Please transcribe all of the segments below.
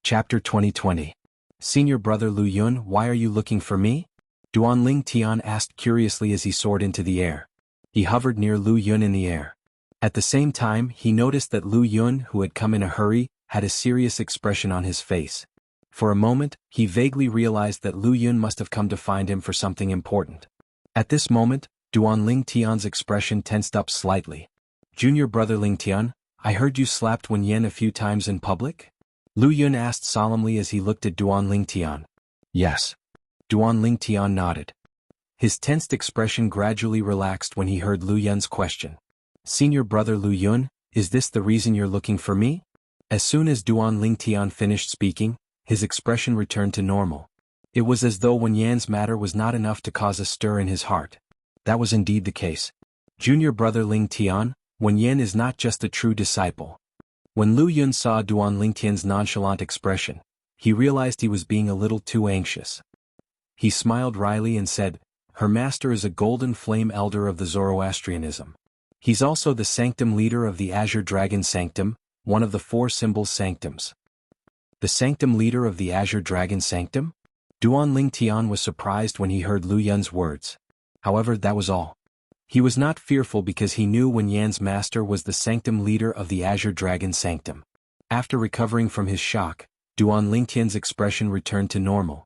Chapter 2020. Senior Brother Lu Yun, why are you looking for me? Duan Ling Tian asked curiously as he soared into the air. He hovered near Lu Yun in the air. At the same time, he noticed that Lu Yun, who had come in a hurry, had a serious expression on his face. For a moment, he vaguely realized that Lu Yun must have come to find him for something important. At this moment, Duan Ling Tian's expression tensed up slightly. Junior Brother Ling Tian, I heard you slapped Wen Yen a few times in public? Lu Yun asked solemnly as he looked at Duan Ling Tian. Yes. Duan Ling Tian nodded. His tensed expression gradually relaxed when he heard Lu Yun's question. Senior Brother Lu Yun, is this the reason you're looking for me? As soon as Duan Ling Tian finished speaking, his expression returned to normal. It was as though Wen Yan's matter was not enough to cause a stir in his heart. That was indeed the case. Junior Brother Ling Tian, Wen Yan is not just a true disciple. When Lu Yun saw Duan Ling Tian's nonchalant expression, he realized he was being a little too anxious. He smiled wryly and said, her master is a golden flame elder of the Zoroastrianism. He's also the sanctum leader of the Azure Dragon Sanctum, one of the four symbols sanctums. The sanctum leader of the Azure Dragon Sanctum? Duan Ling Tian was surprised when he heard Lu Yun's words. However, that was all. He was not fearful because he knew Wen Yan's master was the sanctum leader of the Azure Dragon Sanctum. After recovering from his shock, Duan Ling Tian's expression returned to normal.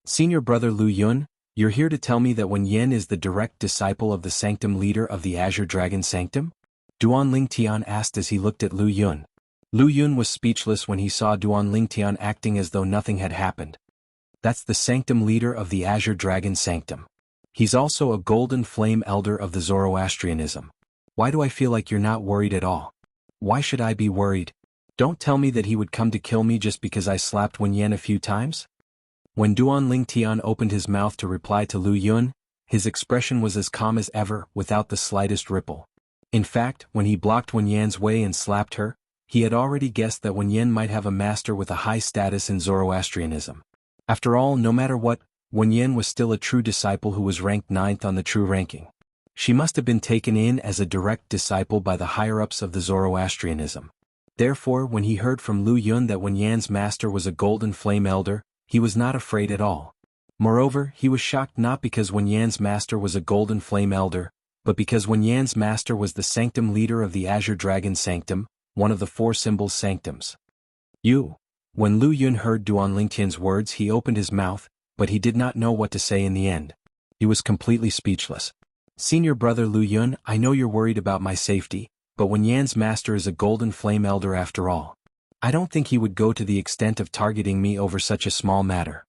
Senior Brother Lu Yun, you're here to tell me that Wen Yan is the direct disciple of the sanctum leader of the Azure Dragon Sanctum? Duan Ling Tian asked as he looked at Lu Yun. Lu Yun was speechless when he saw Duan Ling Tian acting as though nothing had happened. That's the sanctum leader of the Azure Dragon Sanctum. He's also a golden flame elder of the Zoroastrianism. Why do I feel like you're not worried at all? Why should I be worried? Don't tell me that he would come to kill me just because I slapped Wen Yan a few times? When Duan Ling Tian opened his mouth to reply to Lu Yun, his expression was as calm as ever, without the slightest ripple. In fact, when he blocked Wen Yan's way and slapped her, he had already guessed that Wen Yan might have a master with a high status in Zoroastrianism. After all, no matter what, Wen Yan was still a true disciple who was ranked 9th on the true ranking. She must have been taken in as a direct disciple by the higher-ups of the Zoroastrianism. Therefore, when he heard from Lu Yun that Wen Yan's master was a golden flame elder, he was not afraid at all. Moreover, he was shocked not because Wen Yan's master was a golden flame elder, but because Wen Yan's master was the sanctum leader of the Azure Dragon Sanctum, one of the four symbols sanctums. You. When Lu Yun heard Duan Ling Tian's words, he opened his mouth, but he did not know what to say in the end. He was completely speechless. Senior Brother Lu Yun, I know you're worried about my safety, but Wen Yan's master is a golden flame elder after all. I don't think he would go to the extent of targeting me over such a small matter.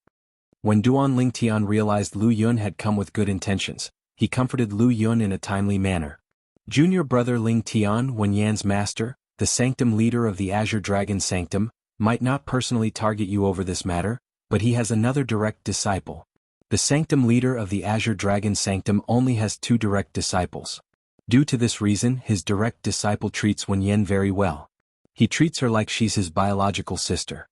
When Duan Ling Tian realized Lu Yun had come with good intentions, he comforted Lu Yun in a timely manner. Junior Brother Ling Tian, Wen Yan's master, the sanctum leader of the Azure Dragon Sanctum, might not personally target you over this matter, but he has another direct disciple. The sanctum leader of the Azure Dragon Sanctum only has 2 direct disciples. Due to this reason, his direct disciple treats Wen Yan very well. He treats her like she's his biological sister.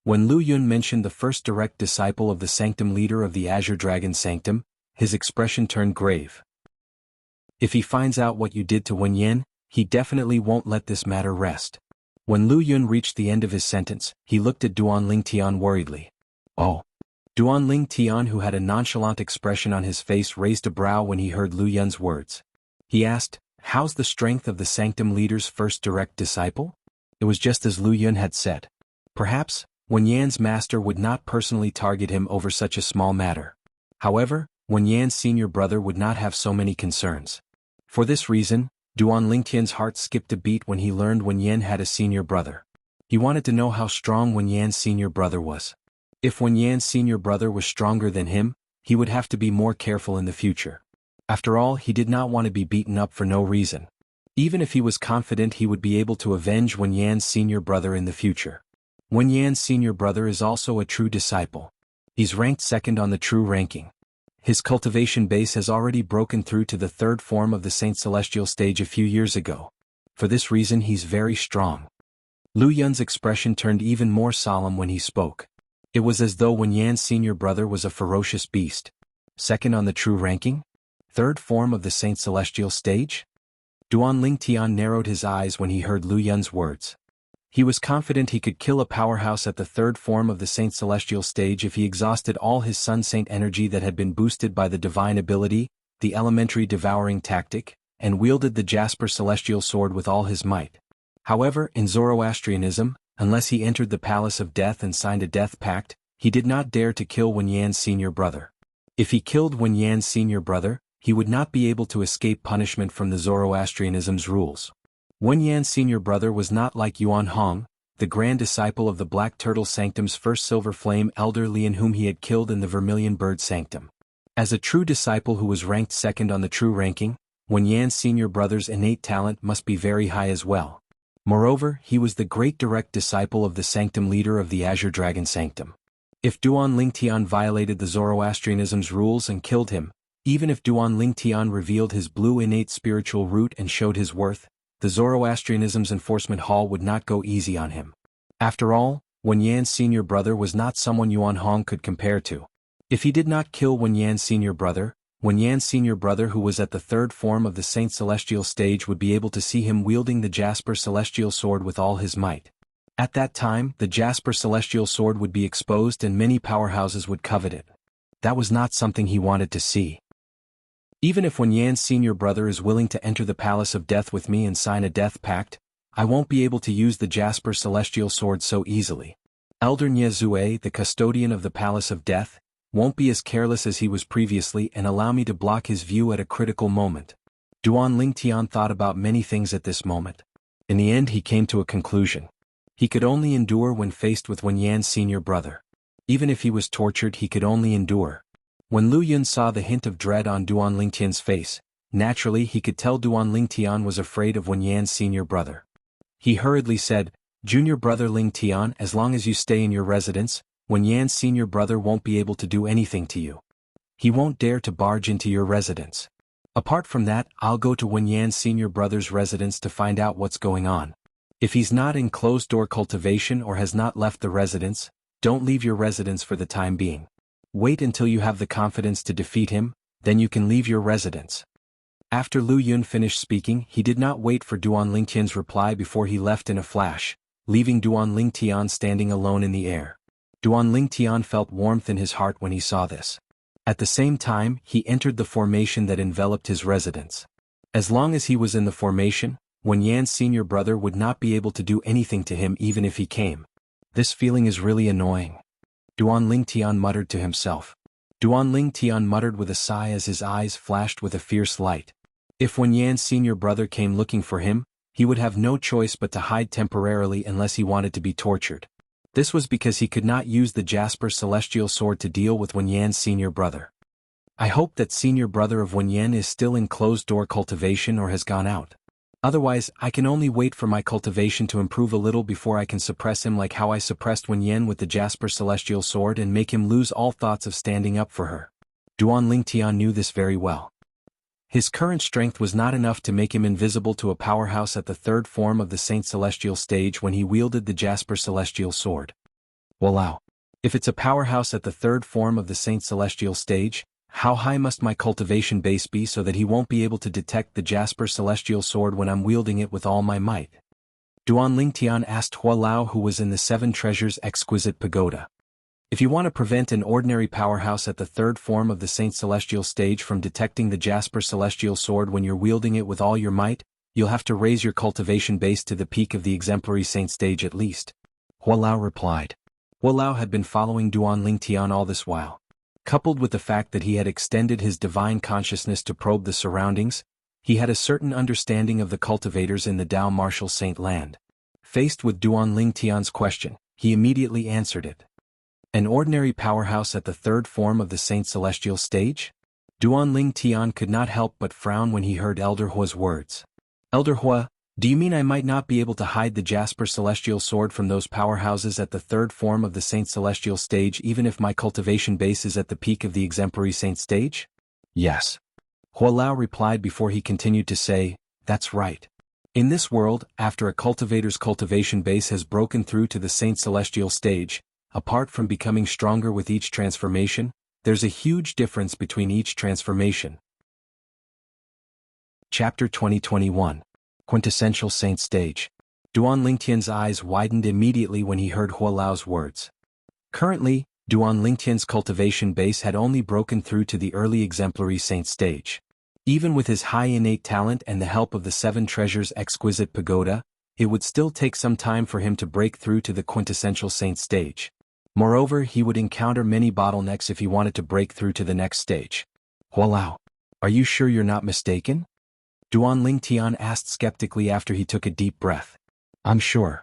When Lu Yun mentioned the first direct disciple of the sanctum leader of the Azure Dragon Sanctum, his expression turned grave. If he finds out what you did to Wen Yan, he definitely won't let this matter rest. When Lu Yun reached the end of his sentence, he looked at Duan Ling Tian worriedly. Oh. Duan Ling Tian, who had a nonchalant expression on his face, raised a brow when he heard Lu Yun's words. He asked, how's the strength of the sanctum leader's first direct disciple? It was just as Lu Yun had said. Perhaps, Wen Yan's master would not personally target him over such a small matter. However, Wen Yan's senior brother would not have so many concerns. For this reason, Duan Ling Tian's heart skipped a beat when he learned Wen Yan had a senior brother. He wanted to know how strong Wen Yan's senior brother was. If Wen Yan's senior brother was stronger than him, he would have to be more careful in the future. After all, he did not want to be beaten up for no reason. Even if he was confident he would be able to avenge Wen Yan's senior brother in the future. Wen Yan's senior brother is also a true disciple. He's ranked 2nd on the true ranking. His cultivation base has already broken through to the 3rd form of the Saint Celestial stage a few years ago. For this reason, he's very strong. Lu Yun's expression turned even more solemn when he spoke. It was as though Wen Yan's senior brother was a ferocious beast. 2nd on the true ranking? 3rd form of the Saint Celestial stage? Duan Ling Tian narrowed his eyes when he heard Lu Yun's words. He was confident he could kill a powerhouse at the third form of the Saint Celestial stage if he exhausted all his Sun Saint energy that had been boosted by the divine ability, the elementary devouring tactic, and wielded the Jasper Celestial Sword with all his might. However, in Zoroastrianism, unless he entered the Palace of Death and signed a death pact, he did not dare to kill Wen Yan's senior brother. If he killed Wen Yan's senior brother, he would not be able to escape punishment from the Zoroastrianism's rules. Wen Yan's senior brother was not like Yuan Hong, the grand disciple of the Black Turtle Sanctum's first Silver Flame Elder Lian whom he had killed in the Vermilion Bird Sanctum. As a true disciple who was ranked second on the true ranking, Wen Yan's senior brother's innate talent must be very high as well. Moreover, he was the great direct disciple of the Sanctum leader of the Azure Dragon Sanctum. If Duan Lingtian violated the Zoroastrianism's rules and killed him, even if Duan Lingtian revealed his blue innate spiritual root and showed his worth, the Zoroastrianism's enforcement hall would not go easy on him. After all, Wen Yan's senior brother was not someone Yuan Hong could compare to. If he did not kill Wen Yan's senior brother who was at the third form of the Saint Celestial stage would be able to see him wielding the Jasper Celestial Sword with all his might. At that time, the Jasper Celestial Sword would be exposed and many powerhouses would covet it. That was not something he wanted to see. Even if Wen Yan's senior brother is willing to enter the Palace of Death with me and sign a death pact, I won't be able to use the Jasper Celestial Sword so easily. Elder Nye Zue, the custodian of the Palace of Death, won't be as careless as he was previously and allow me to block his view at a critical moment. Duan Lingtian thought about many things at this moment. In the end he came to a conclusion. He could only endure when faced with Wen Yan's senior brother. Even if he was tortured he could only endure. When Lu Yun saw the hint of dread on Duan Lingtian's face, naturally he could tell Duan Lingtian was afraid of Wen Yan's senior brother. He hurriedly said, "Junior brother Lingtian, as long as you stay in your residence, Wen Yan's senior brother won't be able to do anything to you. He won't dare to barge into your residence. Apart from that, I'll go to Wen Yan's senior brother's residence to find out what's going on. If he's not in closed-door cultivation or has not left the residence, don't leave your residence for the time being. Wait until you have the confidence to defeat him, then you can leave your residence." After Lu Yun finished speaking, he did not wait for Duan Lingtian's reply before he left in a flash, leaving Duan Lingtian standing alone in the air. Duan Lingtian felt warmth in his heart when he saw this. At the same time, he entered the formation that enveloped his residence. As long as he was in the formation, Wen Yan's senior brother would not be able to do anything to him even if he came. This feeling is really annoying. Duan Lingtian muttered to himself. Duan Lingtian muttered with a sigh as his eyes flashed with a fierce light. If Wen Yan's senior brother came looking for him, he would have no choice but to hide temporarily unless he wanted to be tortured. This was because he could not use the Jasper Celestial Sword to deal with Wen Yan's senior brother. I hope that senior brother of Wen Yan is still in closed-door cultivation or has gone out. Otherwise, I can only wait for my cultivation to improve a little before I can suppress him like how I suppressed Wen Yan with the Jasper Celestial Sword and make him lose all thoughts of standing up for her. Duan Lingtian knew this very well. His current strength was not enough to make him invisible to a powerhouse at the third form of the Saint Celestial stage when he wielded the Jasper Celestial Sword. Walao. If it's a powerhouse at the third form of the Saint Celestial stage, how high must my cultivation base be so that he won't be able to detect the Jasper Celestial Sword when I'm wielding it with all my might? Duan Lingtian asked Hua Lao, who was in the Seven Treasures Exquisite Pagoda. If you want to prevent an ordinary powerhouse at the third form of the Saint Celestial stage from detecting the Jasper Celestial Sword when you're wielding it with all your might, you'll have to raise your cultivation base to the peak of the Exemplary Saint stage at least. Hua Lao replied. Hua Lao had been following Duan Lingtian all this while. Coupled with the fact that he had extended his divine consciousness to probe the surroundings, he had a certain understanding of the cultivators in the Dao Martial Saint land. Faced with Duan Lingtian's question, he immediately answered it. An ordinary powerhouse at the third form of the Saint Celestial stage? Duan Lingtian could not help but frown when he heard Elder Hua's words. Elder Hua, do you mean I might not be able to hide the Jasper Celestial Sword from those powerhouses at the third form of the Saint Celestial stage even if my cultivation base is at the peak of the Exemplary Saint stage? Yes. Hua Lao replied before he continued to say, that's right. In this world, after a cultivator's cultivation base has broken through to the Saint Celestial stage, apart from becoming stronger with each transformation, there's a huge difference between each transformation. Chapter 2021. Quintessential Saint Stage. Duan Lingtian's eyes widened immediately when he heard Hualao's words. Currently, Duan Lingtian's cultivation base had only broken through to the early exemplary saint stage. Even with his high innate talent and the help of the Seven Treasures' exquisite pagoda, it would still take some time for him to break through to the quintessential saint stage. Moreover, he would encounter many bottlenecks if he wanted to break through to the next stage. Hualao, are you sure you're not mistaken? Duan Lingtian asked skeptically after he took a deep breath. I'm sure.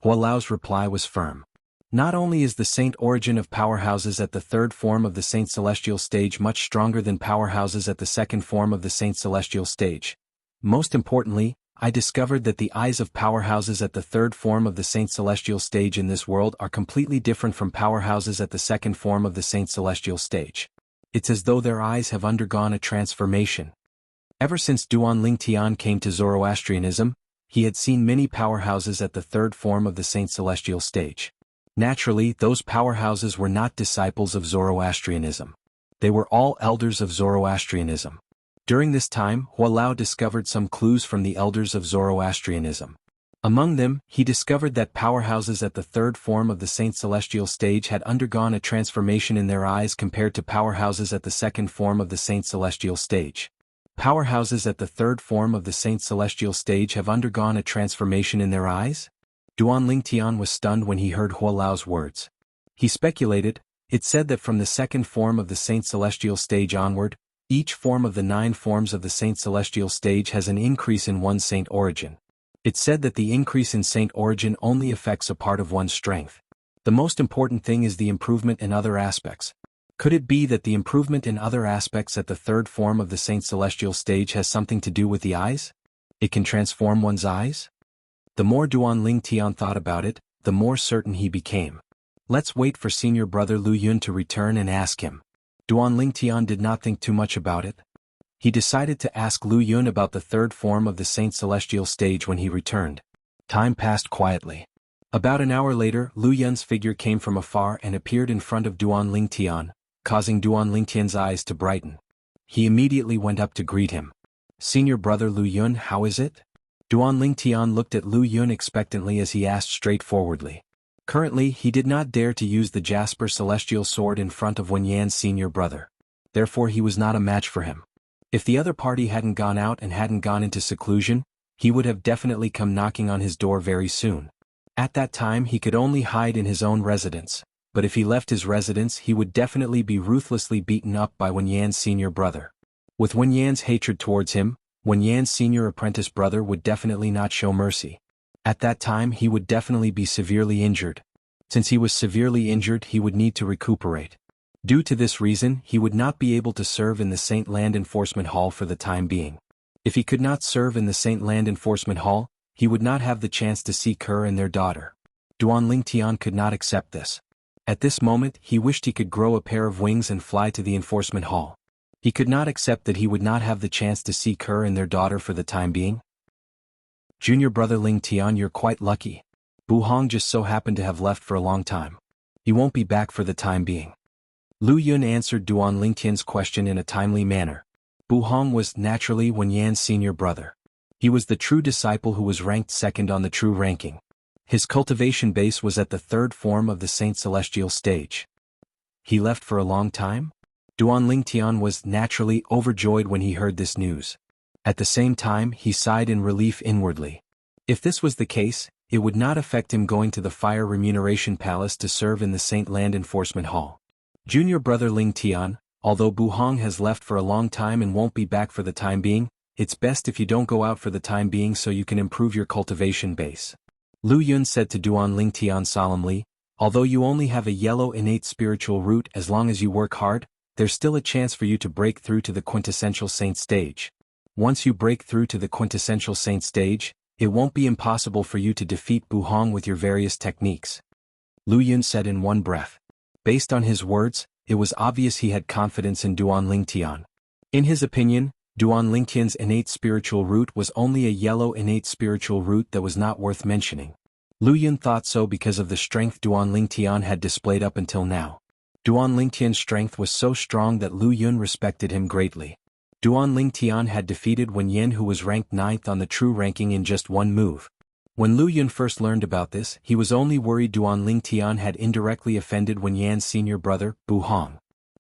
Hualao's reply was firm. Not only is the saint origin of powerhouses at the third form of the saint celestial stage much stronger than powerhouses at the second form of the saint celestial stage. Most importantly, I discovered that the eyes of powerhouses at the third form of the saint celestial stage in this world are completely different from powerhouses at the second form of the saint celestial stage. It's as though their eyes have undergone a transformation. Ever since Duan Lingtian came to Zoroastrianism, he had seen many powerhouses at the third form of the saint celestial stage. Naturally, those powerhouses were not disciples of Zoroastrianism. They were all elders of Zoroastrianism. During this time, Hualao discovered some clues from the elders of Zoroastrianism. Among them, he discovered that powerhouses at the third form of the saint celestial stage had undergone a transformation in their eyes compared to powerhouses at the second form of the saint celestial stage. Powerhouses at the third form of the saint celestial stage have undergone a transformation in their eyes? Duan Lingtian was stunned when he heard Hualao's words. He speculated, it said that from the second form of the saint celestial stage onward, each form of the 9 forms of the saint celestial stage has an increase in one's saint origin. It said that the increase in saint origin only affects a part of one's strength. The most important thing is the improvement in other aspects. Could it be that the improvement in other aspects at the third form of the saint celestial stage has something to do with the eyes? It can transform one's eyes? The more Duan Lingtian thought about it, the more certain he became. Let's wait for senior brother Lu Yun to return and ask him. Duan Lingtian did not think too much about it. He decided to ask Lu Yun about the third form of the saint celestial stage when he returned. Time passed quietly. About an hour later, Lu Yun's figure came from afar and appeared in front of Duan Lingtian, causing Duan Lingtian's eyes to brighten. He immediately went up to greet him. Senior brother Lu Yun, how is it? Duan Lingtian looked at Lu Yun expectantly as he asked straightforwardly. Currently, he did not dare to use the Jasper Celestial Sword in front of Wenyan's senior brother. Therefore he was not a match for him. If the other party hadn't gone out and hadn't gone into seclusion, he would have definitely come knocking on his door very soon. At that time he could only hide in his own residence, but if he left his residence he would definitely be ruthlessly beaten up by Wenyan's senior brother. With Wenyan's hatred towards him, Wenyan's senior apprentice brother would definitely not show mercy. At that time he would definitely be severely injured. Since he was severely injured he would need to recuperate. Due to this reason he would not be able to serve in the Saint Land Enforcement Hall for the time being. If he could not serve in the Saint Land Enforcement Hall, he would not have the chance to seek her and their daughter. Duan Lingtian could not accept this. At this moment he wished he could grow a pair of wings and fly to the Enforcement Hall. He could not accept that he would not have the chance to seek her and their daughter for the time being. Junior brother Lingtian, you're quite lucky. Bu Hong just so happened to have left for a long time. He won't be back for the time being. Lu Yun answered Duan Lingtian's question in a timely manner. Bu Hong was naturally Wenyan's senior brother. He was the true disciple who was ranked second on the true ranking. His cultivation base was at the third form of the Saint Celestial stage. He left for a long time? Duan Lingtian was naturally overjoyed when he heard this news. At the same time he sighed in relief inwardly. If this was the case, it would not affect him going to the Fire Remuneration Palace to serve in the Saint Land Enforcement Hall. Junior brother Lingtian, although Bu Hong has left for a long time and won't be back for the time being, it's best if you don't go out for the time being so you can improve your cultivation base. Lu Yun said to Duan Lingtian solemnly, although you only have a yellow innate spiritual root, as long as you work hard, there's still a chance for you to break through to the quintessential saint stage. Once you break through to the quintessential saint stage, it won't be impossible for you to defeat Bu Hong with your various techniques. Lu Yun said in one breath. Based on his words, it was obvious he had confidence in Duan Lingtian. In his opinion, Duan Lingtian's innate spiritual root was only a yellow innate spiritual root that was not worth mentioning. Lu Yun thought so because of the strength Duan Lingtian had displayed up until now. Duan Lingtian's strength was so strong that Lu Yun respected him greatly. Duan Lingtian had defeated Wenyan, who was ranked 9th on the true ranking, in just one move. When Lu Yun first learned about this, he was only worried Duan Ling Tian had indirectly offended Wen Yan's senior brother, Bu Hong.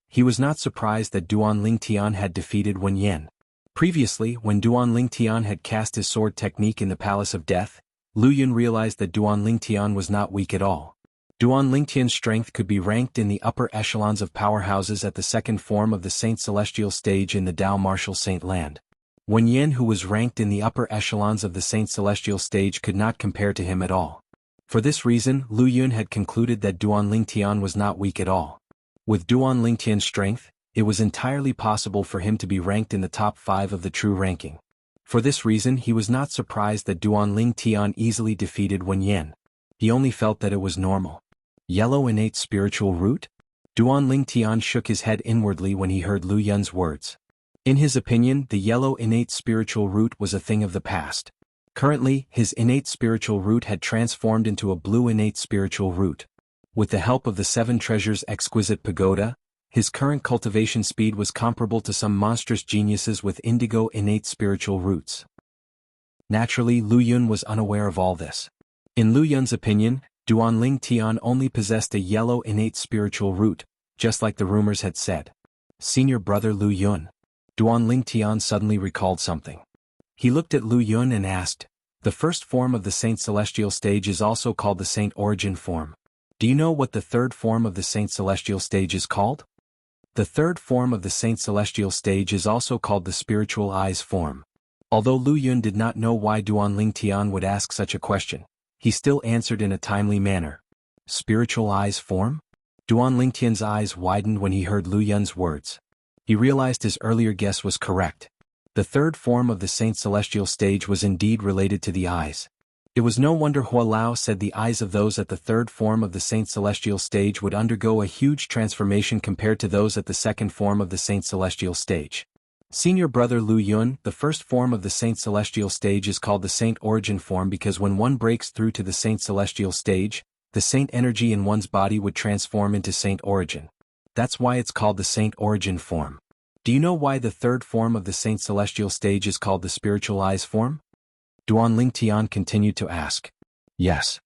He was not surprised that Duan Ling Tian had defeated Wen Yan. Previously, when Duan Ling Tian had cast his sword technique in the Palace of Death, Lu Yun realized that Duan Ling Tian was not weak at all. Duan Ling Tian's strength could be ranked in the upper echelons of powerhouses at the second form of the Saint Celestial stage in the Dao Martial Saint Land. Wen Yan, who was ranked in the upper echelons of the Saint Celestial stage, could not compare to him at all. For this reason, Lu Yun had concluded that Duan Ling Tian was not weak at all. With Duan Ling Tian's strength, it was entirely possible for him to be ranked in the top 5 of the true ranking. For this reason, he was not surprised that Duan Ling Tian easily defeated Wen Yan. He only felt that it was normal. Yellow innate spiritual root? Duan Ling Tian shook his head inwardly when he heard Lu Yun's words. In his opinion, the yellow innate spiritual root was a thing of the past. Currently, his innate spiritual root had transformed into a blue innate spiritual root. With the help of the 7 treasures exquisite pagoda, his current cultivation speed was comparable to some monstrous geniuses with indigo innate spiritual roots. Naturally, Lu Yun was unaware of all this. In Lu Yun's opinion, Duan Ling Tian only possessed a yellow innate spiritual root, just like the rumors had said. Senior brother Lu Yun. Duan Ling Tian suddenly recalled something. He looked at Lu Yun and asked, "The first form of the Saint Celestial stage is also called the Saint Origin form. Do you know what the third form of the Saint Celestial stage is called?" The third form of the Saint Celestial stage is also called the Spiritual Eyes form. Although Lu Yun did not know why Duan Ling Tian would ask such a question, he still answered in a timely manner. Spiritual Eyes form? Duan Ling Tian's eyes widened when he heard Lu Yun's words. He realized his earlier guess was correct. The third form of the Saint Celestial stage was indeed related to the eyes. It was no wonder Hua Lao said the eyes of those at the third form of the Saint Celestial stage would undergo a huge transformation compared to those at the second form of the Saint Celestial stage. Senior brother Lu Yun, the first form of the Saint Celestial stage is called the Saint Origin form because when one breaks through to the Saint Celestial stage, the Saint energy in one's body would transform into Saint Origin. That's why it's called the Saint Origin form. Do you know why the third form of the Saint Celestial stage is called the Spiritual Eyes form? Duan Ling Tian continued to ask. Yes.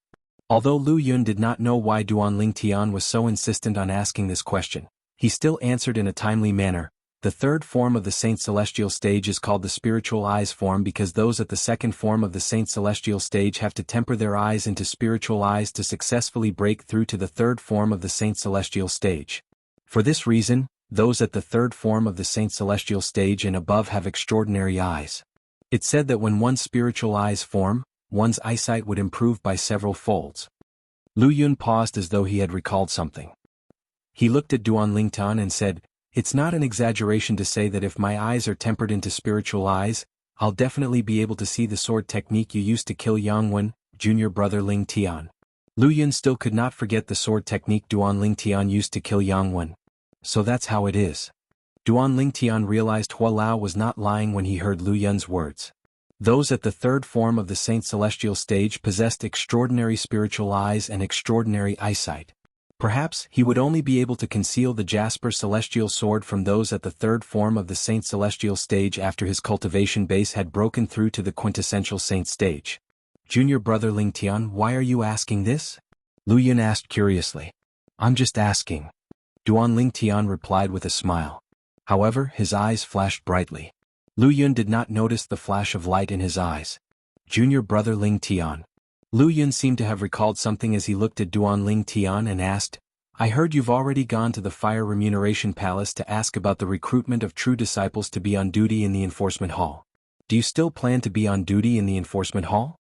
Although Lu Yun did not know why Duan Ling Tian was so insistent on asking this question, he still answered in a timely manner. The third form of the Saint Celestial stage is called the Spiritual Eyes form because those at the second form of the Saint Celestial stage have to temper their eyes into spiritual eyes to successfully break through to the third form of the Saint Celestial stage. For this reason, those at the third form of the Saint Celestial stage and above have extraordinary eyes. It's said that when one's spiritual eyes form, one's eyesight would improve by several folds. Lu Yun paused as though he had recalled something. He looked at Duan Ling Tian and said, "It's not an exaggeration to say that if my eyes are tempered into spiritual eyes, I'll definitely be able to see the sword technique you used to kill Yang Wen, junior brother Ling Tian." Lu Yun still could not forget the sword technique Duan Ling Tian used to kill Yang Wen. So that's how it is. Duan Ling Tian realized Hua Lao was not lying when he heard Lu Yun's words. Those at the third form of the Saint Celestial stage possessed extraordinary spiritual eyes and extraordinary eyesight. Perhaps he would only be able to conceal the Jasper Celestial Sword from those at the third form of the Saint Celestial stage after his cultivation base had broken through to the quintessential Saint stage. Junior brother Ling Tian, why are you asking this? Lu Yun asked curiously. I'm just asking. Duan Ling Tian replied with a smile. However, his eyes flashed brightly. Lu Yun did not notice the flash of light in his eyes. Junior brother Ling Tian. Lu Yun seemed to have recalled something as he looked at Duan Ling Tian and asked, I heard you've already gone to the Fire Remuneration Palace to ask about the recruitment of true disciples to be on duty in the Enforcement Hall. Do you still plan to be on duty in the Enforcement Hall?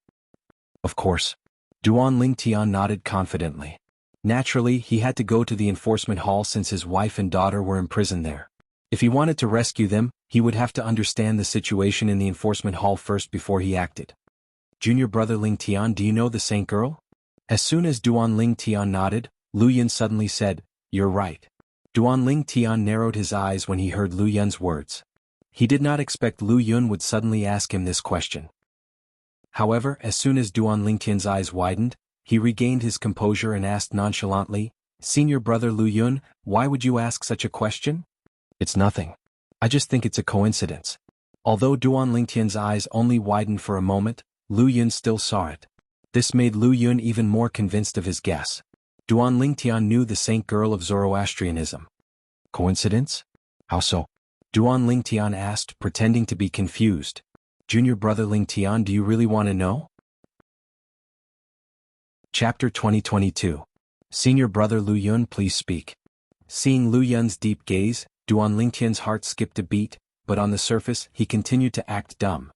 Of course. Duan Ling Tian nodded confidently. Naturally, he had to go to the Enforcement Hall since his wife and daughter were imprisoned there. If he wanted to rescue them, he would have to understand the situation in the Enforcement Hall first before he acted. Junior brother Ling Tian, do you know the Saint girl? As soon as Duan Ling Tian nodded, Lu Yun suddenly said, You're right. Duan Ling Tian narrowed his eyes when he heard Lu Yun's words. He did not expect Lu Yun would suddenly ask him this question. However, as soon as Duan Ling Tian's eyes widened, he regained his composure and asked nonchalantly, Senior brother Lu Yun, why would you ask such a question? It's nothing. I just think it's a coincidence. Although Duan Ling Tian's eyes only widened for a moment, Lu Yun still saw it. This made Lu Yun even more convinced of his guess. Duan Lingtian knew the saint girl of Zoroastrianism. Coincidence? How so? Duan Lingtian asked, pretending to be confused. Junior brother Lingtian, do you really want to know? Chapter 2022. Senior brother Lu Yun, please speak. Seeing Lu Yun's deep gaze, Duan Lingtian's heart skipped a beat, but on the surface he continued to act dumb.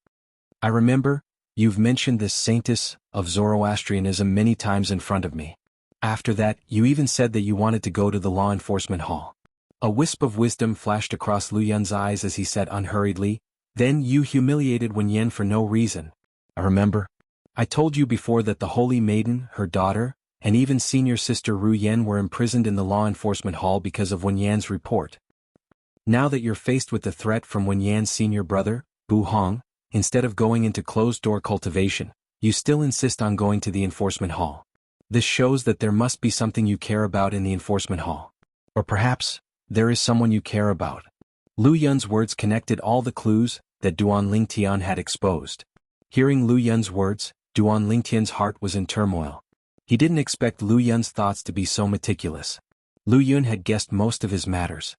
I remember, you've mentioned this saintess of Zoroastrianism many times in front of me. After that, you even said that you wanted to go to the law enforcement hall. A wisp of wisdom flashed across Lu Yun's eyes as he said unhurriedly, then you humiliated Wen Yan for no reason. I remember. I told you before that the Holy Maiden, her daughter, and even senior sister Ru Yan were imprisoned in the law enforcement hall because of Wen Yan's report. Now that you're faced with the threat from Wen Yan's senior brother, Bu Hong, instead of going into closed-door cultivation, you still insist on going to the enforcement hall. This shows that there must be something you care about in the enforcement hall. Or perhaps, there is someone you care about. Lu Yun's words connected all the clues that Duan Lingtian had exposed. Hearing Lu Yun's words, Duan Lingtian's heart was in turmoil. He didn't expect Lu Yun's thoughts to be so meticulous. Lu Yun had guessed most of his matters.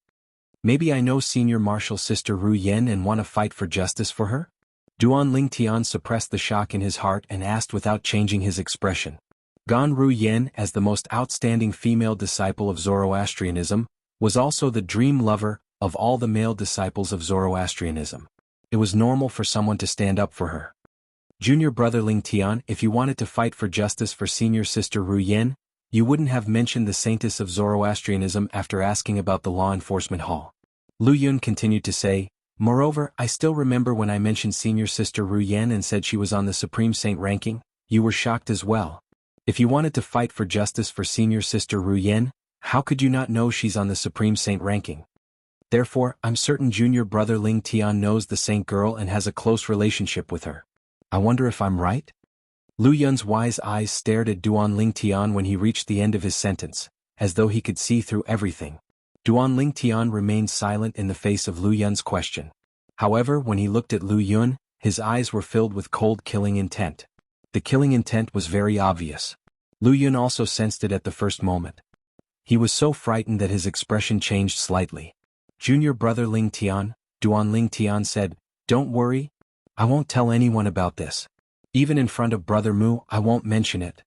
Maybe I know senior marshal sister Ru Yan and want to fight for justice for her? Duan Lingtian suppressed the shock in his heart and asked without changing his expression. Gan Ru Yan, as the most outstanding female disciple of Zoroastrianism, was also the dream lover of all the male disciples of Zoroastrianism. It was normal for someone to stand up for her. Junior brother Lingtian, if you wanted to fight for justice for senior sister Ru Yan, you wouldn't have mentioned the saintess of Zoroastrianism after asking about the law enforcement hall. Lu Yun continued to say, moreover, I still remember when I mentioned senior sister Ru Yan and said she was on the supreme saint ranking, you were shocked as well. If you wanted to fight for justice for senior sister Ru Yan, how could you not know she's on the supreme saint ranking? Therefore, I'm certain junior brother Lingtian knows the saint girl and has a close relationship with her. I wonder if I'm right? Lu Yun's wise eyes stared at Duan Lingtian when he reached the end of his sentence, as though he could see through everything. Duan Lingtian remained silent in the face of Lu Yun's question. However, when he looked at Lu Yun, his eyes were filled with cold killing intent. The killing intent was very obvious. Lu Yun also sensed it at the first moment. He was so frightened that his expression changed slightly. Junior brother Lingtian, Duan Lingtian said, don't worry. I won't tell anyone about this. Even in front of brother Mu, I won't mention it.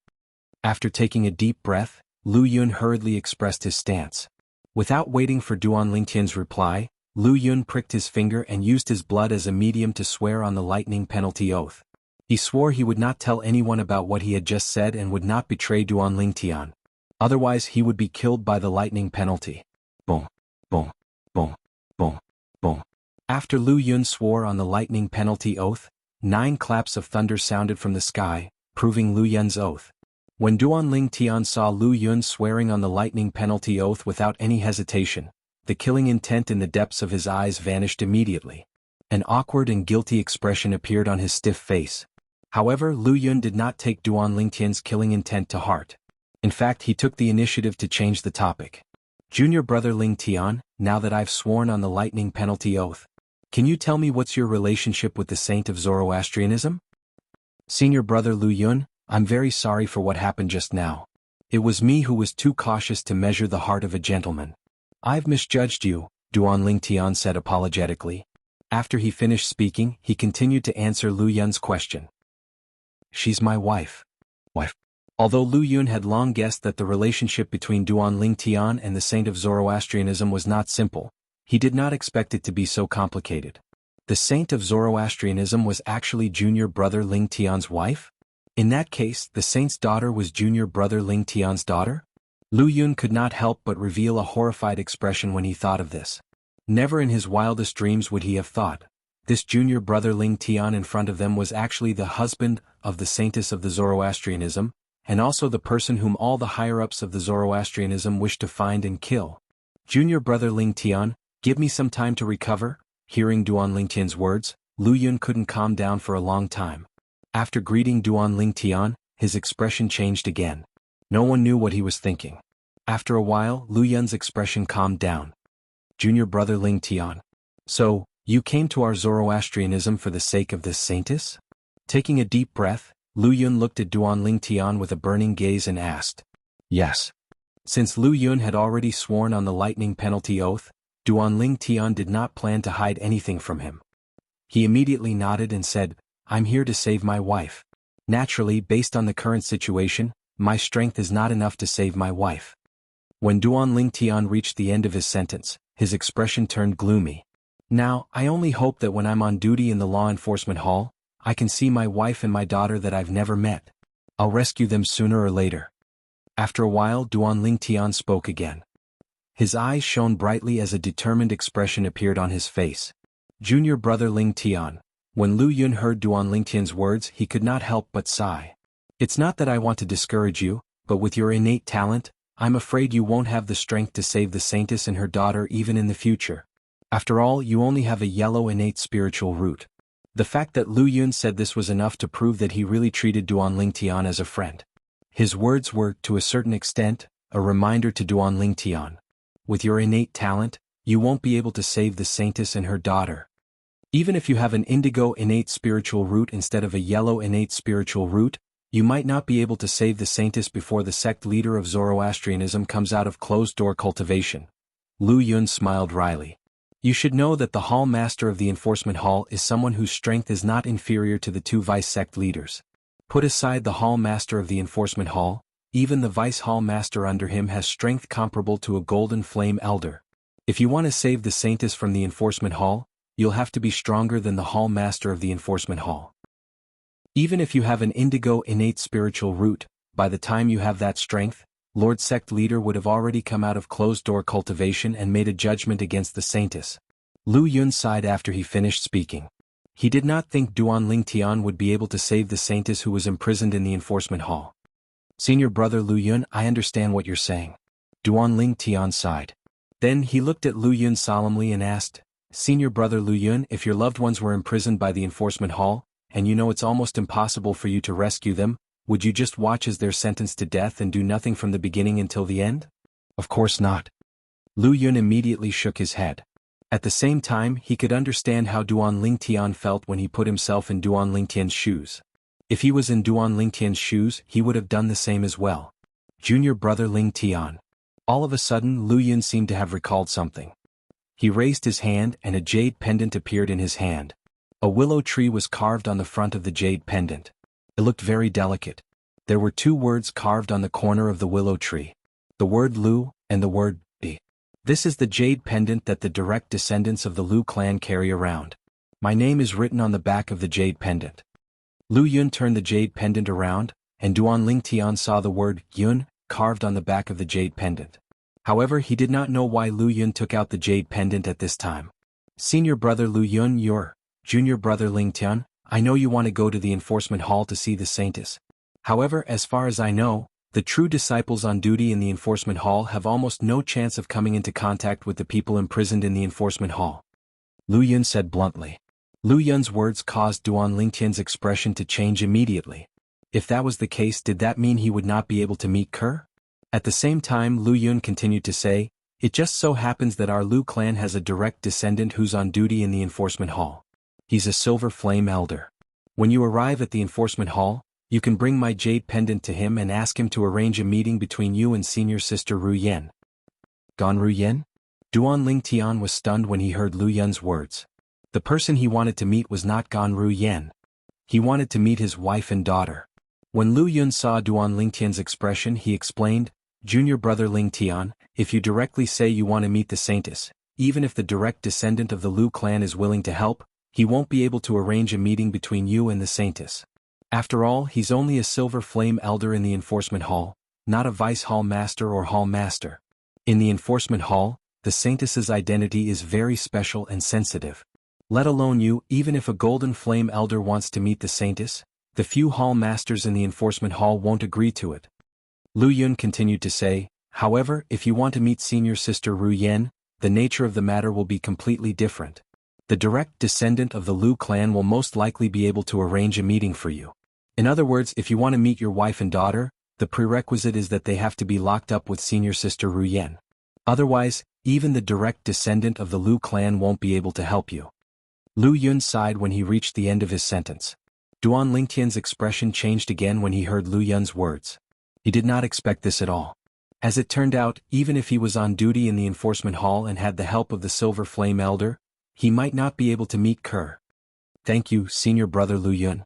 After taking a deep breath, Lu Yun hurriedly expressed his stance. Without waiting for Duan Lingtian's reply, Lu Yun pricked his finger and used his blood as a medium to swear on the lightning penalty oath. He swore he would not tell anyone about what he had just said and would not betray Duan Lingtian. Otherwise he would be killed by the lightning penalty. Boom, boom, boom, boom, boom. After Lu Yun swore on the lightning penalty oath, 9 claps of thunder sounded from the sky, proving Lu Yun's oath. When Duan Lingtian saw Lu Yun swearing on the lightning penalty oath without any hesitation, the killing intent in the depths of his eyes vanished immediately. An awkward and guilty expression appeared on his stiff face. However, Lu Yun did not take Duan Lingtian's killing intent to heart. In fact, he took the initiative to change the topic. Junior brother Lingtian, now that I've sworn on the lightning penalty oath, can you tell me what's your relationship with the saint of Zoroastrianism? Senior brother Lu Yun, I'm very sorry for what happened just now. It was me who was too cautious to measure the heart of a gentleman. I've misjudged you, Duan Lingtian said apologetically. After he finished speaking, he continued to answer Lu Yun's question. She's my wife. Although Lu Yun had long guessed that the relationship between Duan Lingtian and the saint of Zoroastrianism was not simple, he did not expect it to be so complicated. The saint of Zoroastrianism was actually junior brother Lingtian's wife? In that case, the saint's daughter was junior brother Lingtian's daughter? Lu Yun could not help but reveal a horrified expression when he thought of this. Never in his wildest dreams would he have thought this junior brother Lingtian in front of them was actually the husband of the saintess of the Zoroastrianism, and also the person whom all the higher-ups of the Zoroastrianism wished to find and kill. Junior brother Lingtian, give me some time to recover. Hearing Duan Lingtian's words, Lu Yun couldn't calm down for a long time. After greeting Duan Lingtian, his expression changed again. No one knew what he was thinking. After a while, Lu Yun's expression calmed down. Junior brother Lingtian. So, you came to our Zoroastrianism for the sake of this saintess? Taking a deep breath, Lu Yun looked at Duanling Tian with a burning gaze and asked. Yes. Since Lu Yun had already sworn on the lightning penalty oath, Duanling Tian did not plan to hide anything from him. He immediately nodded and said, I'm here to save my wife. Naturally, based on the current situation, my strength is not enough to save my wife. When Duanling Tian reached the end of his sentence, his expression turned gloomy. Now, I only hope that when I'm on duty in the law enforcement hall, I can see my wife and my daughter that I've never met. I'll rescue them sooner or later. After a while, Duanling Tian spoke again. His eyes shone brightly as a determined expression appeared on his face. Junior brother Ling Tian. When Lu Yun heard Duanling Tian's words, he could not help but sigh. It's not that I want to discourage you, but with your innate talent, I'm afraid you won't have the strength to save the saintess and her daughter even in the future. After all, you only have a yellow innate spiritual root. The fact that Lu Yun said this was enough to prove that he really treated Duanling Tian as a friend. His words were, to a certain extent, a reminder to Duanling Tian. With your innate talent, you won't be able to save the saintess and her daughter. Even if you have an indigo innate spiritual root instead of a yellow innate spiritual root, you might not be able to save the saintess before the sect leader of Zoroastrianism comes out of closed-door cultivation. Lu Yun smiled wryly. You should know that the hall master of the enforcement hall is someone whose strength is not inferior to the two vice sect leaders. Put aside the hall master of the enforcement hall, even the vice hall master under him has strength comparable to a golden flame elder. If you want to save the saintess from the enforcement hall, you'll have to be stronger than the hall master of the enforcement hall. Even if you have an indigo innate spiritual root, by the time you have that strength, Lord Sect Leader would have already come out of closed-door cultivation and made a judgment against the saintess. Lu Yun sighed after he finished speaking. He did not think Duanling Tian would be able to save the saintess who was imprisoned in the enforcement hall. Senior brother Lu Yun, I understand what you're saying. Duanling Tian sighed. Then he looked at Lu Yun solemnly and asked, Senior brother Lu Yun, if your loved ones were imprisoned by the enforcement hall, and you know it's almost impossible for you to rescue them, would you just watch as they're sentenced to death and do nothing from the beginning until the end? Of course not. Lu Yun immediately shook his head. At the same time, he could understand how Duanling Tian felt when he put himself in Duanling Tian's shoes. If he was in Duanling Tian's shoes, he would have done the same as well. Junior brother Ling Tian. All of a sudden, Lu Yun seemed to have recalled something. He raised his hand and a jade pendant appeared in his hand. A willow tree was carved on the front of the jade pendant. It looked very delicate. There were two words carved on the corner of the willow tree. The word Lu, and the word Bi. This is the jade pendant that the direct descendants of the Lu clan carry around. My name is written on the back of the jade pendant. Lu Yun turned the jade pendant around, and Duanling Tian saw the word Yun carved on the back of the jade pendant. However, he did not know why Lu Yun took out the jade pendant at this time. Senior brother Lu Yun, your junior brother Ling Tian, I know you want to go to the enforcement hall to see the saintess. However, as far as I know, the true disciples on duty in the enforcement hall have almost no chance of coming into contact with the people imprisoned in the enforcement hall. Lu Yun said bluntly. Lu Yun's words caused Duanling Tian's expression to change immediately. If that was the case, did that mean he would not be able to meet Kerr? At the same time, Lu Yun continued to say, it just so happens that our Lu clan has a direct descendant who's on duty in the enforcement hall. He's a silver flame elder. When you arrive at the enforcement hall, you can bring my jade pendant to him and ask him to arrange a meeting between you and senior sister Ru Yen. Gan Ru Yen? Duanling Tian was stunned when he heard Lu Yun's words. The person he wanted to meet was not Gan Ru Yen. He wanted to meet his wife and daughter. When Lu Yun saw Duanling Tian's expression, he explained, Junior brother Ling Tian, if you directly say you want to meet the saintess, even if the direct descendant of the Lu clan is willing to help, he won't be able to arrange a meeting between you and the saintess. After all, he's only a silver flame elder in the enforcement hall, not a vice hall master or hall master. In the enforcement hall, the saintess's identity is very special and sensitive. Let alone you, even if a golden flame elder wants to meet the saintess, the few hall masters in the enforcement hall won't agree to it. Lu Yun continued to say, however, if you want to meet senior sister Ru Yen, the nature of the matter will be completely different. The direct descendant of the Lu clan will most likely be able to arrange a meeting for you. In other words, if you want to meet your wife and daughter, the prerequisite is that they have to be locked up with senior sister Ru Yen. Otherwise, even the direct descendant of the Lu clan won't be able to help you. Lu Yun sighed when he reached the end of his sentence. Duan Lingtian's expression changed again when he heard Lu Yun's words. He did not expect this at all. As it turned out, even if he was on duty in the enforcement hall and had the help of the Silver Flame Elder, he might not be able to meet Kerr. Thank you, Senior Brother Lu Yun.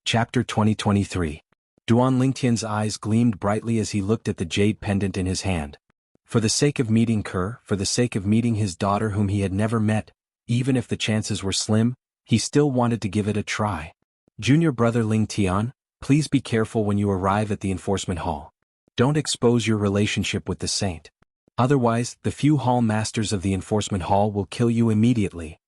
Chapter 2023. Duan Lingtian's eyes gleamed brightly as he looked at the jade pendant in his hand. For the sake of meeting Kerr, for the sake of meeting his daughter whom he had never met, even if the chances were slim, he still wanted to give it a try. Junior Brother Ling Tian, please be careful when you arrive at the enforcement hall. Don't expose your relationship with the saint. Otherwise, the few hall masters of the enforcement hall will kill you immediately.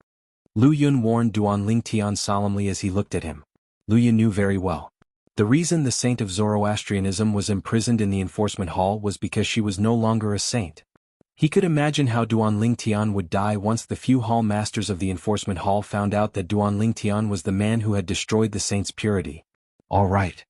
Lu Yun warned Duan Lingtian solemnly as he looked at him. Lu Yun knew very well. The reason the saint of Zoroastrianism was imprisoned in the enforcement hall was because she was no longer a saint. He could imagine how Duan Lingtian would die once the few hall masters of the enforcement hall found out that Duan Lingtian was the man who had destroyed the saint's purity. All right.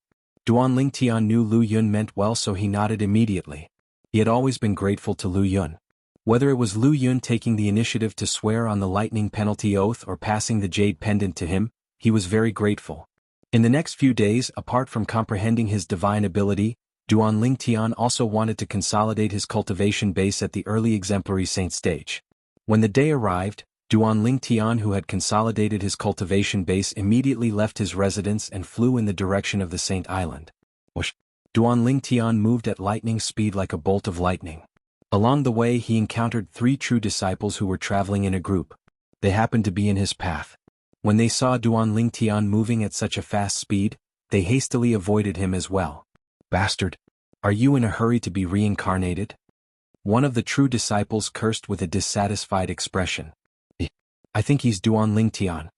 Duan Lingtian knew Lu Yun meant well, so he nodded immediately. He had always been grateful to Lu Yun. Whether it was Lu Yun taking the initiative to swear on the lightning penalty oath or passing the jade pendant to him, he was very grateful. In the next few days, apart from comprehending his divine ability, Duan Lingtian also wanted to consolidate his cultivation base at the early exemplary saint stage. When the day arrived, Duan Lingtian, who had consolidated his cultivation base, immediately left his residence and flew in the direction of the Saint Island. Whoosh! Duan Lingtian moved at lightning speed like a bolt of lightning. Along the way he encountered 3 true disciples who were traveling in a group. They happened to be in his path. When they saw Duan Lingtian moving at such a fast speed, they hastily avoided him as well. Bastard! Are you in a hurry to be reincarnated? One of the true disciples cursed with a dissatisfied expression. I think he's Duan Lingtian.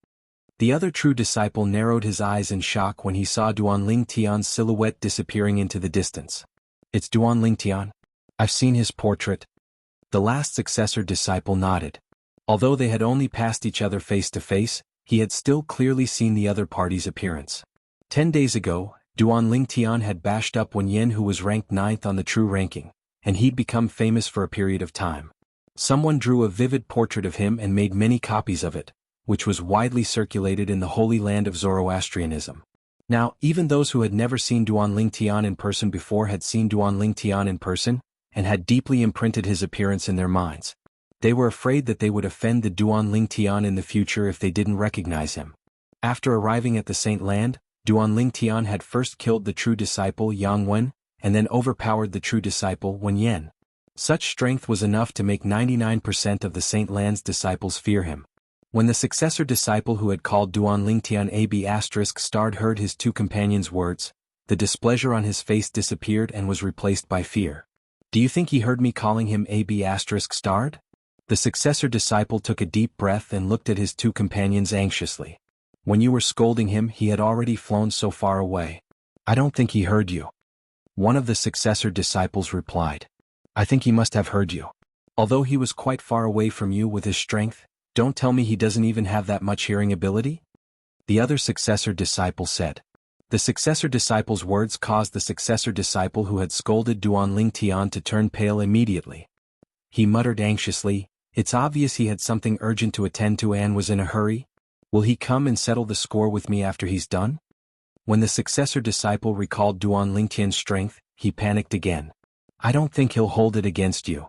The other true disciple narrowed his eyes in shock when he saw Duan Lingtian's silhouette disappearing into the distance. It's Duan Lingtian. I've seen his portrait. The last successor disciple nodded. Although they had only passed each other face to face, he had still clearly seen the other party's appearance. 10 days ago, Duan Lingtian had bashed up Wen Yen, who was ranked 9th on the true ranking, and he'd become famous for a period of time. Someone drew a vivid portrait of him and made many copies of it, which was widely circulated in the holy land of Zoroastrianism. Now, even those who had never seen Duan Lingtian in person before had seen Duan Lingtian in person, and had deeply imprinted his appearance in their minds. They were afraid that they would offend the Duan Lingtian in the future if they didn't recognize him. After arriving at the Saint Land, Duan Lingtian had first killed the true disciple Yang Wen, and then overpowered the true disciple Wen Yen. Such strength was enough to make 99% of the Saint Land's disciples fear him. When the successor disciple who had called Duan Lingtian AB** heard his 2 companions' words, the displeasure on his face disappeared and was replaced by fear. Do you think he heard me calling him AB***? The successor disciple took a deep breath and looked at his 2 companions anxiously. When you were scolding him, he had already flown so far away. I don't think he heard you. One of the successor disciples replied. I think he must have heard you. Although he was quite far away from you with his strength, don't tell me he doesn't even have that much hearing ability? The other successor disciple said. The successor disciple's words caused the successor disciple who had scolded Duan Lingtian to turn pale immediately. He muttered anxiously, it's obvious he had something urgent to attend to and was in a hurry. Will he come and settle the score with me after he's done? When the successor disciple recalled Duan Lingtian's strength, he panicked again. I don't think he'll hold it against you.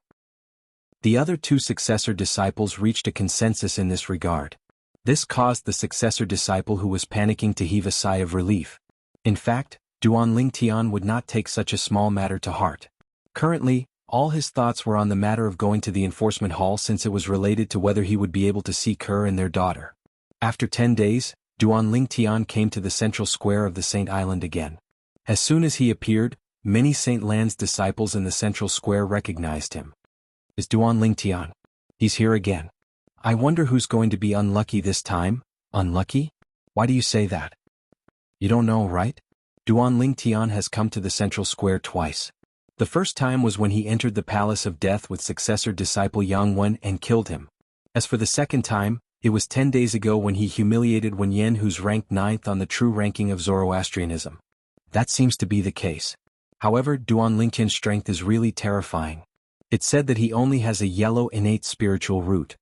The other 2 successor disciples reached a consensus in this regard. This caused the successor disciple who was panicking to heave a sigh of relief. In fact, Duan Lingtian would not take such a small matter to heart. Currently, all his thoughts were on the matter of going to the enforcement hall, since it was related to whether he would be able to see Kerr and their daughter. After 10 days, Duan Lingtian came to the central square of the Saint Island again. As soon as he appeared, many Saint Land's disciples in the central square recognized him. Is Duan Lingtian? He's here again. I wonder who's going to be unlucky this time. Unlucky? Why do you say that? You don't know, right? Duan Lingtian has come to the central square twice. The first time was when he entered the Palace of Death with successor disciple Yang Wen and killed him. As for the second time, it was 10 days ago when he humiliated Wen Yen, who's ranked 9th on the true ranking of Zoroastrianism. That seems to be the case. However, Duan Lingtian's strength is really terrifying. It's said that he only has a yellow innate spiritual root.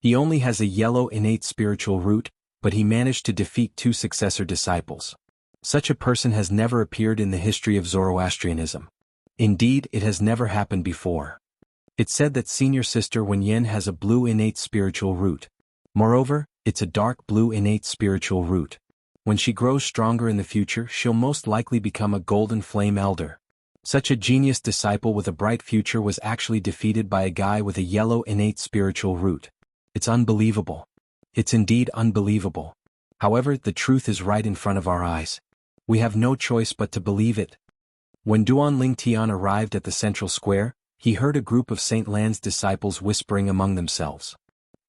He only has a yellow innate spiritual root, but he managed to defeat 2 successor disciples. Such a person has never appeared in the history of Zoroastrianism. Indeed, it has never happened before. It's said that senior sister Wenyan has a blue innate spiritual root. Moreover, it's a dark blue innate spiritual root. When she grows stronger in the future, she'll most likely become a golden flame elder. Such a genius disciple with a bright future was actually defeated by a guy with a yellow innate spiritual root. It's unbelievable. It's indeed unbelievable. However, the truth is right in front of our eyes. We have no choice but to believe it. When Duan Ling Tian arrived at the central square, he heard a group of Saint Lan's disciples whispering among themselves.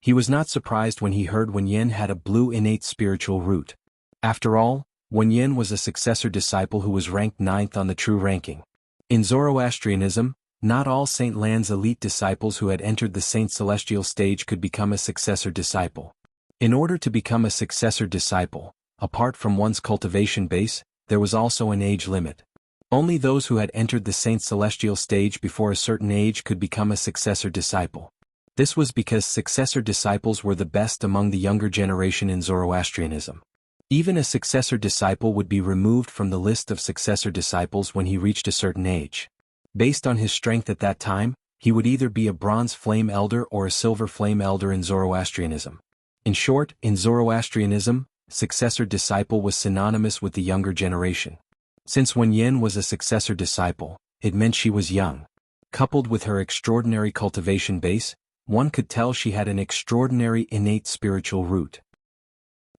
He was not surprised when he heard Wenyan had a blue innate spiritual root. After all, Wenyan was a successor disciple who was ranked 9th on the true ranking. In Zoroastrianism, not all Saint Lan's elite disciples who had entered the Saint Celestial stage could become a successor disciple. In order to become a successor disciple, apart from one's cultivation base, there was also an age limit. Only those who had entered the Saint Celestial stage before a certain age could become a successor disciple. This was because successor disciples were the best among the younger generation in Zoroastrianism. Even a successor disciple would be removed from the list of successor disciples when he reached a certain age. Based on his strength at that time, he would either be a bronze flame elder or a silver flame elder in Zoroastrianism. In short, in Zoroastrianism, successor disciple was synonymous with the younger generation. Since Wenyan was a successor disciple, it meant she was young. Coupled with her extraordinary cultivation base, one could tell she had an extraordinary innate spiritual root.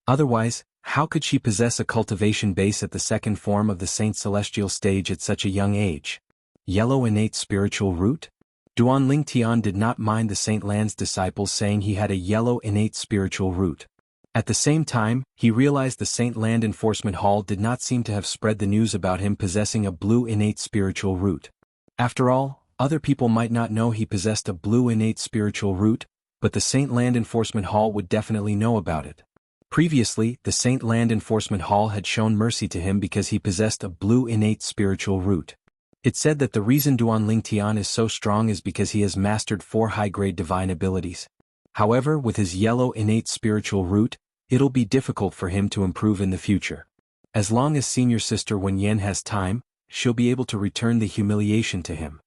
Otherwise, how could she possess a cultivation base at the second form of the Saint Celestial stage at such a young age? Yellow innate spiritual root? Duan Ling Tian did not mind the Saint Lan's disciples saying he had a yellow innate spiritual root. At the same time, he realized the Saint Land Enforcement Hall did not seem to have spread the news about him possessing a blue innate spiritual root. After all, other people might not know he possessed a blue innate spiritual root, but the Saint Land Enforcement Hall would definitely know about it. Previously, the Saint Land Enforcement Hall had shown mercy to him because he possessed a blue innate spiritual root. It said that the reason Duan Ling Tian is so strong is because he has mastered 4 high-grade divine abilities. However, with his yellow innate spiritual root, it'll be difficult for him to improve in the future. As long as senior sister Wenyan has time, she'll be able to return the humiliation to him.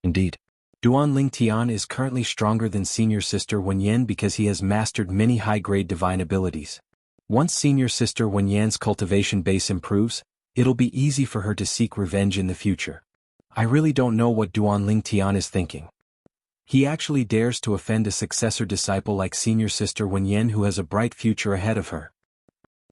Indeed, Duan Ling Tian is currently stronger than senior sister Wenyan because he has mastered many high-grade divine abilities. Once senior sister Wenyan's cultivation base improves, it'll be easy for her to seek revenge in the future. I really don't know what Duan Ling Tian is thinking. He actually dares to offend a successor disciple like senior sister Wenyan who has a bright future ahead of her.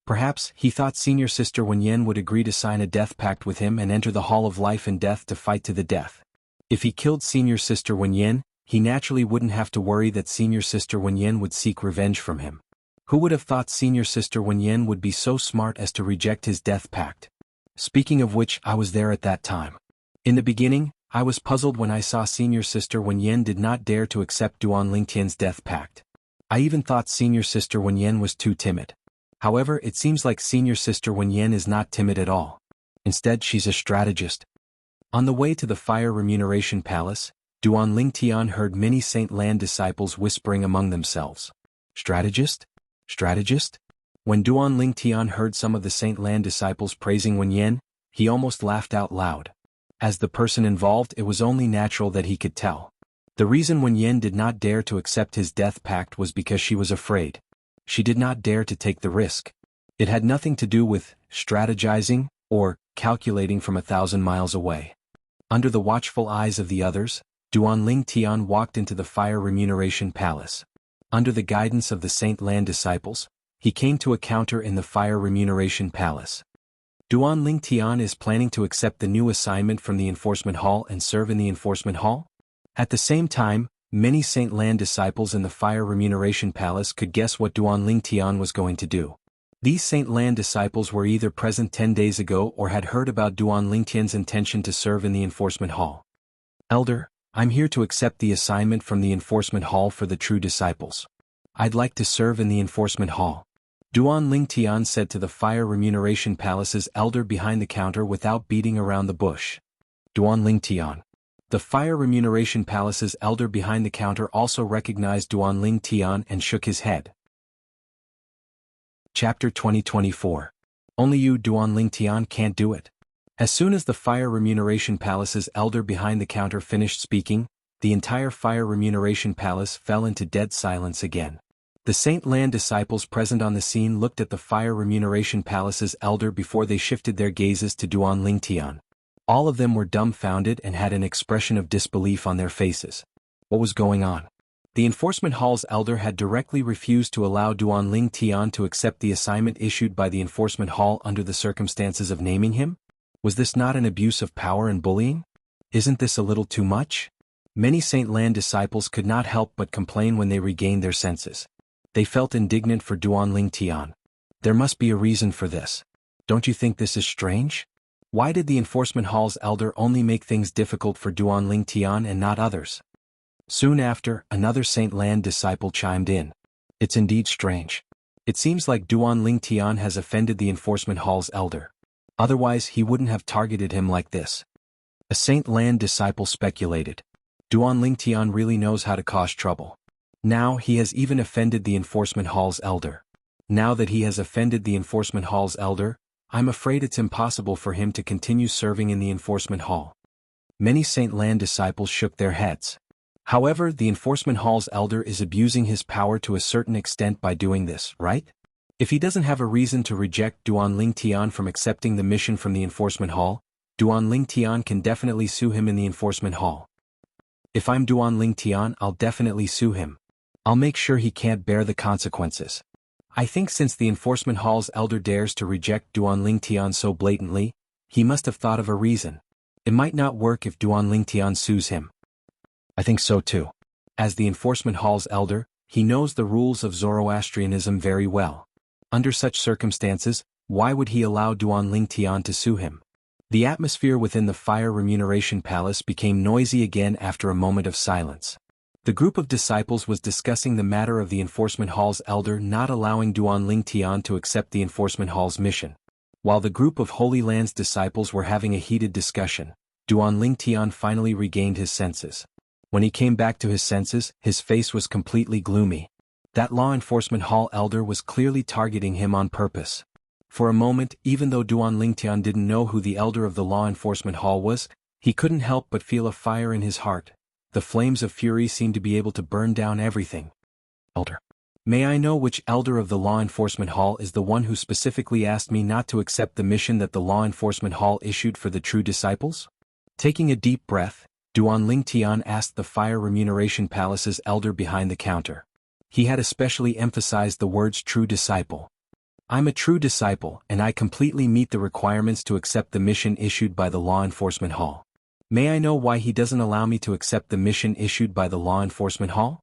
Perhaps he thought senior sister Wenyan would agree to sign a death pact with him and enter the Hall of Life and Death to fight to the death. If he killed senior sister Wenyan, he naturally wouldn't have to worry that senior sister Wenyan would seek revenge from him. Who would have thought senior sister Wenyan would be so smart as to reject his death pact? Speaking of which, I was there at that time. In the beginning, I was puzzled when I saw senior sister Wenyan did not dare to accept Duan Ling Tian's death pact. I even thought senior sister Wenyan was too timid. However, it seems like senior sister Wenyan is not timid at all. Instead, she's a strategist. On the way to the Fire Remuneration Palace, Duan Ling Tian heard many Saint Lan disciples whispering among themselves. Strategist? Strategist? When Duan Ling Tian heard some of the Saint Lan disciples praising Wenyan, he almost laughed out loud. As the person involved, it was only natural that he could tell. The reason Wenyan did not dare to accept his death pact was because she was afraid. She did not dare to take the risk. It had nothing to do with strategizing or calculating from 1,000 miles away. Under the watchful eyes of the others, Duan Ling Tian walked into the Fire Remuneration Palace. Under the guidance of the Saint Lan disciples, he came to a counter in the Fire Remuneration Palace. Duan Ling Tian is planning to accept the new assignment from the Enforcement Hall and serve in the Enforcement Hall. At the same time, many Saint Lan disciples in the Fire Remuneration Palace could guess what Duan Ling Tian was going to do. These Saint Lan disciples were either present 10 days ago or had heard about Duan Ling Tian's intention to serve in the Enforcement Hall. Elder, I'm here to accept the assignment from the Enforcement Hall for the true disciples. I'd like to serve in the Enforcement Hall. Duan Ling Tian said to the Fire Remuneration Palace's elder behind the counter without beating around the bush. Duan Ling Tian. The Fire Remuneration Palace's elder behind the counter also recognized Duan Ling Tian and shook his head. Chapter 2024. Only you Duanling Tian can't do it. As soon as the Fire Remuneration Palace's elder behind the counter finished speaking, the entire Fire Remuneration Palace fell into dead silence again. The Saint Lan disciples present on the scene looked at the Fire Remuneration Palace's elder before they shifted their gazes to Duanling Tian. All of them were dumbfounded and had an expression of disbelief on their faces. What was going on? The Enforcement Hall's elder had directly refused to allow Duanling Tian to accept the assignment issued by the Enforcement Hall under the circumstances of naming him? Was this not an abuse of power and bullying? Isn't this a little too much? Many Saint Lan disciples could not help but complain when they regained their senses. They felt indignant for Duanling Tian. There must be a reason for this. Don't you think this is strange? Why did the Enforcement Hall's elder only make things difficult for Duanling Tian and not others? Soon after, another Saint Lan disciple chimed in. It's indeed strange. It seems like Duanling Tian has offended the Enforcement Hall's elder. Otherwise he wouldn't have targeted him like this. A Saint Lan disciple speculated. Duanling Tian really knows how to cause trouble. Now he has even offended the Enforcement Hall's elder. Now that he has offended the Enforcement Hall's elder, I'm afraid it's impossible for him to continue serving in the Enforcement Hall. Many Saint Lan disciples shook their heads. However, the Enforcement Hall's elder is abusing his power to a certain extent by doing this, right? If he doesn't have a reason to reject Duanling Tian from accepting the mission from the Enforcement Hall, Duanling Tian can definitely sue him in the Enforcement Hall. If I'm Duanling Tian, I'll definitely sue him. I'll make sure he can't bear the consequences. I think since the Enforcement Hall's elder dares to reject Duanling Tian so blatantly, he must have thought of a reason. It might not work if Duanling Tian sues him. I think so too. As the Enforcement Hall's elder, he knows the rules of Zoroastrianism very well. Under such circumstances, why would he allow Duanling Tian to sue him? The atmosphere within the Fire Remuneration Palace became noisy again after a moment of silence. The group of disciples was discussing the matter of the Enforcement Hall's elder not allowing Duanling Tian to accept the Enforcement Hall's mission. While the group of Holy Land's disciples were having a heated discussion, Duanling Tian finally regained his senses. When he came back to his senses, his face was completely gloomy. That Law Enforcement Hall elder was clearly targeting him on purpose. For a moment, even though Duanling Tian didn't know who the elder of the Law Enforcement Hall was, he couldn't help but feel a fire in his heart. The flames of fury seemed to be able to burn down everything. Elder. May I know which elder of the Law Enforcement Hall is the one who specifically asked me not to accept the mission that the Law Enforcement Hall issued for the true disciples? Taking a deep breath, Duanling Tian asked the Fire Remuneration Palace's elder behind the counter. He had especially emphasized the words true disciple. I'm a true disciple and I completely meet the requirements to accept the mission issued by the Law Enforcement Hall. May I know why he doesn't allow me to accept the mission issued by the Law Enforcement Hall?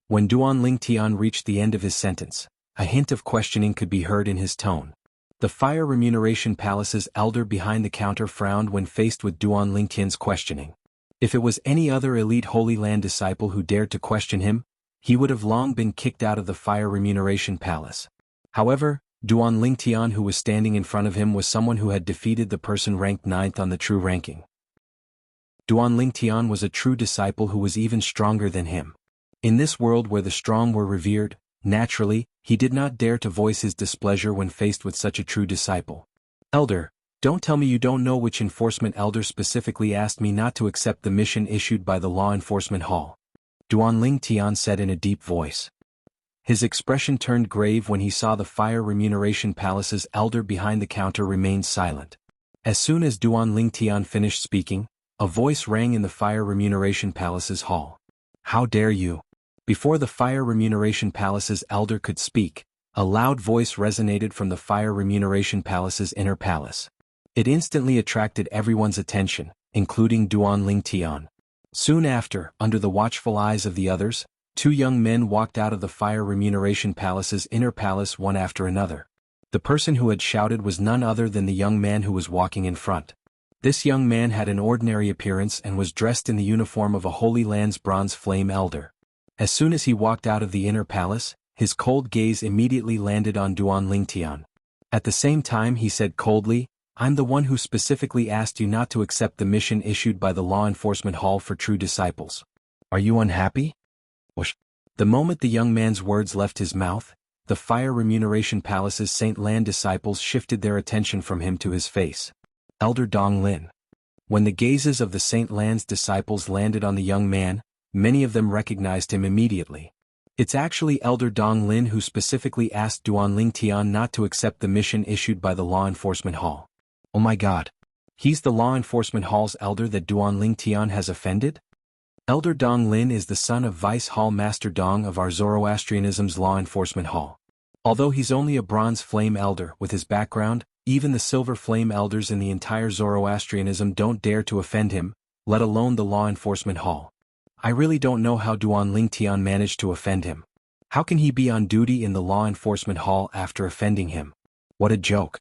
When Duanling Tian reached the end of his sentence, a hint of questioning could be heard in his tone. The Fire Remuneration Palace's elder behind the counter frowned when faced with Duanling Tian's questioning. If it was any other elite Holy Land disciple who dared to question him, he would have long been kicked out of the Fire Remuneration Palace. However, Duanling Tian who was standing in front of him was someone who had defeated the person ranked 9th on the true ranking. Duanling Tian was a true disciple who was even stronger than him. In this world where the strong were revered, naturally, he did not dare to voice his displeasure when faced with such a true disciple. Elder, don't tell me you don't know which enforcement elder specifically asked me not to accept the mission issued by the Law Enforcement Hall. Duanling Tian said in a deep voice. His expression turned grave when he saw the Fire Remuneration Palace's elder behind the counter remain silent. As soon as Duanling Tian finished speaking, a voice rang in the Fire Remuneration Palace's hall. How dare you? Before the Fire Remuneration Palace's elder could speak, a loud voice resonated from the Fire Remuneration Palace's inner palace. It instantly attracted everyone's attention, including Duanling Tian. Soon after, under the watchful eyes of the others, two young men walked out of the Fire Remuneration Palace's inner palace one after another. The person who had shouted was none other than the young man who was walking in front. This young man had an ordinary appearance and was dressed in the uniform of a Holy Land's Bronze Flame Elder. As soon as he walked out of the inner palace, his cold gaze immediately landed on Duanling Tian. At the same time he said coldly, I'm the one who specifically asked you not to accept the mission issued by the Law Enforcement Hall for true disciples. Are you unhappy? Whoosh. The moment the young man's words left his mouth, the Fire Remuneration Palace's Saint Lan disciples shifted their attention from him to his face. Elder Dong Lin. When the gazes of the Saint Lan's disciples landed on the young man, many of them recognized him immediately. It's actually Elder Dong Lin who specifically asked Duanling Tian not to accept the mission issued by the Law Enforcement Hall. Oh my god. He's the Law Enforcement Hall's elder that Duanling Tian has offended? Elder Dong Lin is the son of Vice Hall Master Dong of our Zoroastrianism's Law Enforcement Hall. Although he's only a Bronze Flame Elder with his background, even the Silver Flame Elders in the entire Zoroastrianism don't dare to offend him, let alone the Law Enforcement Hall. I really don't know how Duanling Tian managed to offend him. How can he be on duty in the Law Enforcement Hall after offending him? What a joke.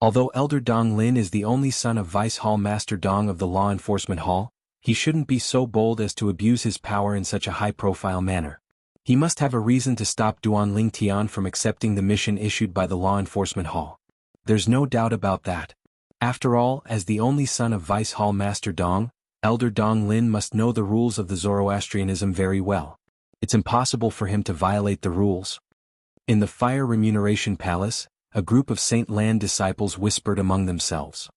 Although Elder Dong Lin is the only son of Vice Hall Master Dong of the Law Enforcement Hall, he shouldn't be so bold as to abuse his power in such a high-profile manner. He must have a reason to stop Duanling Tian from accepting the mission issued by the Law Enforcement Hall. There's no doubt about that. After all, as the only son of Vice Hall Master Dong, Elder Dong Lin must know the rules of the Zoroastrianism very well. It's impossible for him to violate the rules. In the Fire Remuneration Palace, a group of Saint Lan disciples whispered among themselves.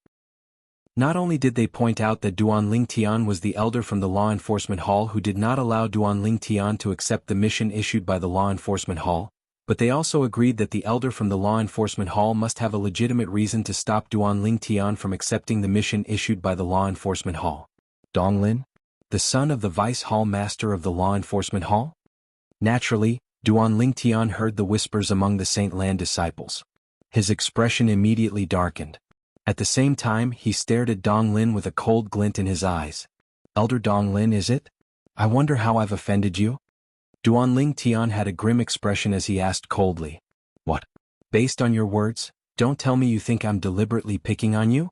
Not only did they point out that Duanling Tian was the elder from the Law Enforcement Hall who did not allow Duanling Tian to accept the mission issued by the Law Enforcement Hall, but they also agreed that the elder from the Law Enforcement Hall must have a legitimate reason to stop Duanling Tian from accepting the mission issued by the Law Enforcement Hall. Dong Lin? The son of the Vice Hall Master of the Law Enforcement Hall? Naturally, Duanling Tian heard the whispers among the Saint Lan disciples. His expression immediately darkened. At the same time, he stared at Dong Lin with a cold glint in his eyes. Elder Dong Lin, is it? I wonder how I've offended you? Duanling Tian had a grim expression as he asked coldly. What? Based on your words, don't tell me you think I'm deliberately picking on you?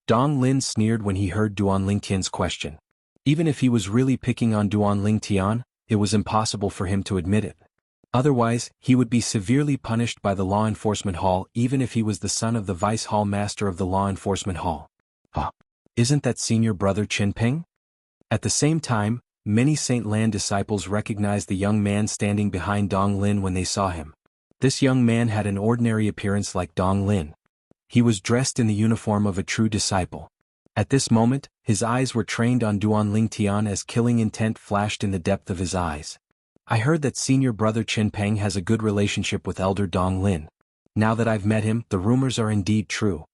Dong Lin sneered when he heard Duanling Tian's question. Even if he was really picking on Duanling Tian, it was impossible for him to admit it. Otherwise, he would be severely punished by the Law Enforcement Hall even if he was the son of the Vice Hall Master of the Law Enforcement Hall. Huh? Isn't that senior brother Qin Peng? At the same time, many Saint Lan disciples recognized the young man standing behind Dong Lin when they saw him. This young man had an ordinary appearance like Dong Lin. He was dressed in the uniform of a true disciple. At this moment, his eyes were trained on Duanling Tian as killing intent flashed in the depth of his eyes. I heard that senior brother Qin Peng has a good relationship with Elder Dong Lin. Now that I've met him, the rumors are indeed true.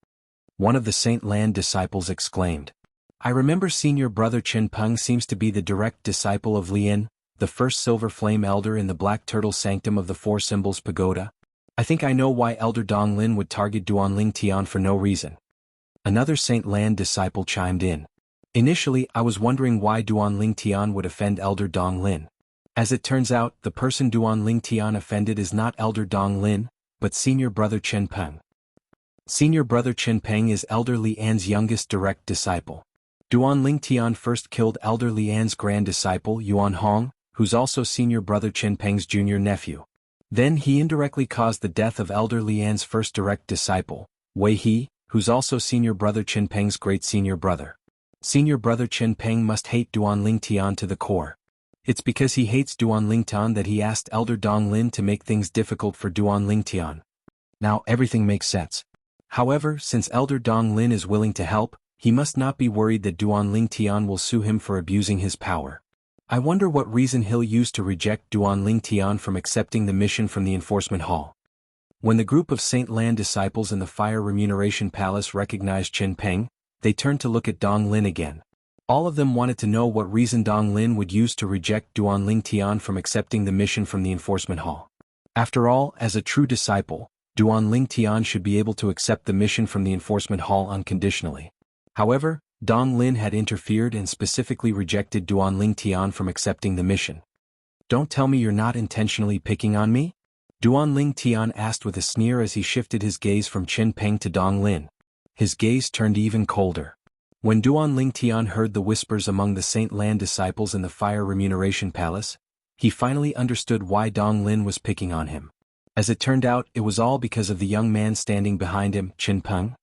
One of the Saint Lan disciples exclaimed. I remember senior brother Qin Peng seems to be the direct disciple of Lian, the first Silver Flame Elder in the Black Turtle Sanctum of the Four Symbols Pagoda. I think I know why Elder Dong Lin would target Duanling Tian for no reason. Another Saint Lan disciple chimed in. Initially, I was wondering why Duanling Tian would offend Elder Dong Lin. As it turns out, the person Duanling Tian offended is not Elder Dong Lin, but senior brother Qin Peng. Senior brother Qin Peng is Elder Lian's youngest direct disciple. Duanling Tian first killed Elder Lian's grand disciple Yuan Hong, who's also senior brother Qin Peng's junior nephew. Then he indirectly caused the death of Elder Lian's first direct disciple, Wei He, who's also senior brother Qin Peng's great senior brother. Senior brother Qin Peng must hate Duanling Tian to the core. It's because he hates Duanling Tian that he asked Elder Dong Lin to make things difficult for Duanling Tian. Now everything makes sense. However, since Elder Dong Lin is willing to help, he must not be worried that Duanling Tian will sue him for abusing his power. I wonder what reason he'll use to reject Duanling Tian from accepting the mission from the Enforcement Hall. When the group of Saint Lan disciples in the Fire Remuneration Palace recognized Qin Peng, they turned to look at Dong Lin again. All of them wanted to know what reason Dong Lin would use to reject Duanling Tian from accepting the mission from the Enforcement Hall. After all, as a true disciple, Duanling Tian should be able to accept the mission from the Enforcement Hall unconditionally. However, Dong Lin had interfered and specifically rejected Duanling Tian from accepting the mission. Don't tell me you're not intentionally picking on me? Duanling Tian asked with a sneer as he shifted his gaze from Qin Peng to Dong Lin. His gaze turned even colder. When Duanling Tian heard the whispers among the Saint Lan disciples in the Fire Remuneration Palace, he finally understood why Dong Lin was picking on him. As it turned out, it was all because of the young man standing behind him, Qin Peng.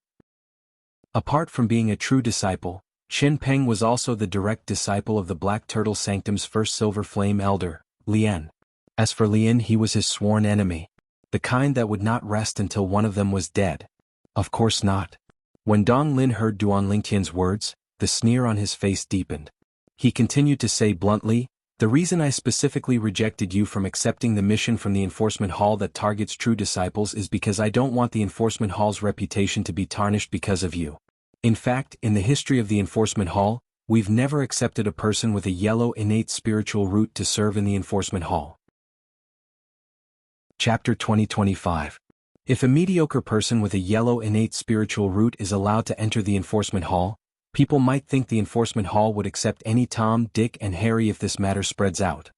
Apart from being a true disciple, Qin Peng was also the direct disciple of the Black Turtle Sanctum's first Silver Flame Elder, Lian. As for Lian, he was his sworn enemy. The kind that would not rest until one of them was dead. Of course not. When Dong Lin heard Duan Lingtian's words, the sneer on his face deepened. He continued to say bluntly, "The reason I specifically rejected you from accepting the mission from the Enforcement Hall that targets true disciples is because I don't want the Enforcement Hall's reputation to be tarnished because of you. In fact, in the history of the Enforcement Hall, we've never accepted a person with a yellow innate spiritual root to serve in the Enforcement Hall." Chapter 2025. If a mediocre person with a yellow innate spiritual root is allowed to enter the Enforcement Hall, people might think the Enforcement Hall would accept any Tom, Dick and Harry if this matter spreads out.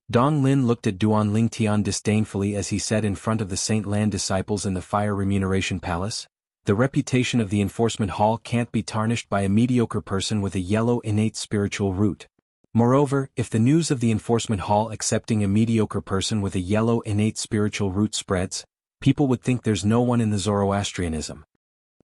Dong Lin looked at Duan Lingtian disdainfully as he said in front of the Saint Lan disciples in the Fire Remuneration Palace, "The reputation of the Enforcement Hall can't be tarnished by a mediocre person with a yellow innate spiritual root. Moreover, if the news of the Enforcement Hall accepting a mediocre person with a yellow innate spiritual root spreads, people would think there's no one in the Zoroastrianism."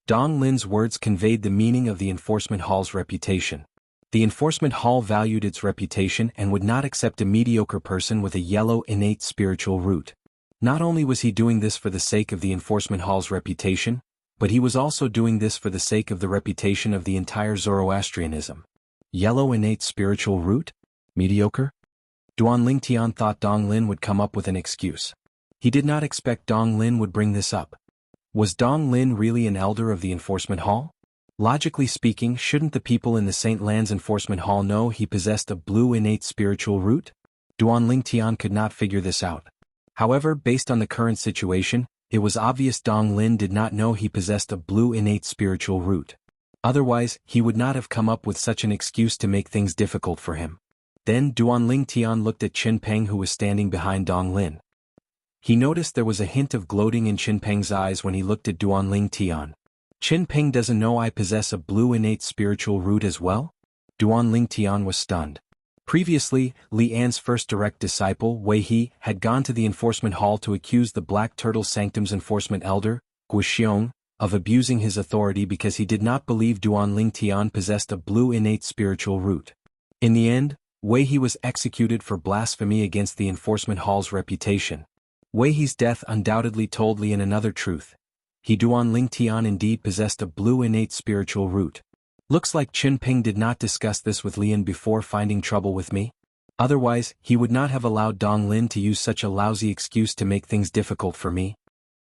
Dong Lin's words conveyed the meaning of the Enforcement Hall's reputation. The Enforcement Hall valued its reputation and would not accept a mediocre person with a yellow innate spiritual root. Not only was he doing this for the sake of the Enforcement Hall's reputation, but he was also doing this for the sake of the reputation of the entire Zoroastrianism. Yellow innate spiritual root? Mediocre? Duan Lingtian thought Dong Lin would come up with an excuse. He did not expect Dong Lin would bring this up. Was Dong Lin really an elder of the Enforcement Hall? Logically speaking, shouldn't the people in the St. Lan's Enforcement Hall know he possessed a blue innate spiritual root? Duan Lingtian could not figure this out. However, based on the current situation, it was obvious Dong Lin did not know he possessed a blue innate spiritual root. Otherwise, he would not have come up with such an excuse to make things difficult for him. Then Duan Lingtian looked at Qin Peng who was standing behind Dong Lin. He noticed there was a hint of gloating in Qin Peng's eyes when he looked at Duan Lingtian. "Qin Peng doesn't know I possess a blue innate spiritual root as well?" Duan Lingtian was stunned. Previously, Li An's first direct disciple, Wei He, had gone to the Enforcement Hall to accuse the Black Turtle Sanctum's enforcement elder, Guxiong, of abusing his authority because he did not believe Duan Lingtian possessed a blue innate spiritual root. In the end, Wei He was executed for blasphemy against the Enforcement Hall's reputation. Wei He's death undoubtedly told Li An another truth. He Duan Lingtian indeed possessed a blue innate spiritual root. Looks like Qin Peng did not discuss this with Li An before finding trouble with me. Otherwise, he would not have allowed Dong Lin to use such a lousy excuse to make things difficult for me.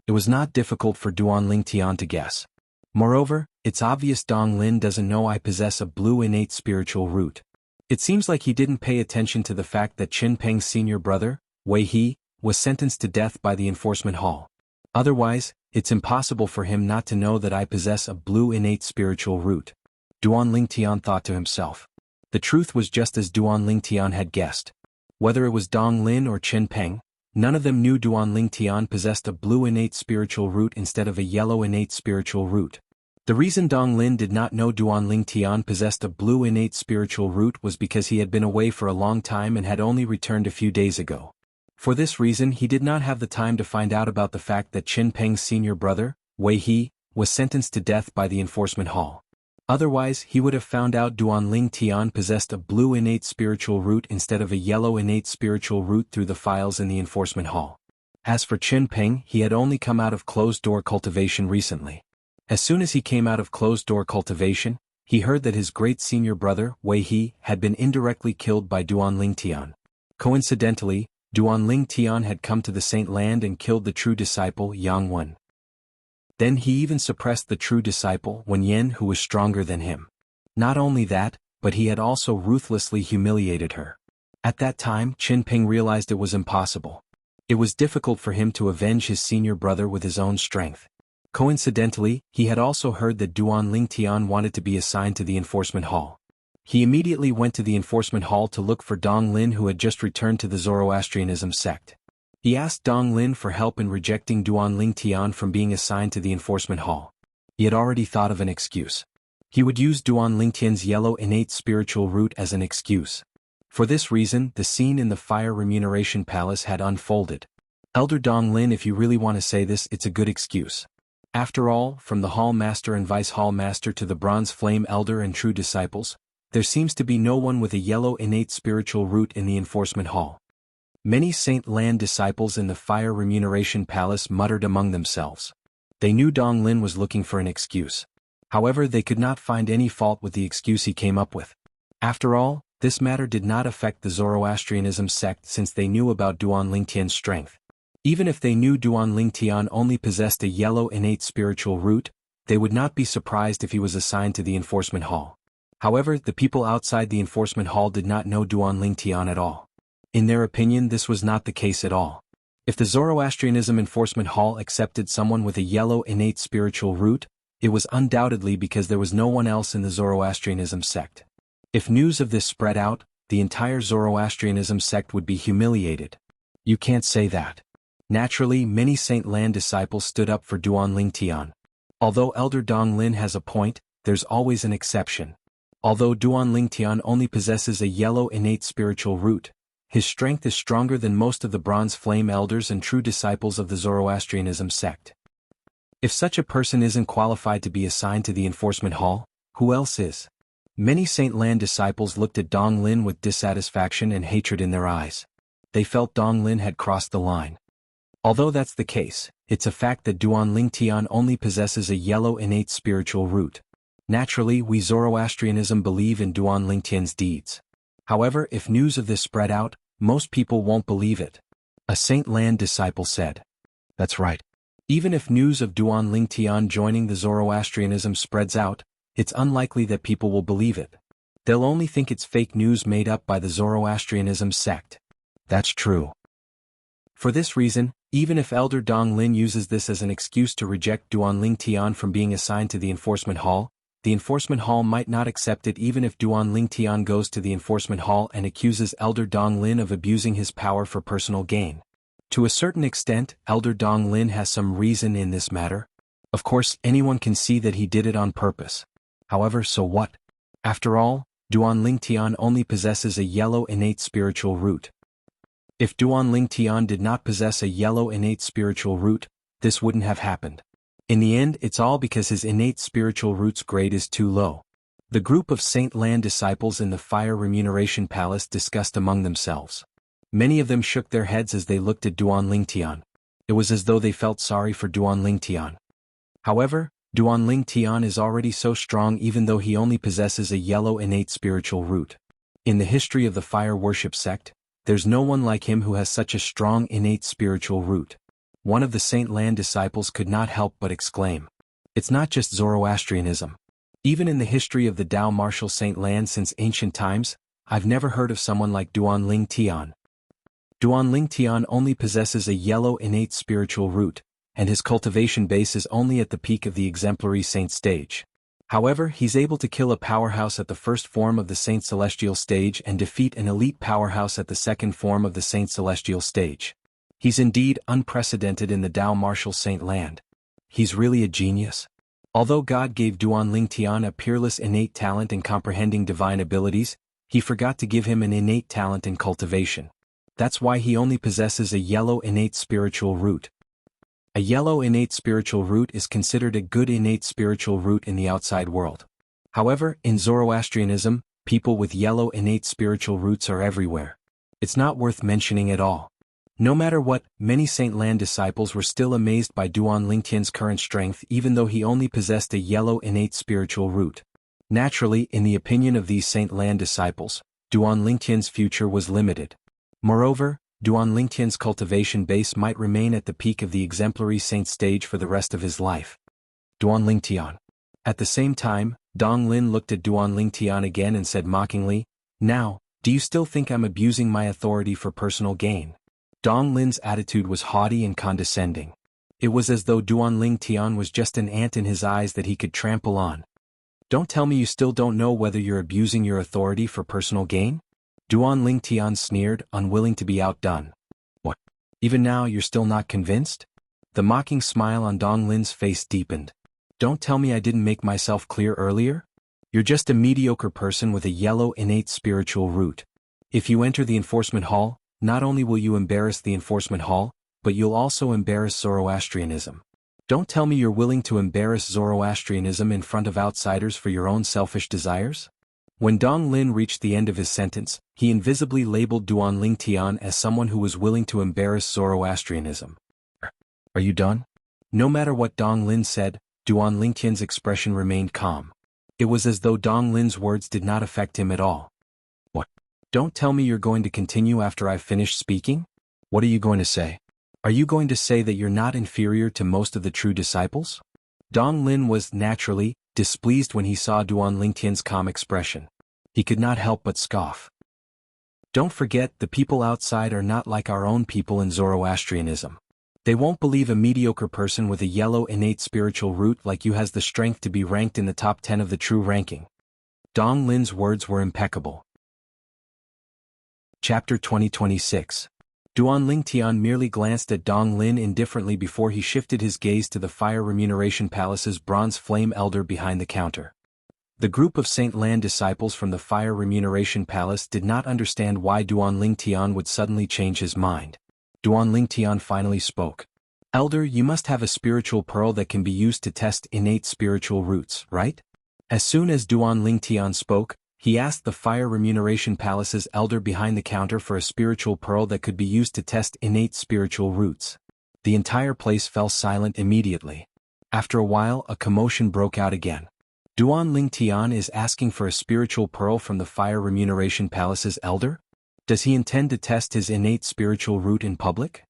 It was not difficult for Duan Lingtian to guess. Moreover, it's obvious Dong Lin doesn't know I possess a blue innate spiritual root. It seems like he didn't pay attention to the fact that Qin Peng's senior brother, Wei He, was sentenced to death by the Enforcement Hall. Otherwise, it's impossible for him not to know that I possess a blue innate spiritual root. Duan Lingtian thought to himself. The truth was just as Duan Lingtian had guessed. Whether it was Dong Lin or Qin Peng, none of them knew Duan Lingtian possessed a blue innate spiritual root instead of a yellow innate spiritual root. The reason Dong Lin did not know Duan Lingtian possessed a blue innate spiritual root was because he had been away for a long time and had only returned a few days ago. For this reason he did not have the time to find out about the fact that Qin Peng's senior brother, Wei He, was sentenced to death by the Enforcement Hall. Otherwise, he would have found out Duan Lingtian possessed a blue innate spiritual root instead of a yellow innate spiritual root through the files in the Enforcement Hall. As for Qin Peng, he had only come out of closed-door cultivation recently. As soon as he came out of closed-door cultivation, he heard that his great senior brother, Wei He, had been indirectly killed by Duan Lingtian. Coincidentally, Duan Lingtian had come to the Saint Land and killed the true disciple, Yang Wen. Then he even suppressed the true disciple, Wen Yen, who was stronger than him. Not only that, but he had also ruthlessly humiliated her. At that time, Qin Peng realized it was impossible. It was difficult for him to avenge his senior brother with his own strength. Coincidentally, he had also heard that Duan Lingtian wanted to be assigned to the Enforcement Hall. He immediately went to the Enforcement Hall to look for Dong Lin, who had just returned to the Zoroastrianism sect. He asked Dong Lin for help in rejecting Duan Lingtian from being assigned to the Enforcement Hall. He had already thought of an excuse. He would use Duan Lingtian's yellow innate spiritual root as an excuse. For this reason, the scene in the Fire Remuneration Palace had unfolded. Elder Dong Lin, if you really want to say this, it's a good excuse. After all, from the Hall Master and Vice Hall Master to the Bronze Flame Elder and True Disciples, there seems to be no one with a yellow innate spiritual root in the Enforcement Hall. Many Saint Lan disciples in the Fire Remuneration Palace muttered among themselves. They knew Dong Lin was looking for an excuse. However, they could not find any fault with the excuse he came up with. After all, this matter did not affect the Zoroastrianism sect since they knew about Duan Lingtian's strength. Even if they knew Duan Lingtian only possessed a yellow innate spiritual root, they would not be surprised if he was assigned to the enforcement hall. However, the people outside the enforcement hall did not know Duan Lingtian at all. In their opinion, this was not the case at all. If the Zoroastrianism enforcement hall accepted someone with a yellow innate spiritual root, it was undoubtedly because there was no one else in the Zoroastrianism sect. If news of this spread out, the entire Zoroastrianism sect would be humiliated. You can't say that. Naturally, many Saint Lan disciples stood up for Duan Lingtian. Although Elder Dong Lin has a point, there's always an exception. Although Duan Lingtian only possesses a yellow innate spiritual root, his strength is stronger than most of the Bronze Flame elders and true disciples of the Zoroastrianism sect. If such a person isn't qualified to be assigned to the enforcement hall, who else is? Many Saint Lan disciples looked at Dong Lin with dissatisfaction and hatred in their eyes. They felt Dong Lin had crossed the line. Although that's the case, it's a fact that Duan Lingtian only possesses a yellow innate spiritual root. Naturally, we Zoroastrianism believe in Duan Lingtian's deeds. However, if news of this spread out, most people won't believe it. A Saint Lan disciple said. That's right. Even if news of Duan Lingtian joining the Zoroastrianism spreads out, it's unlikely that people will believe it. They'll only think it's fake news made up by the Zoroastrianism sect. That's true. For this reason, even if Elder Dong Lin uses this as an excuse to reject Duan Lingtian from being assigned to the enforcement hall might not accept it even if Duan Lingtian goes to the enforcement hall and accuses Elder Dong Lin of abusing his power for personal gain. To a certain extent, Elder Dong Lin has some reason in this matter. Of course, anyone can see that he did it on purpose. However, so what? After all, Duan Lingtian only possesses a yellow innate spiritual root. If Duan Lingtian did not possess a yellow innate spiritual root, this wouldn't have happened. In the end, it's all because his innate spiritual root's grade is too low. The group of Saint Lan disciples in the Fire Remuneration Palace discussed among themselves. Many of them shook their heads as they looked at Duan Lingtian. It was as though they felt sorry for Duan Lingtian. However, Duan Lingtian is already so strong even though he only possesses a yellow innate spiritual root. In the history of the fire worship sect, there's no one like him who has such a strong innate spiritual root. One of the Saint Lan disciples could not help but exclaim. It's not just Zoroastrianism. Even in the history of the Tao martial Saint Lan since ancient times, I've never heard of someone like Duan Lingtian. Duan Lingtian only possesses a yellow innate spiritual root, and his cultivation base is only at the peak of the exemplary saint stage. However, he's able to kill a powerhouse at the first form of the Saint Celestial stage and defeat an elite powerhouse at the second form of the Saint Celestial stage. He's indeed unprecedented in the Tao martial Saint Land. He's really a genius. Although God gave Duan Lingtian a peerless innate talent in comprehending divine abilities, he forgot to give him an innate talent in cultivation. That's why he only possesses a yellow innate spiritual root. A yellow innate spiritual root is considered a good innate spiritual root in the outside world. However, in Zoroastrianism, people with yellow innate spiritual roots are everywhere. It's not worth mentioning at all. No matter what, many Saint Lan disciples were still amazed by Duan Lingtian's current strength even though he only possessed a yellow innate spiritual root. Naturally, in the opinion of these Saint Lan disciples, Duan Lingtian's future was limited. Moreover, Duan Lingtian's cultivation base might remain at the peak of the exemplary saint stage for the rest of his life. Duan Lingtian. At the same time, Dong Lin looked at Duan Lingtian again and said mockingly, "Now, do you still think I'm abusing my authority for personal gain?" Dong Lin's attitude was haughty and condescending. It was as though Duan Lingtian was just an ant in his eyes that he could trample on. Don't tell me you still don't know whether you're abusing your authority for personal gain? Duan Lingtian sneered, unwilling to be outdone. What? Even now you're still not convinced? The mocking smile on Dong Lin's face deepened. Don't tell me I didn't make myself clear earlier? You're just a mediocre person with a yellow innate spiritual root. If you enter the enforcement hall, not only will you embarrass the enforcement hall, but you'll also embarrass Zoroastrianism. Don't tell me you're willing to embarrass Zoroastrianism in front of outsiders for your own selfish desires? When Dong Lin reached the end of his sentence, he invisibly labeled Duan Lingtian as someone who was willing to embarrass Zoroastrianism. Are you done? No matter what Dong Lin said, Duan Lingtian's expression remained calm. It was as though Dong Lin's words did not affect him at all. What? Don't tell me you're going to continue after I've finished speaking? What are you going to say? Are you going to say that you're not inferior to most of the true disciples? Dong Lin was, naturally, displeased when he saw Duan Lingtian's calm expression. He could not help but scoff. Don't forget, the people outside are not like our own people in Zoroastrianism. They won't believe a mediocre person with a yellow innate spiritual root like you has the strength to be ranked in the top 10 of the true ranking. Dong Lin's words were impeccable. Chapter 2026. Duan Lingtian merely glanced at Dong Lin indifferently before he shifted his gaze to the Fire Remuneration Palace's bronze flame elder behind the counter. The group of Saint Lan disciples from the Fire Remuneration Palace did not understand why Duan Lingtian would suddenly change his mind. Duan Lingtian finally spoke. Elder, you must have a spiritual pearl that can be used to test innate spiritual roots, right? As soon as Duan Lingtian spoke, he asked the Fire Remuneration Palace's elder behind the counter for a spiritual pearl that could be used to test innate spiritual roots. The entire place fell silent immediately. After a while, a commotion broke out again. Duan Lingtian is asking for a spiritual pearl from the Fire Remuneration Palace's elder? Does he intend to test his innate spiritual root in public?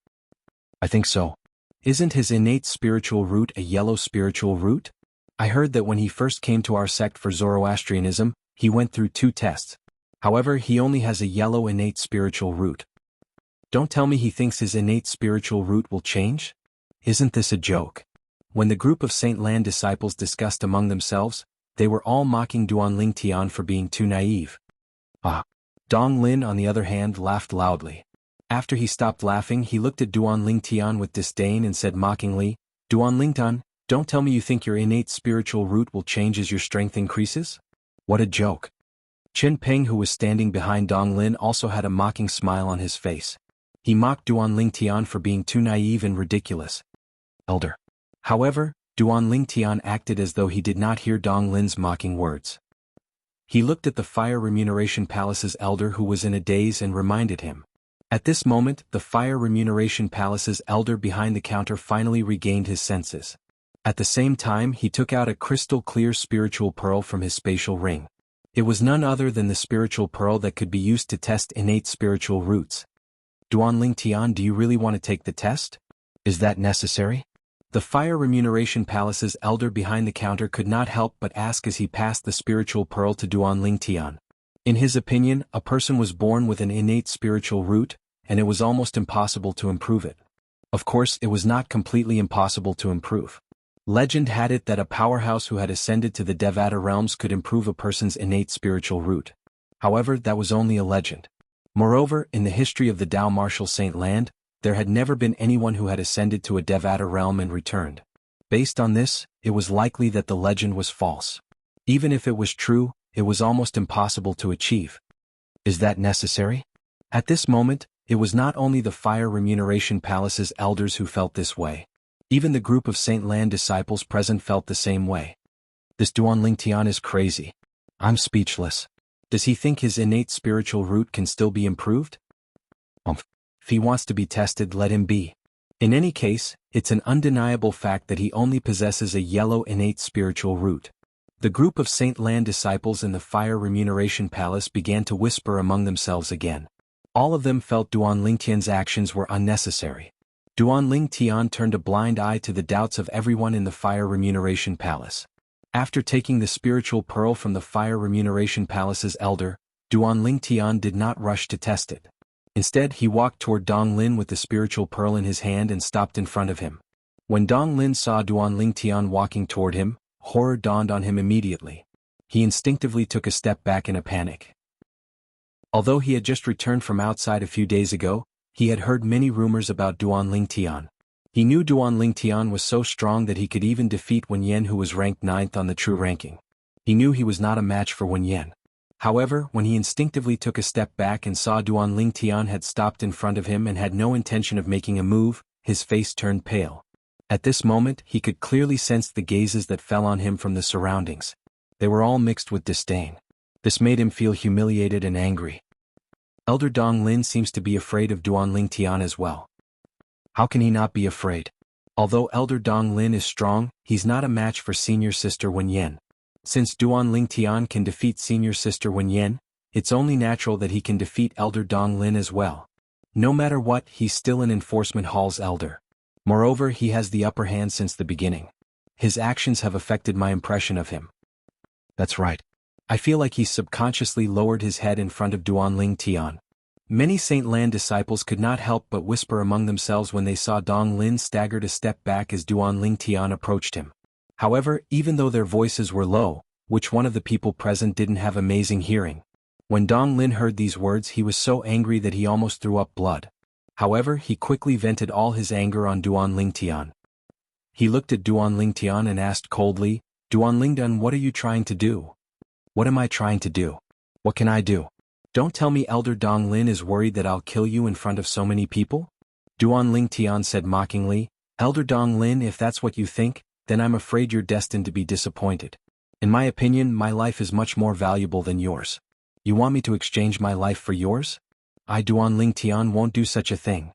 I think so. Isn't his innate spiritual root a yellow spiritual root? I heard that when he first came to our sect for Zoroastrianism, he went through 2 tests. However, he only has a yellow innate spiritual root. Don't tell me he thinks his innate spiritual root will change? Isn't this a joke? When the group of Saint Lan disciples discussed among themselves, they were all mocking Duan Lingtian for being too naive. Dong Lin, on the other hand, laughed loudly. After he stopped laughing, he looked at Duan Lingtian with disdain and said mockingly, Duan Lingtian, don't tell me you think your innate spiritual root will change as your strength increases? What a joke. Qin Peng, who was standing behind Dong Lin, also had a mocking smile on his face. He mocked Duan Lingtian for being too naive and ridiculous. Elder. However, Duan Lingtian acted as though he did not hear Dong Lin's mocking words. He looked at the Fire Remuneration Palace's elder, who was in a daze, and reminded him. At this moment, the Fire Remuneration Palace's elder behind the counter finally regained his senses. At the same time, he took out a crystal-clear spiritual pearl from his spatial ring. It was none other than the spiritual pearl that could be used to test innate spiritual roots. Duan Lingtian, do you really want to take the test? Is that necessary? The Fire Remuneration Palace's elder behind the counter could not help but ask as he passed the spiritual pearl to Duan Lingtian. In his opinion, a person was born with an innate spiritual root, and it was almost impossible to improve it. Of course, it was not completely impossible to improve. Legend had it that a powerhouse who had ascended to the Devata realms could improve a person's innate spiritual root. However, that was only a legend. Moreover, in the history of the Tao Martial Saint Land, there had never been anyone who had ascended to a Devata realm and returned. Based on this, it was likely that the legend was false. Even if it was true, it was almost impossible to achieve. Is that necessary? At this moment, it was not only the Fire Remuneration Palace's elders who felt this way. Even the group of Saint Lan disciples present felt the same way. This Duan Lingtian is crazy. I'm speechless. Does he think his innate spiritual root can still be improved? If he wants to be tested, let him be. In any case, it's an undeniable fact that he only possesses a yellow innate spiritual root. The group of Saint Lan disciples in the Fire Remuneration Palace began to whisper among themselves again. All of them felt Duan Lingtian's actions were unnecessary. Duan Lingtian turned a blind eye to the doubts of everyone in the Fire Remuneration Palace. After taking the spiritual pearl from the Fire Remuneration Palace's elder, Duan Lingtian did not rush to test it. Instead, he walked toward Dong Lin with the spiritual pearl in his hand and stopped in front of him. When Dong Lin saw Duan Lingtian walking toward him, horror dawned on him immediately. He instinctively took a step back in a panic. Although he had just returned from outside a few days ago, he had heard many rumors about Duan Lingtian. He knew Duan Lingtian was so strong that he could even defeat Wen Yan, who was ranked 9th on the true ranking. He knew he was not a match for Wen Yan. However, when he instinctively took a step back and saw Duan Lingtian had stopped in front of him and had no intention of making a move, his face turned pale. At this moment, he could clearly sense the gazes that fell on him from the surroundings. They were all mixed with disdain. This made him feel humiliated and angry. Elder Dong Lin seems to be afraid of Duanling Tian as well. How can he not be afraid? Although Elder Dong Lin is strong, he's not a match for Senior Sister Wen Yan. Since Duanling Tian can defeat Senior Sister Wen Yan, it's only natural that he can defeat Elder Dong Lin as well. No matter what, he's still an Enforcement Hall's elder. Moreover, he has the upper hand since the beginning. His actions have affected my impression of him. That's right. I feel like he subconsciously lowered his head in front of Duanling Tian. Many Saint Lan disciples could not help but whisper among themselves when they saw Dong Lin stagger a step back as Duanling Tian approached him. However, even though their voices were low, which one of the people present didn't have amazing hearing? When Dong Lin heard these words, he was so angry that he almost threw up blood. However, he quickly vented all his anger on Duanling Tian. He looked at Duanling Tian and asked coldly, "Duanling Tian, what are you trying to do?" "What am I trying to do? What can I do? Don't tell me Elder Dong Lin is worried that I'll kill you in front of so many people?" Duanling Tian said mockingly, "Elder Dong Lin, if that's what you think, then I'm afraid you're destined to be disappointed. In my opinion, my life is much more valuable than yours. You want me to exchange my life for yours? I, Duanling Tian, won't do such a thing."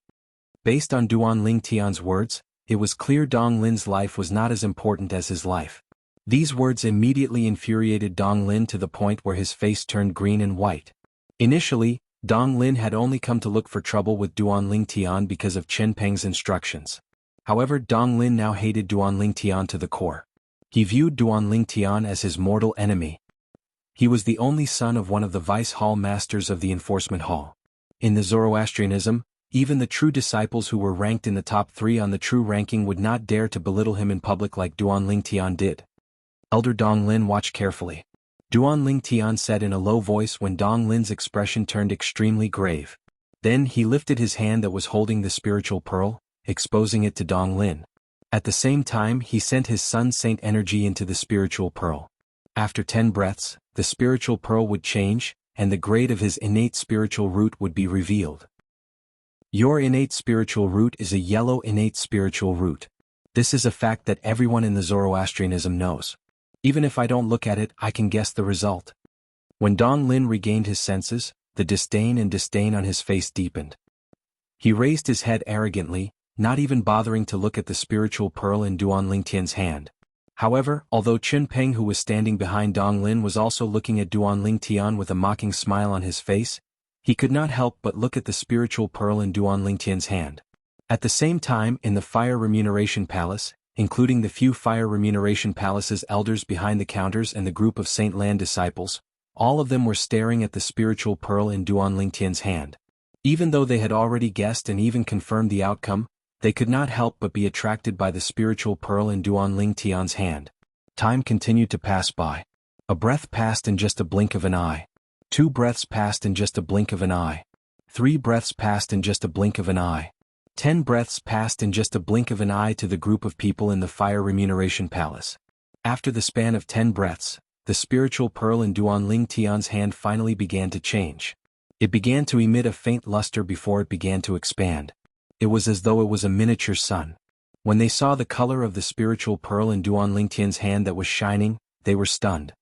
Based on Duanling Tian's words, it was clear Dong Lin's life was not as important as his life. These words immediately infuriated Dong Lin to the point where his face turned green and white. Initially, Dong Lin had only come to look for trouble with Duanling Tian because of Chen Peng's instructions. However, Dong Lin now hated Duanling Tian to the core. He viewed Duanling Tian as his mortal enemy. He was the only son of one of the vice hall masters of the Enforcement Hall. In the Zoroastrianism, even the true disciples who were ranked in the top 3 on the true ranking would not dare to belittle him in public like Duanling Tian did. Elder Dong Lin watched carefully. Duanling Tian said in a low voice when Dong Lin's expression turned extremely grave. Then he lifted his hand that was holding the spiritual pearl, exposing it to Dong Lin. At the same time, he sent his Sun Saint energy into the spiritual pearl. After 10 breaths, the spiritual pearl would change, and the grade of his innate spiritual root would be revealed. Your innate spiritual root is a yellow innate spiritual root. This is a fact that everyone in the Zoroastrianism knows. Even if I don't look at it, I can guess the result. When Dong Lin regained his senses, the disdain on his face deepened. He raised his head arrogantly, not even bothering to look at the spiritual pearl in Duanling Tian's hand. However, although Chen Peng, who was standing behind Dong Lin, was also looking at Duanling Tian with a mocking smile on his face, he could not help but look at the spiritual pearl in Duanling Tian's hand. At the same time, in the Fire Remuneration Palace, including the few Fire Remuneration Palace's elders behind the counters and the group of Saint Lan disciples, all of them were staring at the spiritual pearl in Duanling Tian's hand. Even though they had already guessed and even confirmed the outcome, they could not help but be attracted by the spiritual pearl in Duanling Tian's hand. Time continued to pass by. A breath passed in just a blink of an eye. 2 breaths passed in just a blink of an eye. 3 breaths passed in just a blink of an eye. 10 breaths passed in just a blink of an eye to the group of people in the Fire Remuneration Palace. After the span of 10 breaths, the spiritual pearl in Duanling Tian's hand finally began to change. It began to emit a faint luster before it began to expand. It was as though it was a miniature sun. When they saw the color of the spiritual pearl in Duanling Tian's hand that was shining, they were stunned.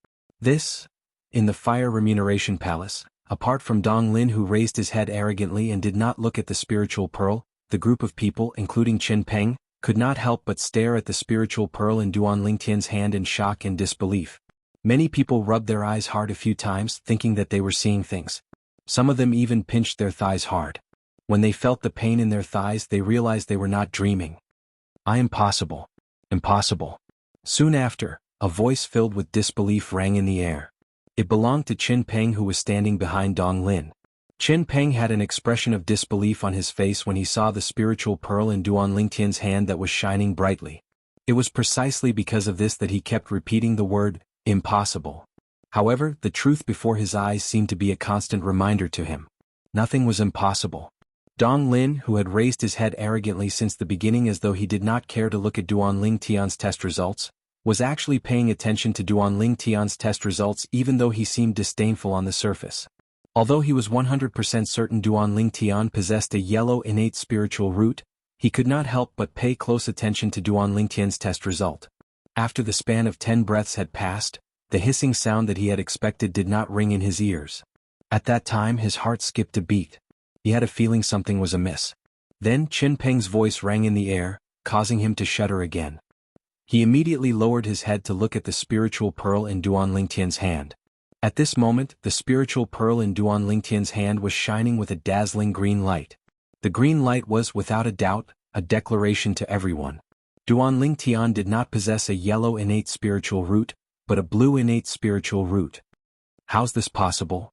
In the Fire Remuneration Palace, apart from Dong Lin, who raised his head arrogantly and did not look at the spiritual pearl, the group of people, including Chen Peng, could not help but stare at the spiritual pearl in Duanling Tian's hand in shock and disbelief. Many people rubbed their eyes hard a few times, thinking that they were seeing things. Some of them even pinched their thighs hard. When they felt the pain in their thighs, they realized they were not dreaming. Impossible. Impossible. Soon after, a voice filled with disbelief rang in the air. It belonged to Chen Peng, who was standing behind Dong Lin. Chen Peng had an expression of disbelief on his face when he saw the spiritual pearl in Duanling Tian's hand that was shining brightly. It was precisely because of this that he kept repeating the word, impossible. However, the truth before his eyes seemed to be a constant reminder to him. Nothing was impossible. Dong Lin, who had raised his head arrogantly since the beginning as though he did not care to look at Duanling Tian's test results, was actually paying attention to Duanling Tian's test results even though he seemed disdainful on the surface. Although he was 100% certain Duanling Tian possessed a yellow innate spiritual root, he could not help but pay close attention to Duanling Tian's test result. After the span of 10 breaths had passed, The hissing sound that he had expected did not ring in his ears. At that time his heart skipped a beat. He had a feeling something was amiss. Then Qin Peng's voice rang in the air, causing him to shudder again. He immediately lowered his head to look at the spiritual pearl in Duan Lingtian's hand. At this moment, the spiritual pearl in Duan Lingtian's hand was shining with a dazzling green light. The green light was, without a doubt, a declaration to everyone. Duan Lingtian did not possess a yellow innate spiritual root, but a blue innate spiritual root. How's this possible?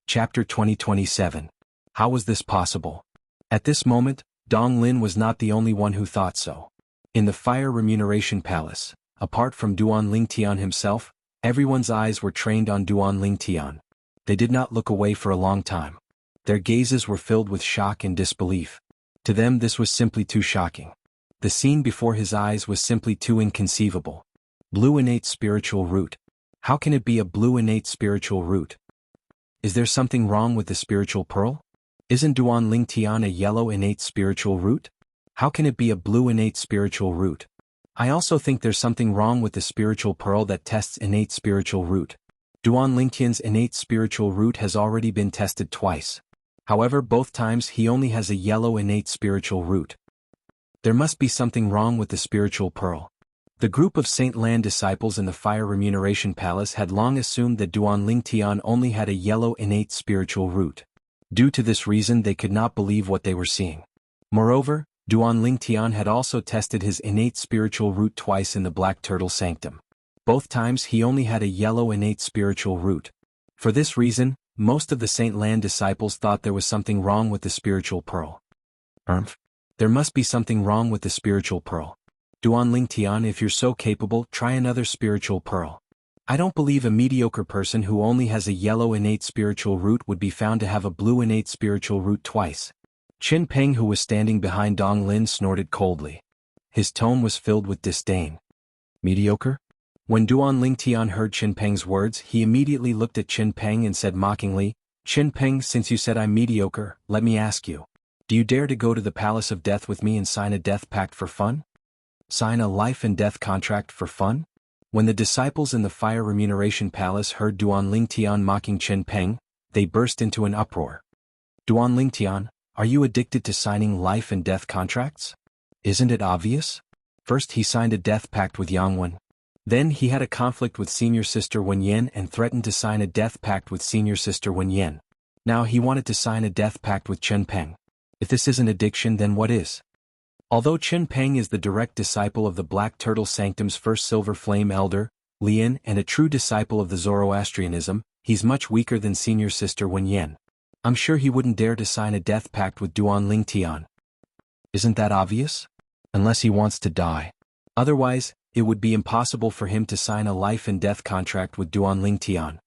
Chapter 2027. How was this possible? At this moment, Dong Lin was not the only one who thought so. In the Fire Remuneration Palace, apart from Duan Lingtian himself, everyone's eyes were trained on Duan Lingtian. They did not look away for a long time. Their gazes were filled with shock and disbelief. To them this was simply too shocking. The scene before his eyes was simply too inconceivable. Blue innate spiritual root. How can it be a blue innate spiritual root? Is there something wrong with the spiritual pearl? Isn't Duan Lingtian a yellow innate spiritual root? How can it be a blue innate spiritual root? I also think there's something wrong with the spiritual pearl that tests innate spiritual root. Duan Lingtian's innate spiritual root has already been tested twice. However, both times he only has a yellow innate spiritual root. There must be something wrong with the spiritual pearl. The group of Saint Lan disciples in the Fire Remuneration Palace had long assumed that Duan Lingtian only had a yellow innate spiritual root. Due to this reason they could not believe what they were seeing. Moreover, Duan Lingtian had also tested his innate spiritual root twice in the Black Turtle Sanctum. Both times he only had a yellow innate spiritual root. For this reason, most of the Saint Lan disciples thought there was something wrong with the spiritual pearl. There must be something wrong with the spiritual pearl. Duan Lingtian, if you're so capable, try another spiritual pearl. I don't believe a mediocre person who only has a yellow innate spiritual root would be found to have a blue innate spiritual root twice. Qin Peng, who was standing behind Dong Lin, snorted coldly. His tone was filled with disdain. Mediocre? When Duan Lingtian heard Qin Peng's words, he immediately looked at Qin Peng and said mockingly, Qin Peng, since you said I'm mediocre, let me ask you. Do you dare to go to the Palace of Death with me and sign a death pact for fun? Sign a life and death contract for fun? When the disciples in the Fire Remuneration Palace heard Duan Lingtian mocking Qin Peng, they burst into an uproar. Duan Lingtian, are you addicted to signing life and death contracts? Isn't it obvious? First he signed a death pact with Yang Wen. Then he had a conflict with senior sister Wen Yen and threatened to sign a death pact with senior sister Wen Yen. Now he wanted to sign a death pact with Qin Peng. If this isn't addiction, then what is? Although Qin Peng is the direct disciple of the Black Turtle Sanctum's first Silver Flame Elder, Lian, and a true disciple of the Zoroastrianism, he's much weaker than senior sister Wen Yen. I'm sure he wouldn't dare to sign a death pact with Duan Lingtian. Isn't that obvious? Unless he wants to die. Otherwise, it would be impossible for him to sign a life and death contract with Duan Lingtian.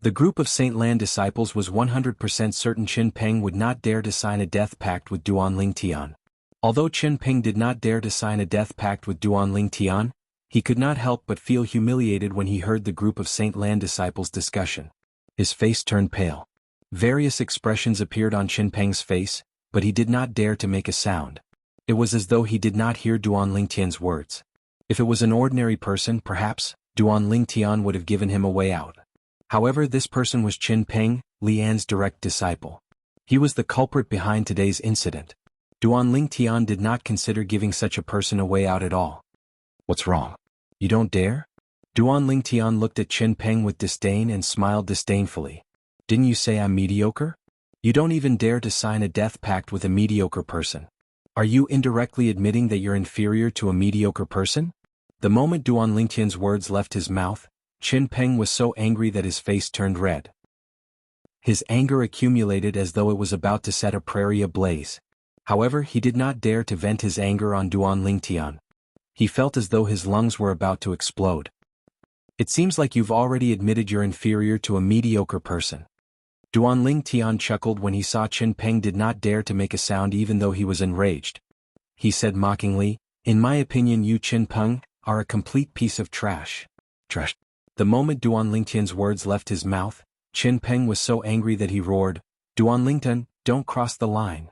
The group of Saint Lan disciples was 100% certain Qin Peng would not dare to sign a death pact with Duan Lingtian. Although Qin Peng did not dare to sign a death pact with Duan Lingtian, he could not help but feel humiliated when he heard the group of Saint Lan disciples' discussion. His face turned pale. Various expressions appeared on Qin Peng's face, but he did not dare to make a sound. It was as though he did not hear Duan Lingtian's words. If it was an ordinary person, perhaps, Duan Lingtian would have given him a way out. However, this person was Qin Peng, Lian's direct disciple. He was the culprit behind today's incident. Duan Lingtian did not consider giving such a person a way out at all. What's wrong? You don't dare? Duan Lingtian looked at Qin Peng with disdain and smiled disdainfully. Didn't you say I'm mediocre? You don't even dare to sign a death pact with a mediocre person. Are you indirectly admitting that you're inferior to a mediocre person? The moment Duan Lingtian's words left his mouth, Qin Peng was so angry that his face turned red. His anger accumulated as though it was about to set a prairie ablaze. However, he did not dare to vent his anger on Duan Lingtian. He felt as though his lungs were about to explode. It seems like you've already admitted you're inferior to a mediocre person. Duan Lingtian chuckled when he saw Qin Peng did not dare to make a sound even though he was enraged. He said mockingly, in my opinion you Qin Peng are a complete piece of trash. Trash. The moment Duan Lingtian's words left his mouth, Qin Peng was so angry that he roared, Duan Lingtian, don't cross the line.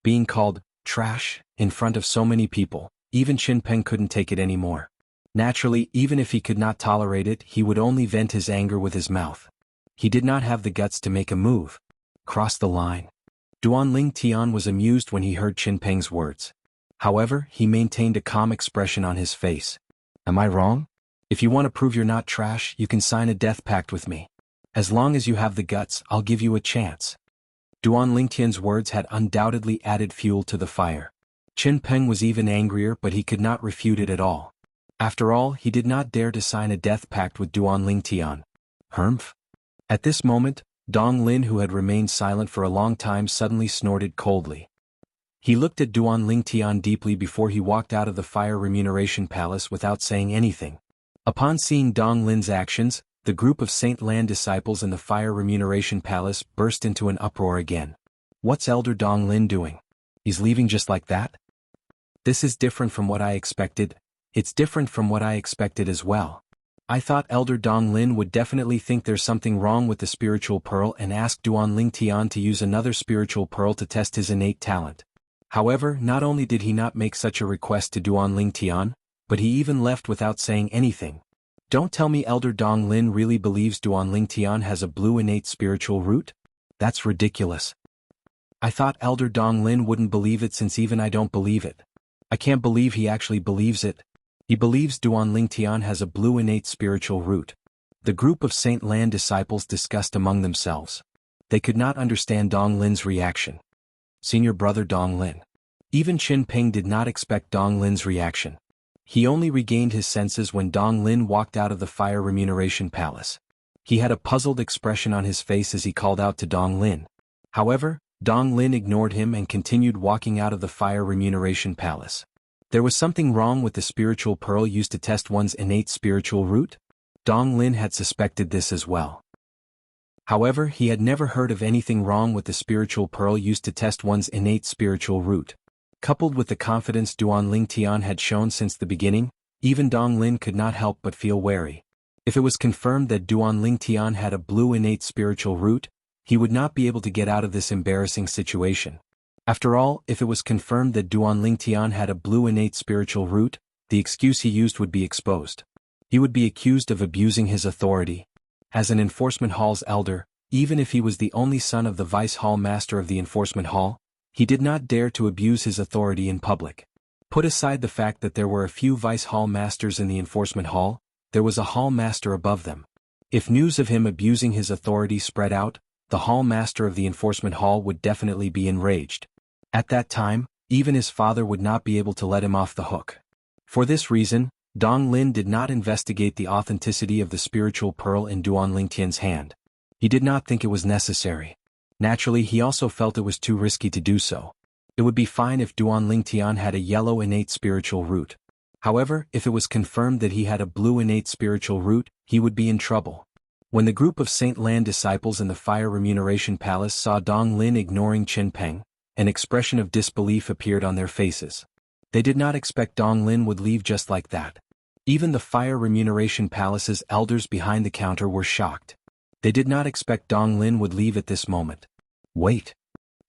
Being called trash in front of so many people, even Qin Peng couldn't take it anymore. Naturally, even if he could not tolerate it, he would only vent his anger with his mouth. He did not have the guts to make a move. Cross the line. Duanling Tian was amused when he heard Qin Peng's words. However, he maintained a calm expression on his face. Am I wrong? If you want to prove you're not trash, you can sign a death pact with me. As long as you have the guts, I'll give you a chance. Duanling Tian's words had undoubtedly added fuel to the fire. Qin Peng was even angrier, but he could not refute it at all. After all, he did not dare to sign a death pact with Duanling Tian. Humph? At this moment, Dong Lin, who had remained silent for a long time, suddenly snorted coldly. He looked at Duanling Tian deeply before he walked out of the Fire Remuneration Palace without saying anything. Upon seeing Dong Lin's actions, the group of Saint Lan disciples in the Fire Remuneration Palace burst into an uproar again. What's Elder Dong Lin doing? He's leaving just like that? This is different from what I expected. It's different from what I expected as well. I thought Elder Dong Lin would definitely think there's something wrong with the spiritual pearl and ask Duanling Tian to use another spiritual pearl to test his innate talent. However, not only did he not make such a request to Duanling Tian, but he even left without saying anything. Don't tell me Elder Dong Lin really believes Duanling Tian has a blue innate spiritual root? That's ridiculous. I thought Elder Dong Lin wouldn't believe it, since even I don't believe it. I can't believe he actually believes it. He believes Duanling Tian has a blue innate spiritual root. The group of Saint Lan disciples discussed among themselves. They could not understand Dong Lin's reaction. Senior brother Dong Lin. Even Qin Peng did not expect Dong Lin's reaction. He only regained his senses when Dong Lin walked out of the Fire Remuneration Palace. He had a puzzled expression on his face as he called out to Dong Lin. However, Dong Lin ignored him and continued walking out of the Fire Remuneration Palace. There was something wrong with the spiritual pearl used to test one's innate spiritual root? Dong Lin had suspected this as well. However, he had never heard of anything wrong with the spiritual pearl used to test one's innate spiritual root. Coupled with the confidence Duanling Tian had shown since the beginning, even Dong Lin could not help but feel wary. If it was confirmed that Duanling Tian had a blue innate spiritual root, he would not be able to get out of this embarrassing situation. After all, if it was confirmed that Duanling Tian had a blue innate spiritual root, the excuse he used would be exposed. He would be accused of abusing his authority. As an enforcement hall's elder, even if he was the only son of the vice hall master of the enforcement hall, he did not dare to abuse his authority in public. Put aside the fact that there were a few vice hall masters in the enforcement hall, there was a hall master above them. If news of him abusing his authority spread out, the hall master of the enforcement hall would definitely be enraged. At that time, even his father would not be able to let him off the hook. For this reason, Dong Lin did not investigate the authenticity of the spiritual pearl in Duanling Tian's hand. He did not think it was necessary. Naturally, he also felt it was too risky to do so. It would be fine if Duanling Tian had a yellow innate spiritual root. However, if it was confirmed that he had a blue innate spiritual root, he would be in trouble. When the group of Saint Lan disciples in the Fire Remuneration Palace saw Dong Lin ignoring Qin Peng, an expression of disbelief appeared on their faces. They did not expect Dong Lin would leave just like that. Even the Fire Remuneration Palace's elders behind the counter were shocked. They did not expect Dong Lin would leave at this moment. Wait.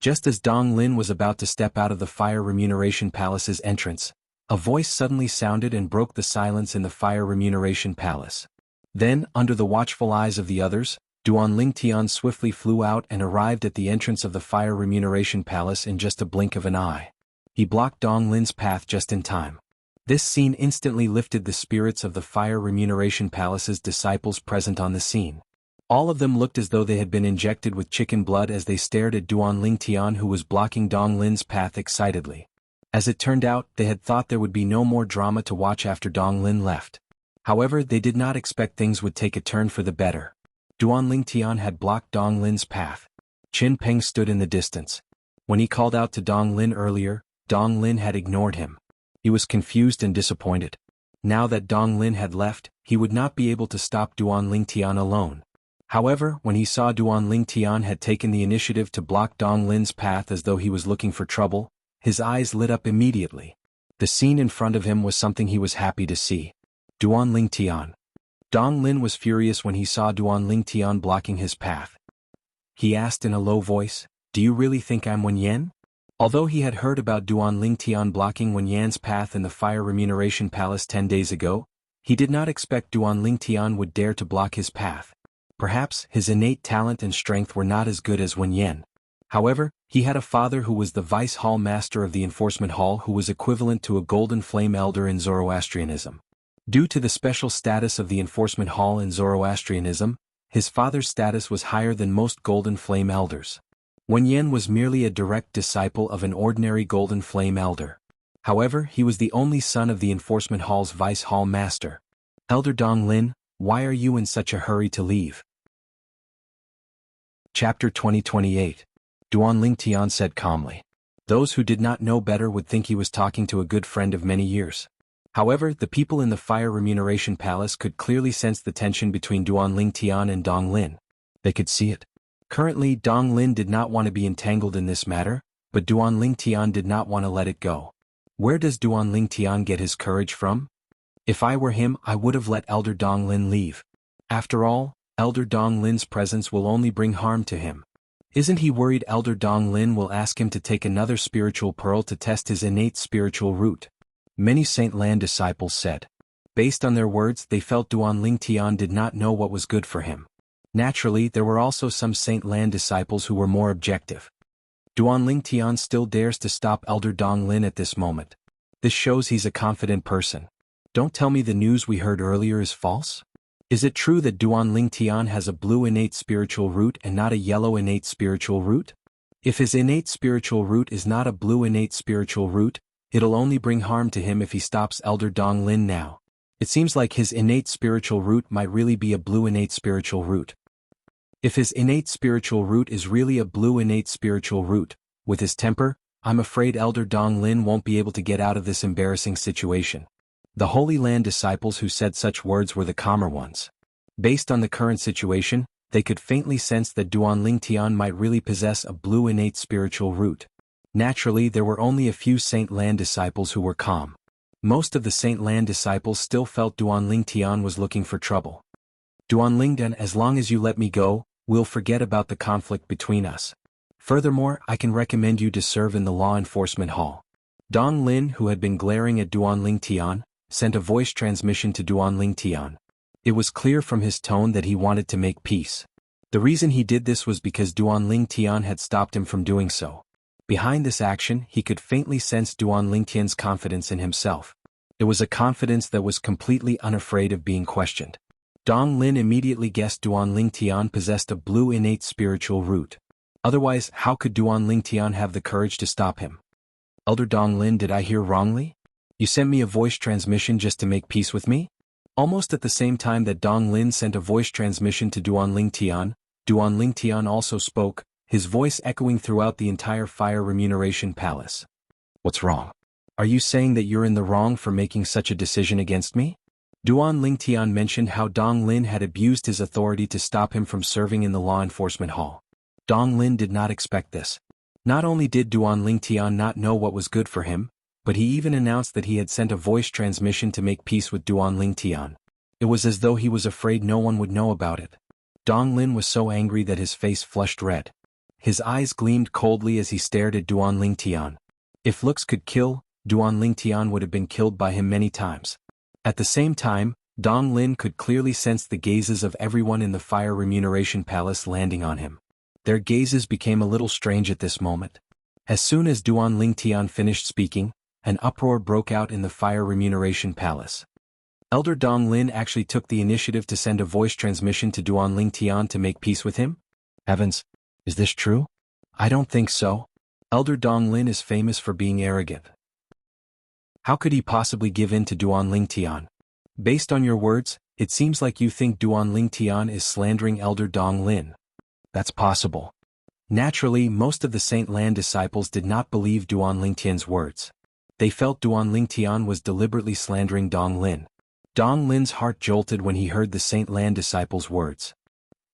Just as Dong Lin was about to step out of the Fire Remuneration Palace's entrance, a voice suddenly sounded and broke the silence in the Fire Remuneration Palace. Then, under the watchful eyes of the others, Duanling Tian swiftly flew out and arrived at the entrance of the Fire Remuneration Palace in just a blink of an eye. He blocked Dong Lin's path just in time. This scene instantly lifted the spirits of the Fire Remuneration Palace's disciples present on the scene. All of them looked as though they had been injected with chicken blood as they stared at Duanling Tian, who was blocking Dong Lin's path excitedly. As it turned out, they had thought there would be no more drama to watch after Dong Lin left. However, they did not expect things would take a turn for the better. Duanling Tian had blocked Dong Lin's path. Qin Peng stood in the distance. When he called out to Dong Lin earlier, Dong Lin had ignored him. He was confused and disappointed. Now that Dong Lin had left, he would not be able to stop Duanling Tian alone. However, when he saw Duanling Tian had taken the initiative to block Dong Lin's path as though he was looking for trouble, his eyes lit up immediately. The scene in front of him was something he was happy to see. Duanling Tian. Dong Lin was furious when he saw Duanling Tian blocking his path. He asked in a low voice, "Do you really think I'm Wen Yan?" Although he had heard about Duanling Tian blocking Wen Yan's path in the Fire Remuneration Palace 10 days ago, He did not expect Duan Lingtian would dare to block his path. Perhaps his innate talent and strength were not as good as Wen Yan. However, he had a father who was the vice hall master of the enforcement hall, who was equivalent to a golden flame elder in Zoroastrianism. Due to the special status of the enforcement hall in Zoroastrianism, his father's status was higher than most golden flame elders. Wen Yan was merely a direct disciple of an ordinary golden flame elder. However, he was the only son of the enforcement hall's vice hall master. Elder Dong Lin, why are you in such a hurry to leave? Chapter 2028. Duan Lingtian said calmly. Those who did not know better would think he was talking to a good friend of many years. However, the people in the Fire Remuneration Palace could clearly sense the tension between Duan Lingtian and Dong Lin. They could see it. Currently, Dong Lin did not want to be entangled in this matter, but Duan Lingtian did not want to let it go. Where does Duan Lingtian get his courage from? If I were him, I would have let Elder Dong Lin leave. After all, Elder Dong Lin's presence will only bring harm to him. Isn't he worried Elder Dong Lin will ask him to take another spiritual pearl to test his innate spiritual root? Many Saint Lan disciples said. Based on their words, they felt Duan Lingtian did not know what was good for him. Naturally, there were also some Saint Lan disciples who were more objective. Duan Lingtian still dares to stop Elder Dong Lin at this moment. This shows he's a confident person. Don't tell me the news we heard earlier is false? Is it true that Duan Lingtian has a blue innate spiritual root and not a yellow innate spiritual root? If his innate spiritual root is not a blue innate spiritual root, it'll only bring harm to him if he stops Elder Dong Lin now. It seems like his innate spiritual root might really be a blue innate spiritual root. If his innate spiritual root is really a blue innate spiritual root, with his temper, I'm afraid Elder Dong Lin won't be able to get out of this embarrassing situation. The Holy Land disciples who said such words were the calmer ones. Based on the current situation, they could faintly sense that Duan Lingtian might really possess a blue innate spiritual root. Naturally, there were only a few Saint Lan disciples who were calm. Most of the Saint Lan disciples still felt Duan Lingtian was looking for trouble. Duan Lingtian, as long as you let me go, we'll forget about the conflict between us. Furthermore, I can recommend you to serve in the law enforcement hall. Dong Lin, who had been glaring at Duan Lingtian, sent a voice transmission to Duan Lingtian. It was clear from his tone that he wanted to make peace. The reason he did this was because Duan Lingtian had stopped him from doing so. Behind this action, he could faintly sense Duan Lingtian's confidence in himself. It was a confidence that was completely unafraid of being questioned. Dong Lin immediately guessed Duan Lingtian possessed a blue innate spiritual root. Otherwise, how could Duan Lingtian have the courage to stop him? Elder Dong Lin, did I hear wrongly? You sent me a voice transmission just to make peace with me? Almost at the same time that Dong Lin sent a voice transmission to Duan Lingtian also spoke, his voice echoing throughout the entire Fire Remuneration Palace. What's wrong? Are you saying that you're in the wrong for making such a decision against me? Duan Lingtian mentioned how Dong Lin had abused his authority to stop him from serving in the law enforcement hall. Dong Lin did not expect this. Not only did Duan Lingtian not know what was good for him, but he even announced that he had sent a voice transmission to make peace with Duan Lingtian. It was as though he was afraid no one would know about it. Dong Lin was so angry that his face flushed red. His eyes gleamed coldly as he stared at Duan Lingtian. If looks could kill, Duan Lingtian would have been killed by him many times. At the same time, Dong Lin could clearly sense the gazes of everyone in the Fire Remuneration Palace landing on him. Their gazes became a little strange at this moment. As soon as Duan Lingtian finished speaking, an uproar broke out in the Fire Remuneration Palace. Elder Dong Lin actually took the initiative to send a voice transmission to Duan Lingtian to make peace with him? Heavens, is this true? I don't think so. Elder Dong Lin is famous for being arrogant. How could he possibly give in to Duan Lingtian? Based on your words, it seems like you think Duan Lingtian is slandering Elder Dong Lin. That's possible. Naturally, most of the Saint Lan disciples did not believe Duan Lingtian's words. They felt Duan Lingtian was deliberately slandering Dong Lin. Dong Lin's heart jolted when he heard the Saint Lan disciples' words.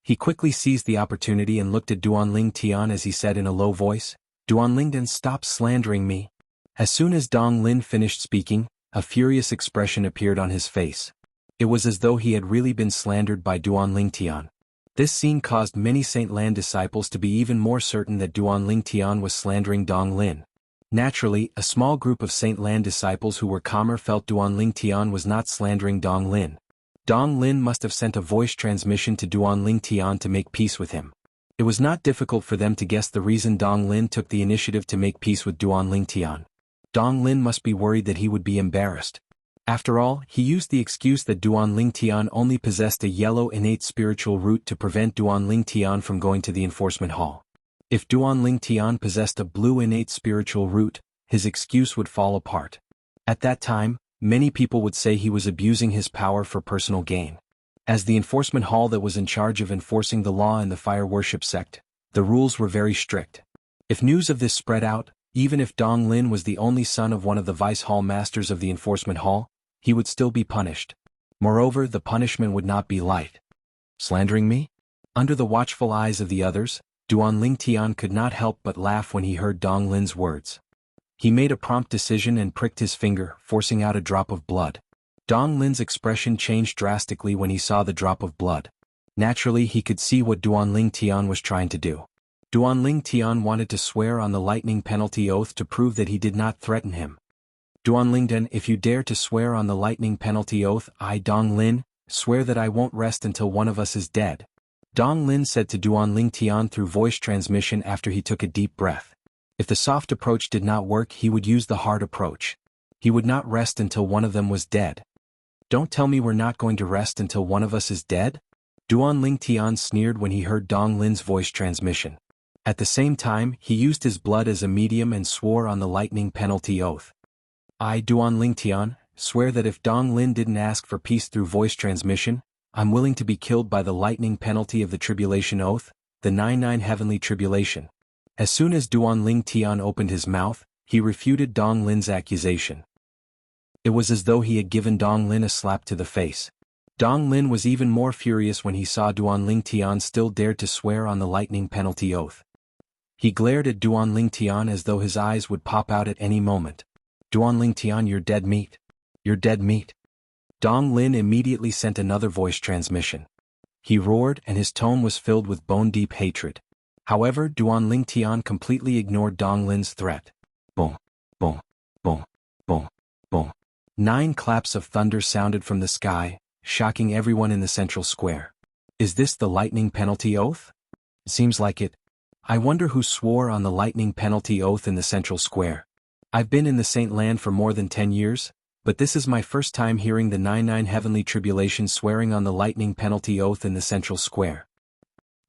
He quickly seized the opportunity and looked at Duan Lingtian as he said in a low voice, Duan Lingtian, stop slandering me. As soon as Dong Lin finished speaking, a furious expression appeared on his face. It was as though he had really been slandered by Duan Lingtian. This scene caused many Saint Lan disciples to be even more certain that Duan Lingtian was slandering Dong Lin. Naturally, a small group of Saint Lan disciples who were calmer felt Duanling Tian was not slandering Dong Lin. Dong Lin must have sent a voice transmission to Duanling Tian to make peace with him. It was not difficult for them to guess the reason Dong Lin took the initiative to make peace with Duanling Tian. Dong Lin must be worried that he would be embarrassed. After all, he used the excuse that Duanling Tian only possessed a yellow innate spiritual root to prevent Duanling Tian from going to the enforcement hall. If Duanling Tian possessed a blue innate spiritual root, his excuse would fall apart. At that time, many people would say he was abusing his power for personal gain. As the enforcement hall that was in charge of enforcing the law in the fire worship sect, the rules were very strict. If news of this spread out, even if Dong Lin was the only son of one of the vice hall masters of the enforcement hall, he would still be punished. Moreover, the punishment would not be light. Slandering me? Under the watchful eyes of the others, Duanling Tian could not help but laugh when he heard Dong Lin's words. He made a prompt decision and pricked his finger, forcing out a drop of blood. Dong Lin's expression changed drastically when he saw the drop of blood. Naturally, he could see what Duanling Tian was trying to do. Duanling Tian wanted to swear on the lightning penalty oath to prove that he did not threaten him. Duanling Den, if you dare to swear on the lightning penalty oath, I Dong Lin, swear that I won't rest until one of us is dead. Dong Lin said to Duanling Tian through voice transmission after he took a deep breath. If the soft approach did not work, he would use the hard approach. He would not rest until one of them was dead. Don't tell me we're not going to rest until one of us is dead? Duanling Tian sneered when he heard Dong Lin's voice transmission. At the same time, he used his blood as a medium and swore on the lightning penalty oath. I Duanling Tian, swear that if Dong Lin didn't ask for peace through voice transmission, I'm willing to be killed by the lightning penalty of the tribulation oath, the 99 heavenly tribulation. As soon as Duanling Tian opened his mouth, he refuted Dong Lin's accusation. It was as though he had given Dong Lin a slap to the face. Dong Lin was even more furious when he saw Duanling Tian still dared to swear on the lightning penalty oath. He glared at Duanling Tian as though his eyes would pop out at any moment. Duanling Tian, you're dead meat. You're dead meat. Dong Lin immediately sent another voice transmission. He roared and his tone was filled with bone-deep hatred. However, Duanling Tian completely ignored Dong Lin's threat. Boom, boom, boom, boom, boom. 9 claps of thunder sounded from the sky, shocking everyone in the central square. Is this the lightning penalty oath? Seems like it. I wonder who swore on the lightning penalty oath in the central square. I've been in the Saint Land for more than 10 years, but this is my first time hearing the 99 heavenly tribulation swearing on the lightning penalty oath in the central square.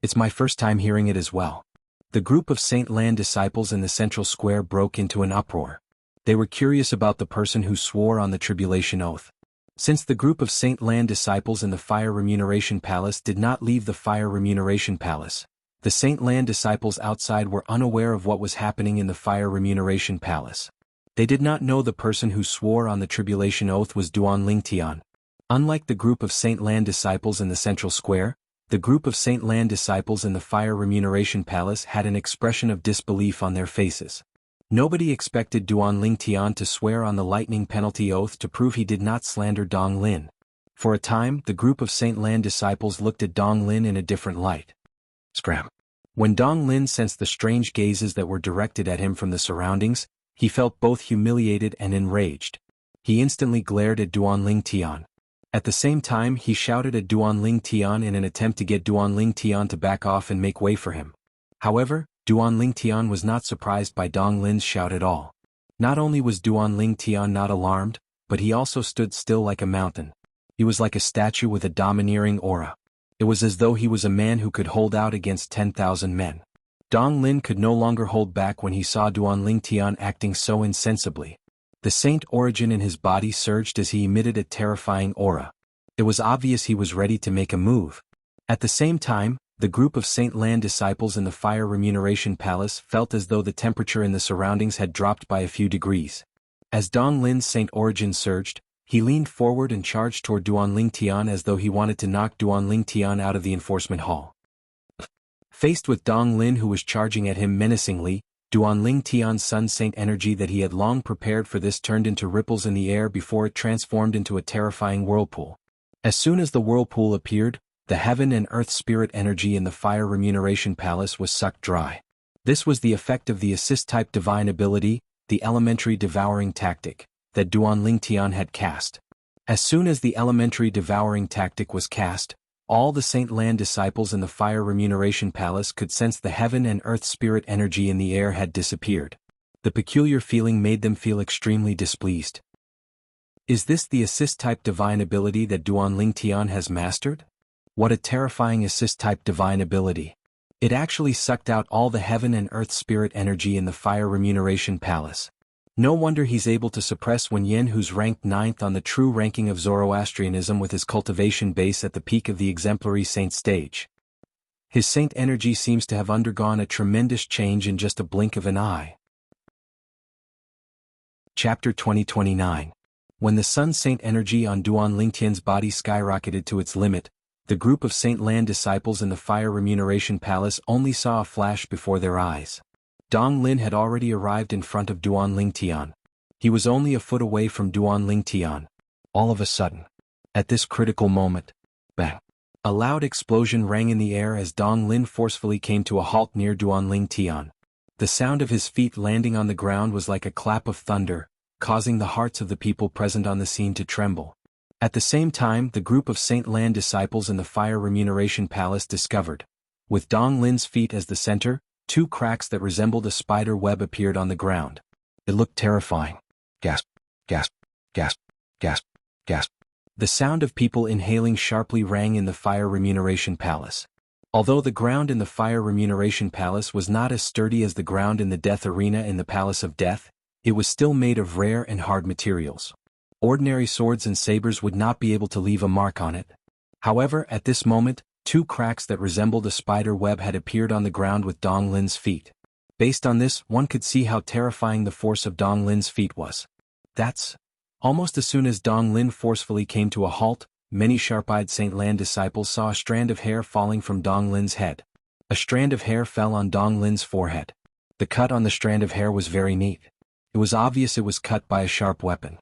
It's my first time hearing it as well. The group of Saint Lan disciples in the central square broke into an uproar. They were curious about the person who swore on the tribulation oath. Since the group of Saint Lan disciples in the Fire Remuneration Palace did not leave the Fire Remuneration Palace, the Saint Lan disciples outside were unaware of what was happening in the Fire Remuneration Palace. They did not know the person who swore on the tribulation oath was Duanling Tian. Unlike the group of Saint Lan disciples in the central square, the group of Saint Lan disciples in the Fire Remuneration Palace had an expression of disbelief on their faces. Nobody expected Duanling Tian to swear on the lightning penalty oath to prove he did not slander Dong Lin. For a time, the group of Saint Lan disciples looked at Dong Lin in a different light. Scram. When Dong Lin sensed the strange gazes that were directed at him from the surroundings, he felt both humiliated and enraged. He instantly glared at Duanling Tian. At the same time, he shouted at Duanling Tian in an attempt to get Duanling Tian to back off and make way for him. However, Duanling Tian was not surprised by Dong Lin's shout at all. Not only was Duanling Tian not alarmed, but he also stood still like a mountain. He was like a statue with a domineering aura. It was as though he was a man who could hold out against 10,000 men. Dong Lin could no longer hold back when he saw Duanling Tian acting so insensibly. The saint origin in his body surged as he emitted a terrifying aura. It was obvious he was ready to make a move. At the same time, the group of Saint Lan disciples in the Fire Remuneration Palace felt as though the temperature in the surroundings had dropped by a few degrees. As Dong Lin's saint origin surged, he leaned forward and charged toward Duanling Tian as though he wanted to knock Duanling Tian out of the enforcement hall. Faced with Dong Lin who was charging at him menacingly, Duanling Tian's sun saint energy that he had long prepared for this turned into ripples in the air before it transformed into a terrifying whirlpool. As soon as the whirlpool appeared, the heaven and earth spirit energy in the Fire Remuneration Palace was sucked dry. This was the effect of the assist-type divine ability, the elementary devouring tactic that Duan Lingtian had cast. As soon as the elementary devouring tactic was cast, all the Saint Lan disciples in the Fire Remuneration Palace could sense the heaven and earth spirit energy in the air had disappeared. The peculiar feeling made them feel extremely displeased. Is this the assist-type divine ability that Duan Lingtian has mastered? What a terrifying assist-type divine ability. It actually sucked out all the heaven and earth spirit energy in the Fire Remuneration Palace. No wonder he's able to suppress Wen Yin, who's ranked 9th on the true ranking of Zoroastrianism with his cultivation base at the peak of the exemplary saint stage. His saint energy seems to have undergone a tremendous change in just a blink of an eye. Chapter 2029. When the Sun Saint energy on Duan Lingtian's body skyrocketed to its limit, the group of Saint Lan disciples in the Fire Remuneration Palace only saw a flash before their eyes. Dong Lin had already arrived in front of Duan Lingtian. He was only a foot away from Duan Lingtian. All of a sudden, at this critical moment, bang! A loud explosion rang in the air as Dong Lin forcefully came to a halt near Duan Lingtian. The sound of his feet landing on the ground was like a clap of thunder, causing the hearts of the people present on the scene to tremble. At the same time, the group of Saint Lan disciples in the Fire Remuneration Palace discovered, with Dong Lin's feet as the center, 2 cracks that resembled a spider web appeared on the ground. It looked terrifying. Gasp, gasp, gasp, gasp, gasp. The sound of people inhaling sharply rang in the Fire Remuneration Palace. Although the ground in the Fire Remuneration Palace was not as sturdy as the ground in the Death Arena in the Palace of Death, it was still made of rare and hard materials. Ordinary swords and sabers would not be able to leave a mark on it. However, at this moment, 2 cracks that resembled a spider web had appeared on the ground with Dong Lin's feet. Based on this, one could see how terrifying the force of Dong Lin's feet was. That's... Almost as soon as Dong Lin forcefully came to a halt, many sharp-eyed Saint Lan disciples saw a strand of hair falling from Dong Lin's head. A strand of hair fell on Dong Lin's forehead. The cut on the strand of hair was very neat. It was obvious it was cut by a sharp weapon.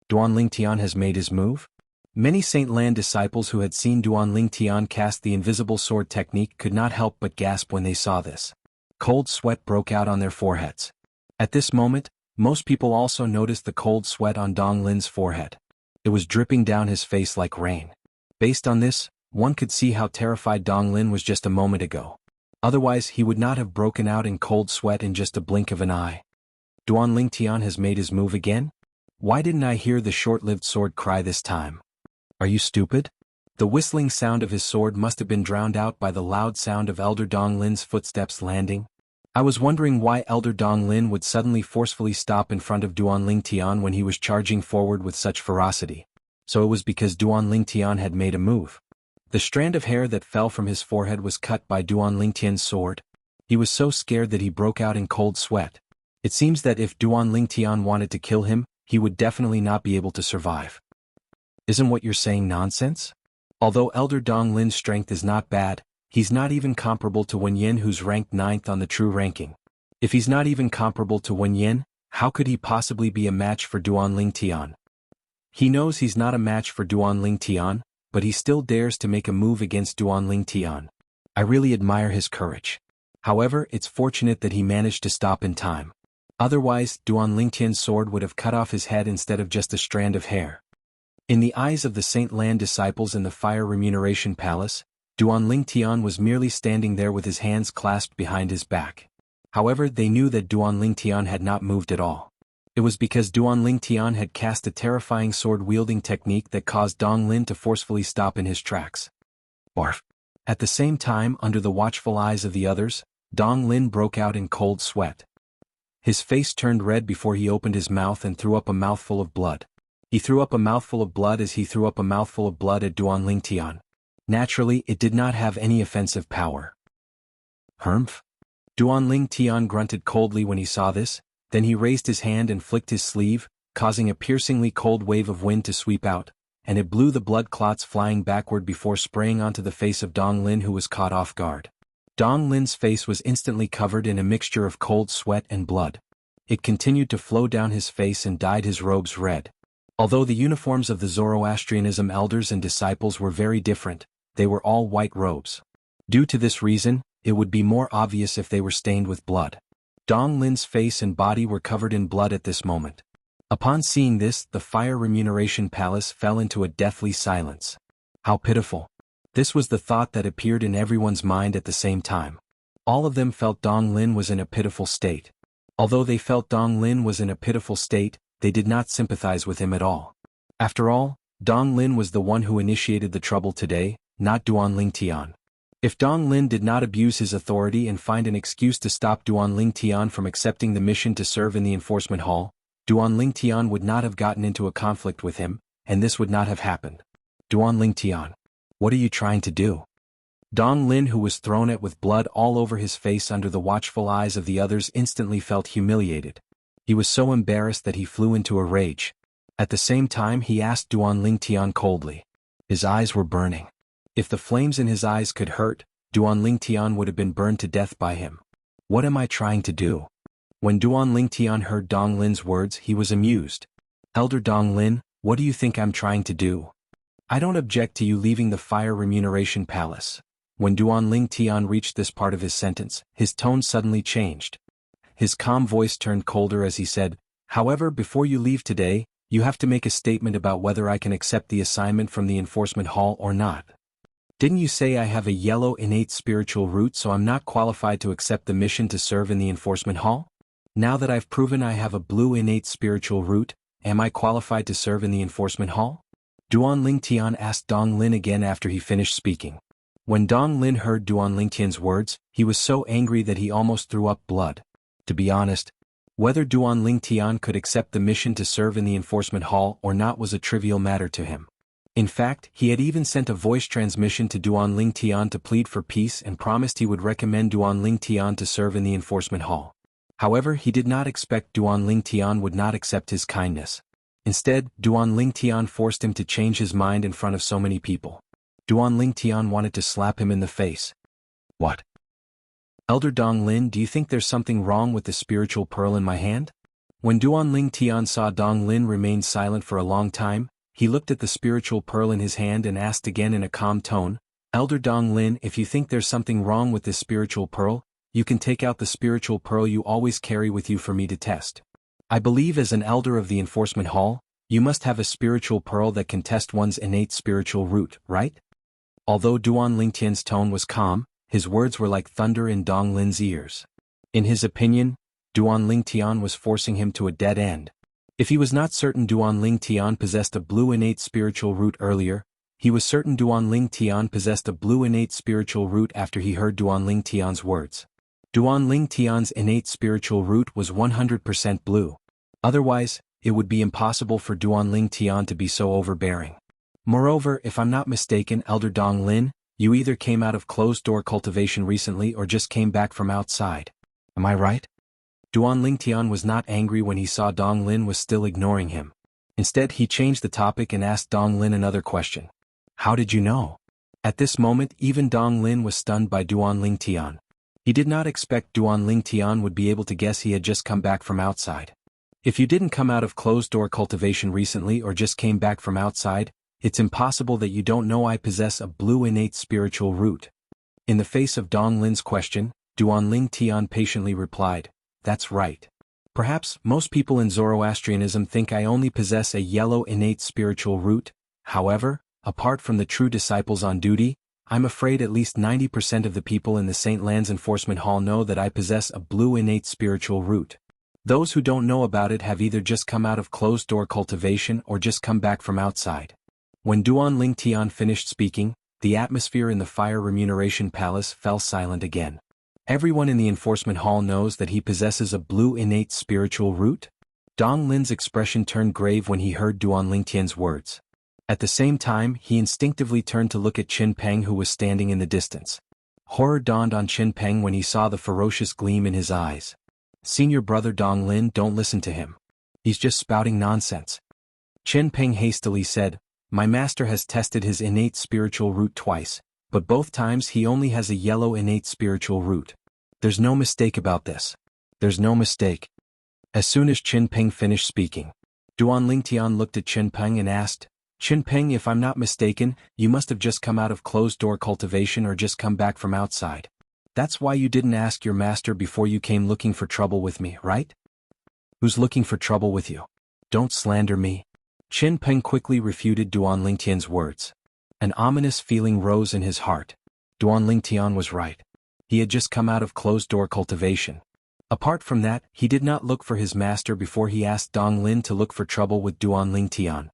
Duan Lingtian has made his move? Many Saint Lan disciples who had seen Duan Lingtian cast the invisible sword technique could not help but gasp when they saw this. Cold sweat broke out on their foreheads. At this moment, most people also noticed the cold sweat on Dong Lin's forehead. It was dripping down his face like rain. Based on this, one could see how terrified Dong Lin was just a moment ago. Otherwise, he would not have broken out in cold sweat in just a blink of an eye. Duan Lingtian has made his move again? Why didn't I hear the short-lived sword cry this time? Are you stupid? The whistling sound of his sword must have been drowned out by the loud sound of Elder Dong Lin's footsteps landing. I was wondering why Elder Dong Lin would suddenly forcefully stop in front of Duan Lingtian when he was charging forward with such ferocity. So it was because Duan Lingtian had made a move. The strand of hair that fell from his forehead was cut by Duan Lingtian's sword. He was so scared that he broke out in cold sweat. It seems that if Duan Lingtian wanted to kill him, he would definitely not be able to survive. Isn't what you're saying nonsense? Although Elder Dong Lin's strength is not bad, he's not even comparable to Wen Yin, who's ranked 9th on the true ranking. If he's not even comparable to Wen Yin, how could he possibly be a match for Duan Lingtian? He knows he's not a match for Duan Lingtian, but he still dares to make a move against Duan Lingtian. I really admire his courage. However, it's fortunate that he managed to stop in time. Otherwise, Duan Lingtian's sword would have cut off his head instead of just a strand of hair. In the eyes of the Saint Lan disciples in the Fire Remuneration Palace, Duan Lingtian was merely standing there with his hands clasped behind his back. However, they knew that Duan Lingtian had not moved at all. It was because Duan Lingtian had cast a terrifying sword-wielding technique that caused Dong Lin to forcefully stop in his tracks. Barf! At the same time, under the watchful eyes of the others, Dong Lin broke out in cold sweat. His face turned red before he opened his mouth and threw up a mouthful of blood. He threw up a mouthful of blood as he threw up a mouthful of blood at Duan Lingtian. Naturally, it did not have any offensive power. Humph! Duan Lingtian grunted coldly when he saw this, then he raised his hand and flicked his sleeve, causing a piercingly cold wave of wind to sweep out, and it blew the blood clots flying backward before spraying onto the face of Dong Lin, who was caught off guard. Dong Lin's face was instantly covered in a mixture of cold sweat and blood. It continued to flow down his face and dyed his robes red. Although the uniforms of the Zoroastrianism elders and disciples were very different, they were all white robes. Due to this reason, it would be more obvious if they were stained with blood. Dong Lin's face and body were covered in blood at this moment. Upon seeing this, the Fire Remuneration Palace fell into a deathly silence. How pitiful. This was the thought that appeared in everyone's mind at the same time. All of them felt Dong Lin was in a pitiful state. Although they felt Dong Lin was in a pitiful state, they did not sympathize with him at all. After all, Dong Lin was the one who initiated the trouble today, not Duan Tian. If Dong Lin did not abuse his authority and find an excuse to stop Duan Tian from accepting the mission to serve in the enforcement hall, Duan Tian would not have gotten into a conflict with him, and this would not have happened. Duan Tian, what are you trying to do? Dong Lin, who was thrown at with blood all over his face under the watchful eyes of the others, instantly felt humiliated. He was so embarrassed that he flew into a rage. At the same time he asked Duan Tian coldly. His eyes were burning. If the flames in his eyes could hurt, Duan Tian would have been burned to death by him. What am I trying to do? When Duan Tian heard Dong Lin's words, he was amused. Elder Dong Lin, what do you think I'm trying to do? I don't object to you leaving the Fire Remuneration Palace. When Duan Tian reached this part of his sentence, his tone suddenly changed. His calm voice turned colder as he said, however, before you leave today, you have to make a statement about whether I can accept the assignment from the enforcement hall or not. Didn't you say I have a yellow innate spiritual root, so I'm not qualified to accept the mission to serve in the enforcement hall? Now that I've proven I have a blue innate spiritual root, am I qualified to serve in the enforcement hall? Duan Tian asked Dong Lin again after he finished speaking. When Dong Lin heard Duan Tian's words, he was so angry that he almost threw up blood. To be honest, whether Duan Tian could accept the mission to serve in the enforcement hall or not was a trivial matter to him. In fact, he had even sent a voice transmission to Duan Tian to plead for peace and promised he would recommend Duan Tian to serve in the enforcement hall. However, he did not expect Duan Tian would not accept his kindness. Instead, Duan Tian forced him to change his mind in front of so many people. Duan Tian wanted to slap him in the face. What? Elder Dong Lin, do you think there's something wrong with the spiritual pearl in my hand? When Duan Tian saw Dong Lin remain silent for a long time, he looked at the spiritual pearl in his hand and asked again in a calm tone, Elder Dong Lin, if you think there's something wrong with this spiritual pearl, you can take out the spiritual pearl you always carry with you for me to test. I believe as an elder of the enforcement hall, you must have a spiritual pearl that can test one's innate spiritual root, right? Although Duan Tian's tone was calm, his words were like thunder in Dong Lin's ears. In his opinion, Duan Tian was forcing him to a dead end. If he was not certain Duan Tian possessed a blue innate spiritual root earlier, he was certain Duan Tian possessed a blue innate spiritual root after he heard Duan Tian's words. Duan Tian's innate spiritual root was 100% blue. Otherwise, it would be impossible for Duan Tian to be so overbearing. Moreover, if I'm not mistaken, Elder Dong Lin, you either came out of closed-door cultivation recently or just came back from outside. Am I right? Duan Tian was not angry when he saw Dong Lin was still ignoring him. Instead, he changed the topic and asked Dong Lin another question. How did you know? At this moment, even Dong Lin was stunned by Duan Tian. He did not expect Duan Tian would be able to guess he had just come back from outside. If you didn't come out of closed-door cultivation recently or just came back from outside, it's impossible that you don't know I possess a blue innate spiritual root. In the face of Dong Lin's question, Duan Tian patiently replied, That's right. Perhaps most people in Zoroastrianism think I only possess a yellow innate spiritual root. However, apart from the true disciples on duty, I'm afraid at least 90% of the people in the St. Lands Enforcement Hall know that I possess a blue innate spiritual root. Those who don't know about it have either just come out of closed-door cultivation or just come back from outside. When Duan Tian finished speaking, the atmosphere in the Fire Remuneration Palace fell silent again. Everyone in the enforcement hall knows that he possesses a blue innate spiritual root? Dong Lin's expression turned grave when he heard Duan Tian's words. At the same time, he instinctively turned to look at Qin Peng, who was standing in the distance. Horror dawned on Qin Peng when he saw the ferocious gleam in his eyes. Senior brother Dong Lin, don't listen to him. He's just spouting nonsense. Qin Peng hastily said, My master has tested his innate spiritual root twice, but both times he only has a yellow innate spiritual root. There's no mistake about this. There's no mistake. As soon as Qin Peng finished speaking, Duan Tian looked at Qin Peng and asked, Qin Peng, if I'm not mistaken, you must have just come out of closed-door cultivation or just come back from outside. That's why you didn't ask your master before you came looking for trouble with me, right? Who's looking for trouble with you? Don't slander me. Qin Peng quickly refuted Duan Lingtian's words. An ominous feeling rose in his heart. Duan Lingtian was right. He had just come out of closed-door cultivation. Apart from that, he did not look for his master before he asked Dong Lin to look for trouble with Duan Lingtian.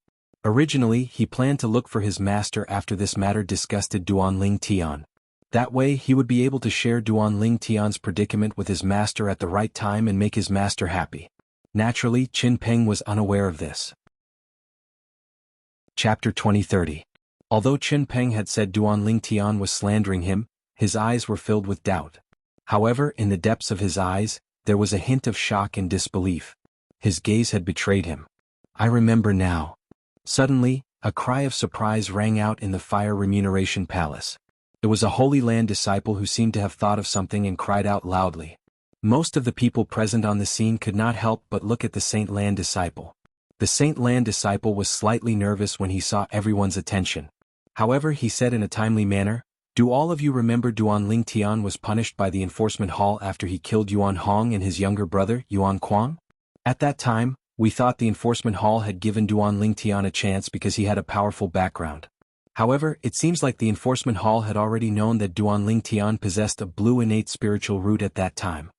Originally, he planned to look for his master after this matter disgusted Duan Lingtian. That way he would be able to share Duan Lingtian's predicament with his master at the right time and make his master happy. Naturally, Qin Peng was unaware of this. Chapter 2030. Although Qin Peng had said Duan Lingtian was slandering him, his eyes were filled with doubt. However, in the depths of his eyes, there was a hint of shock and disbelief. His gaze had betrayed him. I remember now. Suddenly, a cry of surprise rang out in the Fire Remuneration Palace. It was a Holy Land disciple who seemed to have thought of something and cried out loudly. Most of the people present on the scene could not help but look at the Saint Land disciple. The Saint Land disciple was slightly nervous when he saw everyone's attention. However, he said in a timely manner, "Do all of you remember Duan Lingtian was punished by the enforcement hall after he killed Yuan Hong and his younger brother, Yuan Kuang? At that time, we thought the enforcement hall had given Duan Lingtian a chance because he had a powerful background. However, it seems like the enforcement hall had already known that Duan Lingtian possessed a blue innate spiritual root at that time."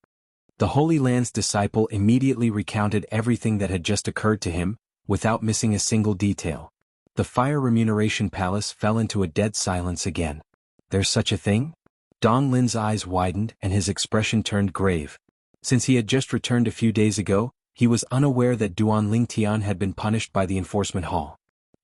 The Holy Land's disciple immediately recounted everything that had just occurred to him, without missing a single detail. The Fire Remuneration Palace fell into a dead silence again. There's such a thing? Dong Lin's eyes widened and his expression turned grave. Since he had just returned a few days ago, he was unaware that Duan Lingtian had been punished by the enforcement hall.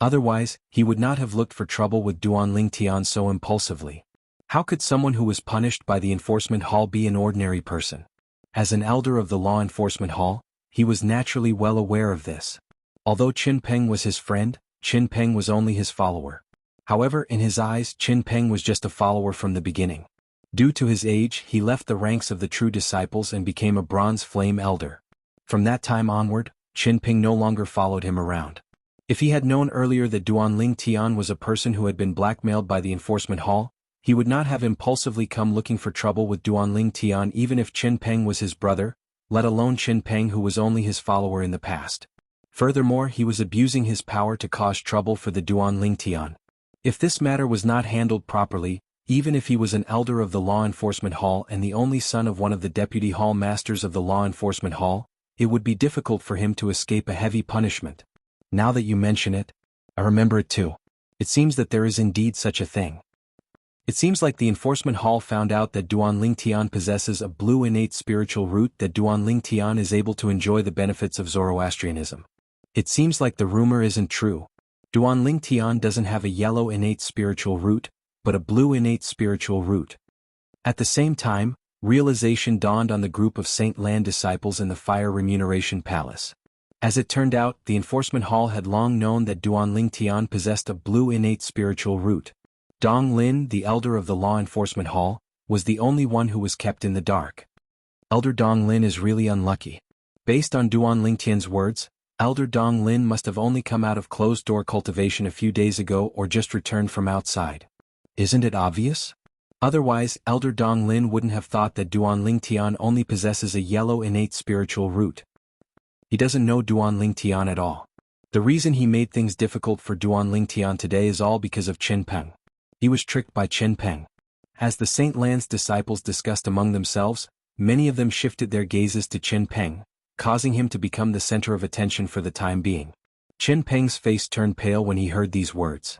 Otherwise, he would not have looked for trouble with Duan Lingtian so impulsively. How could someone who was punished by the enforcement hall be an ordinary person? As an elder of the law enforcement hall, he was naturally well aware of this. Although Qin Peng was his friend, Qin Peng was only his follower. However, in his eyes, Qin Peng was just a follower from the beginning. Due to his age, he left the ranks of the true disciples and became a bronze flame elder. From that time onward, Qin Peng no longer followed him around. If he had known earlier that Duan Lingtian was a person who had been blackmailed by the enforcement hall, he would not have impulsively come looking for trouble with Duan Lingtian even if Qin Peng was his brother, let alone Qin Peng who was only his follower in the past. Furthermore, he was abusing his power to cause trouble for the Duan Lingtian. If this matter was not handled properly, even if he was an elder of the law enforcement hall and the only son of one of the deputy hall masters of the law enforcement hall, it would be difficult for him to escape a heavy punishment. Now that you mention it, I remember it too. It seems that there is indeed such a thing. It seems like the enforcement hall found out that Duan Lingtian possesses a blue innate spiritual root, that Duan Lingtian is able to enjoy the benefits of Zoroastrianism. It seems like the rumor isn't true. Duan Lingtian doesn't have a yellow innate spiritual root, but a blue innate spiritual root. At the same time, realization dawned on the group of Saint Land disciples in the Fire Remuneration Palace. As it turned out, the enforcement hall had long known that Duan Lingtian possessed a blue innate spiritual root. Dong Lin, the elder of the law enforcement hall, was the only one who was kept in the dark. Elder Dong Lin is really unlucky. Based on Duan Lingtian's words, Elder Dong Lin must have only come out of closed-door cultivation a few days ago or just returned from outside. Isn't it obvious? Otherwise, Elder Dong Lin wouldn't have thought that Duan Lingtian only possesses a yellow innate spiritual root. He doesn't know Duan Lingtian at all. The reason he made things difficult for Duan Lingtian today is all because of Qin Peng. He was tricked by Qin Peng. As the Saint Land's disciples discussed among themselves, many of them shifted their gazes to Qin Peng, causing him to become the center of attention for the time being. Qin Peng's face turned pale when he heard these words.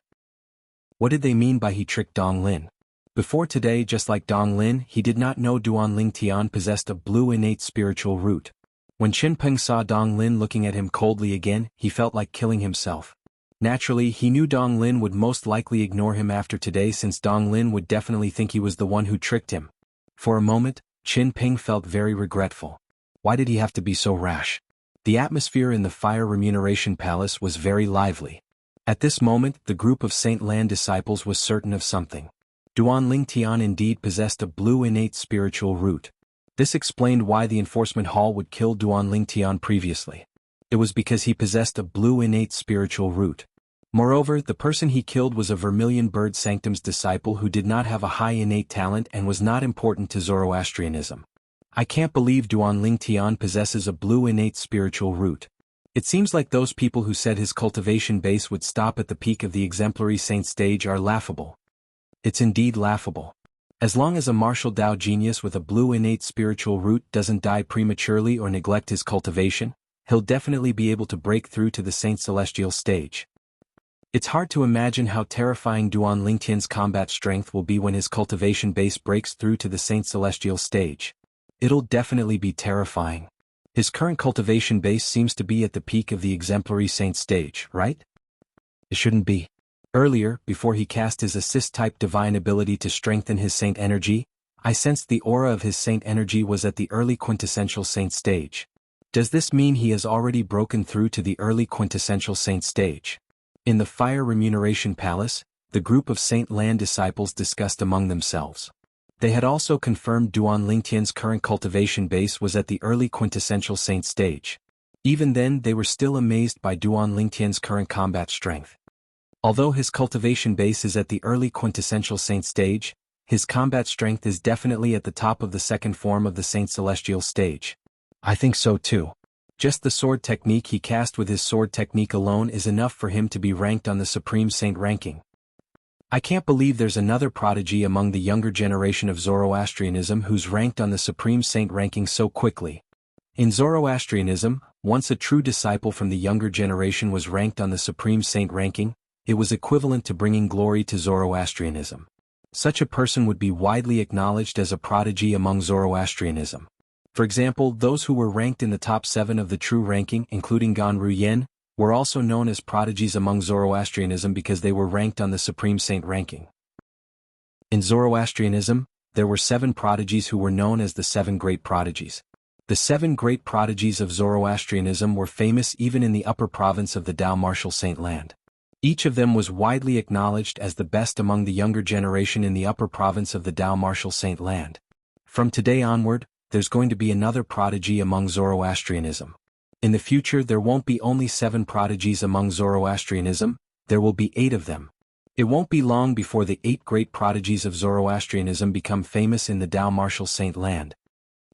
What did they mean by he tricked Dong Lin? Before today, just like Dong Lin, he did not know Duan Lingtian possessed a blue innate spiritual root. When Qin Peng saw Dong Lin looking at him coldly again, he felt like killing himself. Naturally, he knew Dong Lin would most likely ignore him after today, since Dong Lin would definitely think he was the one who tricked him. For a moment, Qin Peng felt very regretful. Why did he have to be so rash? The atmosphere in the Fire Remuneration Palace was very lively. At this moment, the group of Saint Land disciples was certain of something. Duan Lingtian indeed possessed a blue innate spiritual root. This explained why the enforcement hall would kill Duan Lingtian previously. It was because he possessed a blue innate spiritual root. Moreover, the person he killed was a Vermilion Bird Sanctum's disciple who did not have a high innate talent and was not important to Zoroastrianism. I can't believe Duanling Tian possesses a blue innate spiritual root. It seems like those people who said his cultivation base would stop at the peak of the exemplary saint stage are laughable. It's indeed laughable. As long as a martial Dao genius with a blue innate spiritual root doesn't die prematurely or neglect his cultivation, he'll definitely be able to break through to the saint celestial stage. It's hard to imagine how terrifying Duan Lingtian's combat strength will be when his cultivation base breaks through to the saint celestial stage. It'll definitely be terrifying. His current cultivation base seems to be at the peak of the exemplary saint stage, right? It shouldn't be. Earlier, before he cast his assist-type divine ability to strengthen his saint energy, I sensed the aura of his saint energy was at the early quintessential saint stage. Does this mean he has already broken through to the early quintessential saint stage? In the Fire Remuneration Palace, the group of Saint Lan disciples discussed among themselves. They had also confirmed Duan Lingtian's current cultivation base was at the early quintessential saint stage. Even then, they were still amazed by Duan Lingtian's current combat strength. Although his cultivation base is at the early quintessential saint stage, his combat strength is definitely at the top of the second form of the saint celestial stage. I think so too. Just the sword technique he cast with his sword technique alone is enough for him to be ranked on the Supreme Saint ranking. I can't believe there's another prodigy among the younger generation of Zoroastrianism who's ranked on the Supreme Saint ranking so quickly. In Zoroastrianism, once a true disciple from the younger generation was ranked on the Supreme Saint ranking, it was equivalent to bringing glory to Zoroastrianism. Such a person would be widely acknowledged as a prodigy among Zoroastrianism. For example, those who were ranked in the top 7 of the true ranking, including Gan Ruyen, were also known as prodigies among Zoroastrianism because they were ranked on the Supreme Saint ranking. In Zoroastrianism, there were 7 prodigies who were known as the 7 Great Prodigies. The 7 Great Prodigies of Zoroastrianism were famous even in the upper province of the Dao martial Saint Land. Each of them was widely acknowledged as the best among the younger generation in the upper province of the Dao martial Saint Land. From today onward, there's going to be another prodigy among Zoroastrianism. In the future there won't be only 7 prodigies among Zoroastrianism, there will be 8 of them. It won't be long before the 8 great prodigies of Zoroastrianism become famous in the Dao martial Saint Land.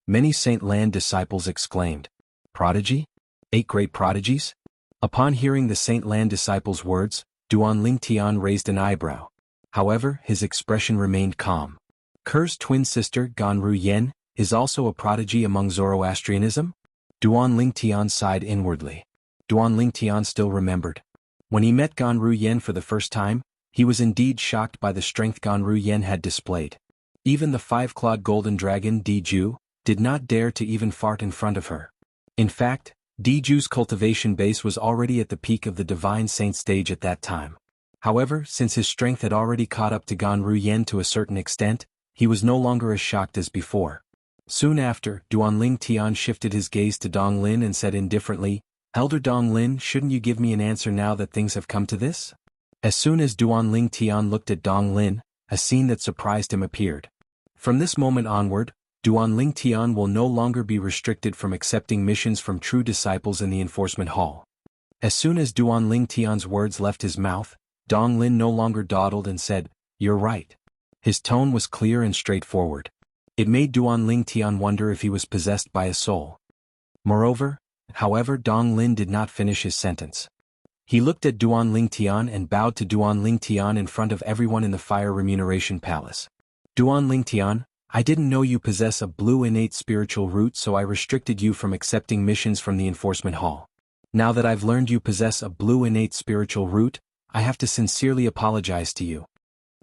Many Saint Land disciples exclaimed, "Prodigy? 8 great prodigies?" Upon hearing the Saint Lan disciples' words, Duan Lingtian raised an eyebrow. However, his expression remained calm. Ker's twin sister Gan Ruyen is also a prodigy among Zoroastrianism? Duan Lingtian sighed inwardly. Duan Lingtian still remembered. When he met Gan Ruyen for the first time, he was indeed shocked by the strength Gan Ruyen had displayed. Even the 5-clawed golden dragon Diju did not dare to even fart in front of her. In fact, Diju's cultivation base was already at the peak of the divine saint stage at that time. However, since his strength had already caught up to Gan Ruyen to a certain extent, he was no longer as shocked as before. Soon after, Duan Lingtian shifted his gaze to Dong Lin and said indifferently, "Elder Dong Lin, shouldn't you give me an answer now that things have come to this?" As soon as Duan Lingtian looked at Dong Lin, a scene that surprised him appeared. From this moment onward, Duan Lingtian will no longer be restricted from accepting missions from true disciples in the enforcement hall. As soon as Duan Lingtian's words left his mouth, Dong Lin no longer dawdled and said, "You're right." His tone was clear and straightforward. It made Duan Lingtian wonder if he was possessed by a soul. However, Dong Lin did not finish his sentence. He looked at Duan Lingtian and bowed to Duan Lingtian in front of everyone in the Fire Remuneration Palace. "Duan Lingtian, I didn't know you possess a blue innate spiritual root, so I restricted you from accepting missions from the enforcement hall. Now that I've learned you possess a blue innate spiritual root, I have to sincerely apologize to you."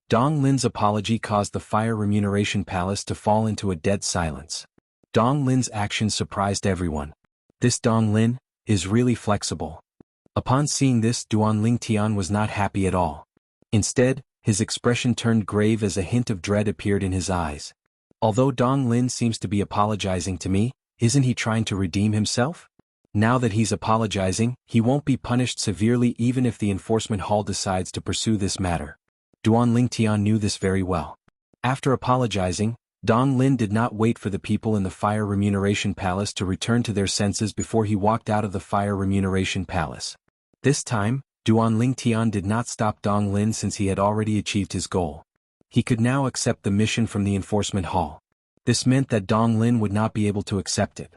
Dong Lin's apology caused the Fire Remuneration Palace to fall into a dead silence. Dong Lin's action surprised everyone. This Dong Lin is really flexible. Upon seeing this, Duan Lingtian was not happy at all. Instead, his expression turned grave as a hint of dread appeared in his eyes. Although Dong Lin seems to be apologizing to me, isn't he trying to redeem himself? Now that he's apologizing, he won't be punished severely even if the enforcement hall decides to pursue this matter. Duan Lingtian knew this very well. After apologizing, Dong Lin did not wait for the people in the Fire Remuneration Palace to return to their senses before he walked out of the Fire Remuneration Palace. This time, Duan Lingtian did not stop Dong Lin since he had already achieved his goal. He could now accept the mission from the enforcement hall. This meant that Dong Lin would not be able to accept it.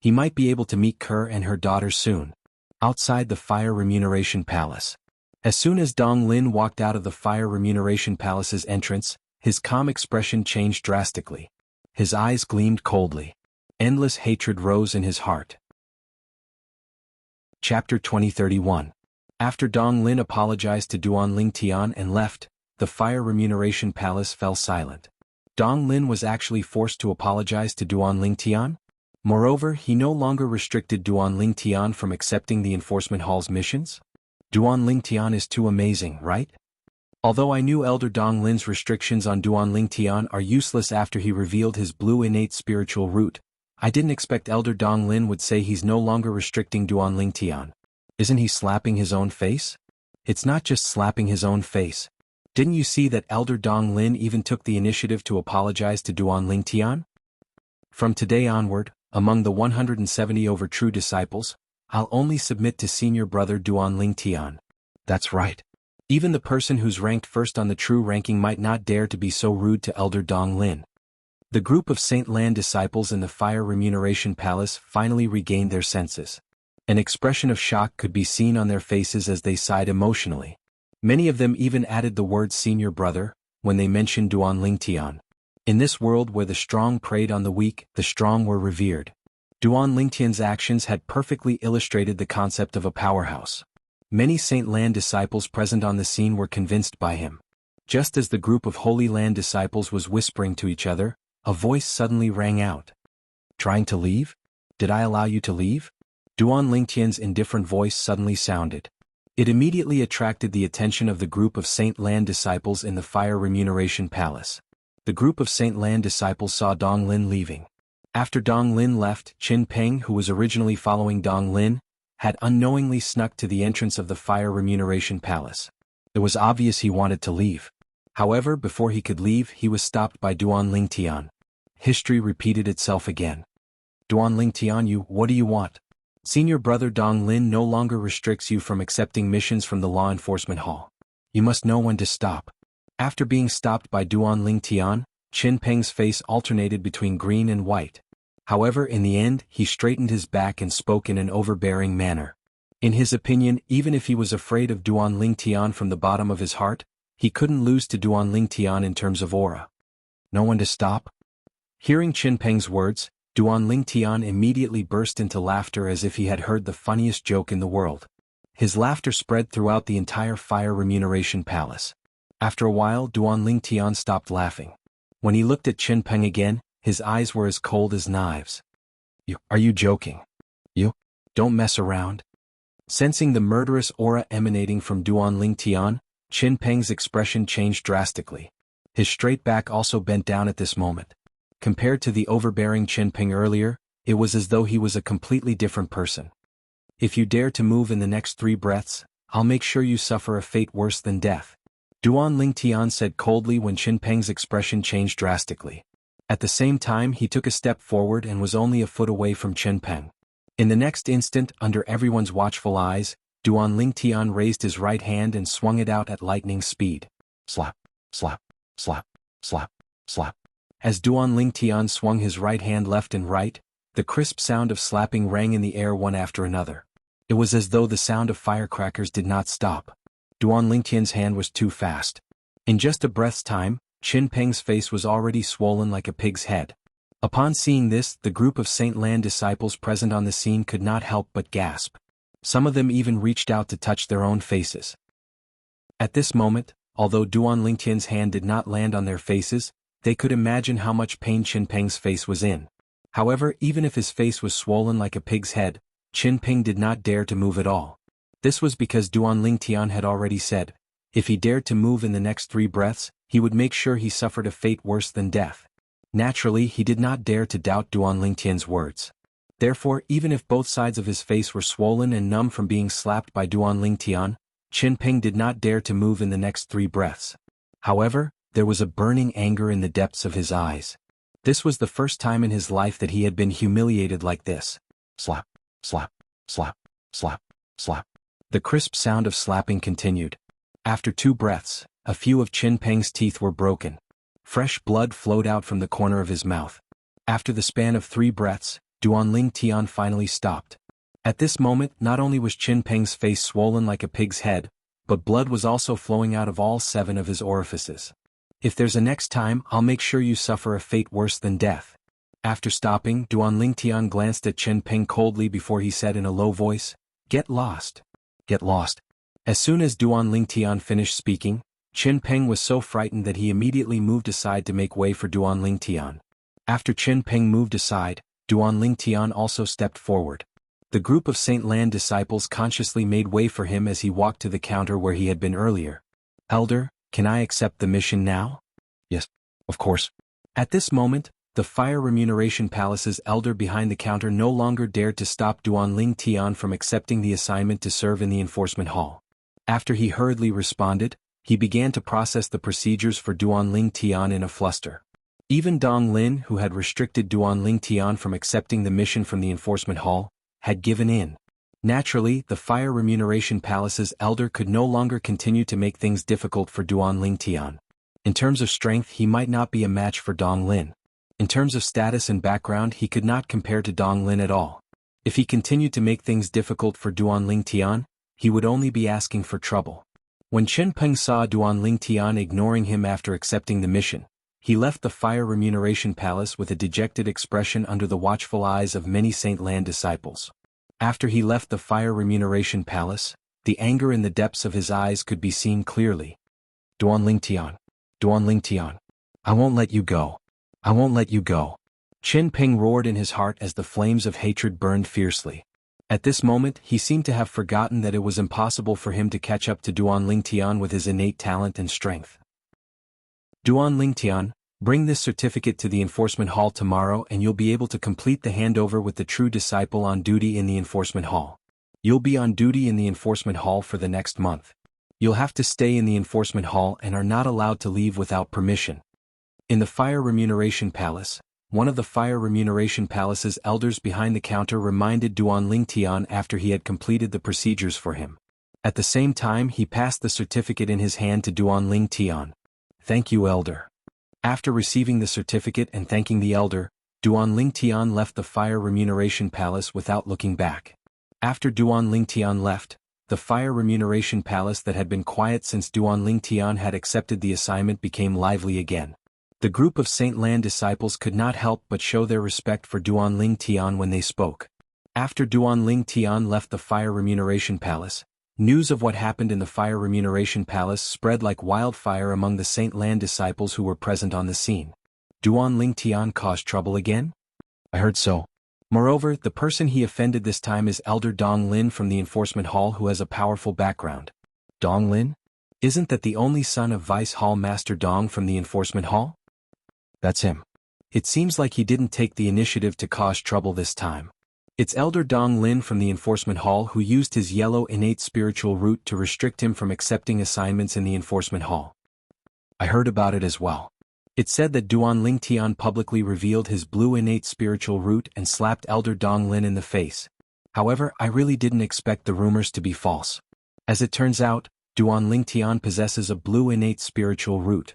He might be able to meet Kerr and her daughter soon, outside the Fire Remuneration Palace. As soon as Dong Lin walked out of the Fire Remuneration Palace's entrance, his calm expression changed drastically. His eyes gleamed coldly. Endless hatred rose in his heart. Chapter 2031. After Dong Lin apologized to Duan Lingtian and left, the Fire Remuneration Palace fell silent. Dong Lin was actually forced to apologize to Duan Lingtian? Moreover, he no longer restricted Duan Lingtian from accepting the enforcement hall's missions? Duan Lingtian is too amazing, right? Although I knew Elder Dong Lin's restrictions on Duan Lingtian are useless after he revealed his blue innate spiritual root, I didn't expect Elder Dong Lin would say he's no longer restricting Duan Lingtian. Isn't he slapping his own face? It's not just slapping his own face. Didn't you see that Elder Dong Lin even took the initiative to apologize to Duan Lingtian? From today onward, among the 170 over true disciples, I'll only submit to senior brother Duan Lingtian. That's right. Even the person who's ranked first on the true ranking might not dare to be so rude to Elder Dong Lin. The group of Saint Lan disciples in the Fire Remuneration Palace finally regained their senses. An expression of shock could be seen on their faces as they sighed emotionally. Many of them even added the word senior brother when they mentioned Duan Lingtian. In this world where the strong preyed on the weak, the strong were revered. Duan Lingtian's actions had perfectly illustrated the concept of a powerhouse. Many Saint Lan disciples present on the scene were convinced by him. Just as the group of Holy Land disciples was whispering to each other, a voice suddenly rang out. Trying to leave? Did I allow you to leave? Duan Lingtian's indifferent voice suddenly sounded. It immediately attracted the attention of the group of Saint Lan disciples in the Fire Remuneration Palace. The group of Saint Lan disciples saw Dong Lin leaving. After Dong Lin left, Qin Peng, who was originally following Dong Lin, had unknowingly snuck to the entrance of the Fire Remuneration Palace. It was obvious he wanted to leave. However, before he could leave, he was stopped by Duan Lingtian. History repeated itself again. Duan Lingtian, what do you want? Senior brother Dong Lin no longer restricts you from accepting missions from the law enforcement hall. You must know when to stop. After being stopped by Duan Lingtian, Qin Peng's face alternated between green and white. However, in the end, he straightened his back and spoke in an overbearing manner. In his opinion, even if he was afraid of Duan Lingtian from the bottom of his heart, he couldn't lose to Duan Lingtian in terms of aura. No one to stop? Hearing Qin Peng's words, Duan Lingtian immediately burst into laughter as if he had heard the funniest joke in the world. His laughter spread throughout the entire Fire Remuneration Palace. After a while, Duan Lingtian stopped laughing. When he looked at Qin Peng again, his eyes were as cold as knives. Are you joking? You? Don't mess around. Sensing the murderous aura emanating from Duan Lingtian, Qin Peng's expression changed drastically. His straight back also bent down at this moment. Compared to the overbearing Qin Peng earlier, it was as though he was a completely different person. If you dare to move in the next 3 breaths, I'll make sure you suffer a fate worse than death. Duan Lingtian said coldly when Qin Peng's expression changed drastically. At the same time, he took a step forward and was only a foot away from Qin Peng. In the next instant, under everyone's watchful eyes, Duan Lingtian raised his right hand and swung it out at lightning speed. Slap, slap, slap, slap, slap. As Duan Lingtian swung his right hand left and right, the crisp sound of slapping rang in the air one after another. It was as though the sound of firecrackers did not stop. Duan Lingtian's hand was too fast. In just a breath's time, Qin Peng's face was already swollen like a pig's head. Upon seeing this, the group of Saint Lan disciples present on the scene could not help but gasp. Some of them even reached out to touch their own faces. At this moment, although Duan Lingtian's hand did not land on their faces, they could imagine how much pain Qin Peng's face was in. However, even if his face was swollen like a pig's head, Qin Peng did not dare to move at all. This was because Duan Lingtian had already said, if he dared to move in the next 3 breaths, he would make sure he suffered a fate worse than death. Naturally, he did not dare to doubt Duan Lingtian's words. Therefore, even if both sides of his face were swollen and numb from being slapped by Duan Lingtian, Qin Peng did not dare to move in the next 3 breaths. However, there was a burning anger in the depths of his eyes. This was the first time in his life that he had been humiliated like this. Slap, slap, slap, slap, slap. The crisp sound of slapping continued. After 2 breaths, a few of Qin Peng's teeth were broken. Fresh blood flowed out from the corner of his mouth. After the span of 3 breaths, Duanling Tian finally stopped. At this moment, not only was Qin Peng's face swollen like a pig's head, but blood was also flowing out of all 7 of his orifices. If there's a next time, I'll make sure you suffer a fate worse than death. After stopping, Duanling Tian glanced at Qin Peng coldly before he said in a low voice, "Get lost. Get lost." As soon as Duanling Tian finished speaking, Qin Peng was so frightened that he immediately moved aside to make way for Duanling Tian. After Qin Peng moved aside, Duanling Tian also stepped forward. The group of Saint Lan disciples consciously made way for him as he walked to the counter where he had been earlier. "Elder, can I accept the mission now?" "Yes, of course." At this moment, the Fire Remuneration Palace's elder behind the counter no longer dared to stop Duanling Tian from accepting the assignment to serve in the enforcement hall. After he hurriedly responded, he began to process the procedures for Duanling Tian in a fluster. Even Dong Lin, who had restricted Duanling Tian from accepting the mission from the enforcement hall, had given in. Naturally, the Fire Remuneration Palace's elder could no longer continue to make things difficult for Duanling Tian. In terms of strength, he might not be a match for Dong Lin. In terms of status and background, he could not compare to Dong Lin at all. If he continued to make things difficult for Duanling Tian, he would only be asking for trouble. When Qin Peng saw Duanling Tian ignoring him after accepting the mission, he left the Fire Remuneration Palace with a dejected expression under the watchful eyes of many Saint Lan disciples. After he left the Fire Remuneration Palace, the anger in the depths of his eyes could be seen clearly. "Duanling Tian. Duanling Tian. I won't let you go. I won't let you go." Qin Peng roared in his heart as the flames of hatred burned fiercely. At this moment, he seemed to have forgotten that it was impossible for him to catch up to Duanling Tian with his innate talent and strength. "Duanling Tian, bring this certificate to the enforcement hall tomorrow and you'll be able to complete the handover with the true disciple on duty in the enforcement hall. You'll be on duty in the enforcement hall for the next month. You'll have to stay in the enforcement hall and are not allowed to leave without permission." In the Fire Remuneration Palace, one of the Fire Remuneration Palace's elders behind the counter reminded Duanling Tian after he had completed the procedures for him. At the same time, he passed the certificate in his hand to Duanling Tian. "Thank you, elder." After receiving the certificate and thanking the elder, Duanling Tian left the Fire Remuneration Palace without looking back. After Duanling Tian left, the Fire Remuneration Palace that had been quiet since Duanling Tian had accepted the assignment became lively again. The group of Saint Lan disciples could not help but show their respect for Duanling Tian when they spoke. After Duanling Tian left the Fire Remuneration Palace, news of what happened in the Fire Remuneration Palace spread like wildfire among the Saint Lan disciples who were present on the scene. "Duanling Tian caused trouble again?" "I heard so." Moreover, the person he offended this time is Elder Dong Lin from the enforcement hall who has a powerful background. "Dong Lin? Isn't that the only son of Vice Hall Master Dong from the enforcement hall?" "That's him." "It seems like he didn't take the initiative to cause trouble this time." "It's Elder Dong Lin from the enforcement hall who used his yellow innate spiritual root to restrict him from accepting assignments in the enforcement hall." "I heard about it as well." It said that Duanling Tian publicly revealed his blue innate spiritual root and slapped Elder Dong Lin in the face. However, I really didn't expect the rumors to be false. As it turns out, Duanling Tian possesses a blue innate spiritual root.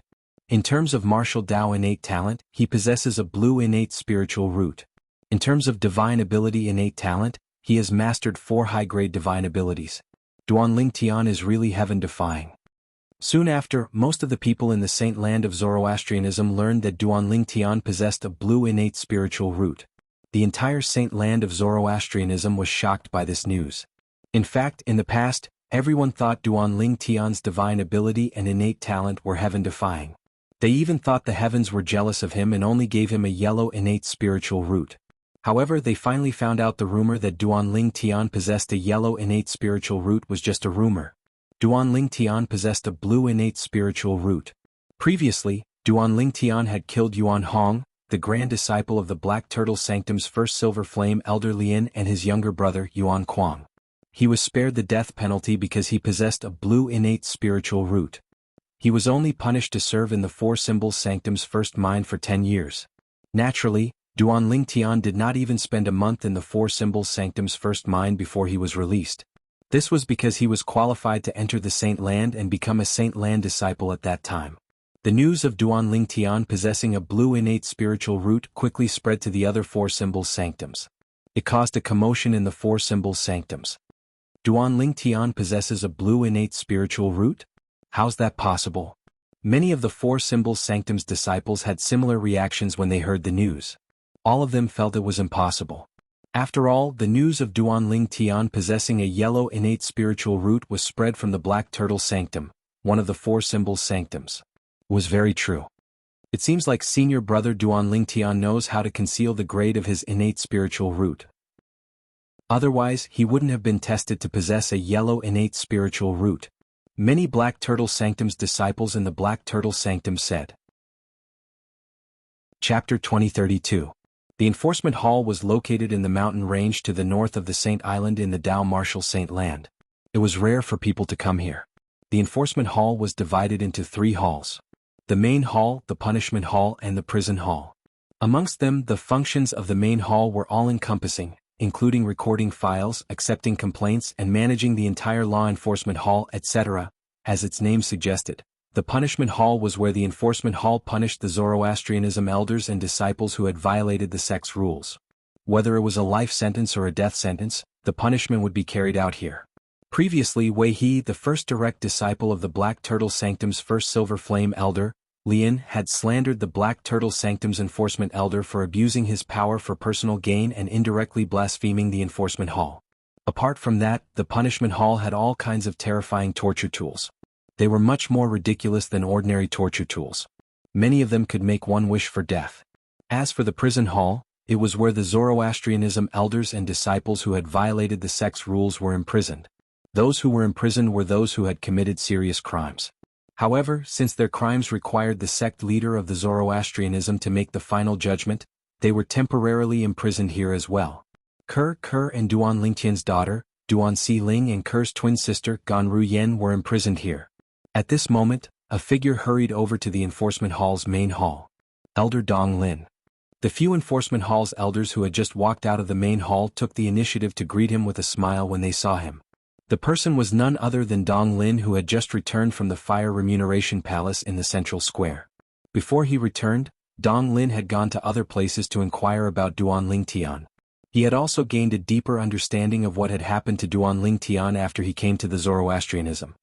In terms of martial Dao innate talent, he possesses a blue innate spiritual root. In terms of divine ability innate talent, he has mastered 4 high-grade divine abilities. Duanling Tian is really heaven-defying. Soon after, most of the people in the Saint Land of Zoroastrianism learned that Duanling Tian possessed a blue innate spiritual root. The entire Saint Land of Zoroastrianism was shocked by this news. In fact, in the past, everyone thought Duanling Tian's divine ability and innate talent were heaven-defying. They even thought the heavens were jealous of him and only gave him a yellow innate spiritual root. However, they finally found out the rumor that Duanling Tian possessed a yellow innate spiritual root was just a rumor. Duanling Tian possessed a blue innate spiritual root. Previously, Duanling Tian had killed Yuan Hong, the grand disciple of the Black Turtle Sanctum's first Silver Flame Elder Lien and his younger brother Yuan Kuang. He was spared the death penalty because he possessed a blue innate spiritual root. He was only punished to serve in the Four Symbols Sanctum's first mine for 10 years. Naturally, Duanling Tian did not even spend a month in the Four Symbols Sanctum's first mine before he was released. This was because he was qualified to enter the Saint Land and become a Saint Land disciple at that time. The news of Duan Tian possessing a blue innate spiritual root quickly spread to the other four symbols sanctums. It caused a commotion in the four symbols sanctums. Duan Tian possesses a blue innate spiritual root? How's that possible? Many of the four symbols sanctums disciples had similar reactions when they heard the news. All of them felt it was impossible. After all, the news of Duan Tian possessing a yellow innate spiritual root was spread from the black turtle sanctum, one of the four symbols sanctums. Was very true. It seems like senior brother Duan Tian knows how to conceal the grade of his innate spiritual root. Otherwise, he wouldn't have been tested to possess a yellow innate spiritual root. Many Black Turtle Sanctum's disciples in the Black Turtle Sanctum said. Chapter 2032. The enforcement hall was located in the mountain range to the north of the Saint Island in the Dao Martial Saint Land. It was rare for people to come here. The enforcement hall was divided into 3 halls. The main hall, the punishment hall and the prison hall. Amongst them, the functions of the main hall were all-encompassing, including recording files, accepting complaints and managing the entire law enforcement hall, etc. As its name suggested, the punishment hall was where the enforcement hall punished the Zoroastrianism elders and disciples who had violated the sect's rules. Whether it was a life sentence or a death sentence, the punishment would be carried out here. Previously, Wei He, the first direct disciple of the Black Turtle Sanctum's first Silver Flame Elder, Lian, had slandered the Black Turtle Sanctum's enforcement elder for abusing his power for personal gain and indirectly blaspheming the enforcement hall. Apart from that, the punishment hall had all kinds of terrifying torture tools. They were much more ridiculous than ordinary torture tools. Many of them could make one wish for death. As for the prison hall, it was where the Zoroastrianism elders and disciples who had violated the sect's rules were imprisoned. Those who were imprisoned were those who had committed serious crimes. However, since their crimes required the sect leader of the Zoroastrianism to make the final judgment, they were temporarily imprisoned here as well. Ker and Duan Lingtian's daughter, Duan Si Ling and Ker's twin sister, Gan Ru Yen, were imprisoned here. At this moment, a figure hurried over to the enforcement hall's main hall. Elder Dong Lin. The few enforcement hall's elders who had just walked out of the main hall took the initiative to greet him with a smile when they saw him. The person was none other than Dong Lin, who had just returned from the Fire Remuneration Palace in the central square. Before he returned, Dong Lin had gone to other places to inquire about Duan Tian. He had also gained a deeper understanding of what had happened to Duan Tian after he came to the Zoroastrianism.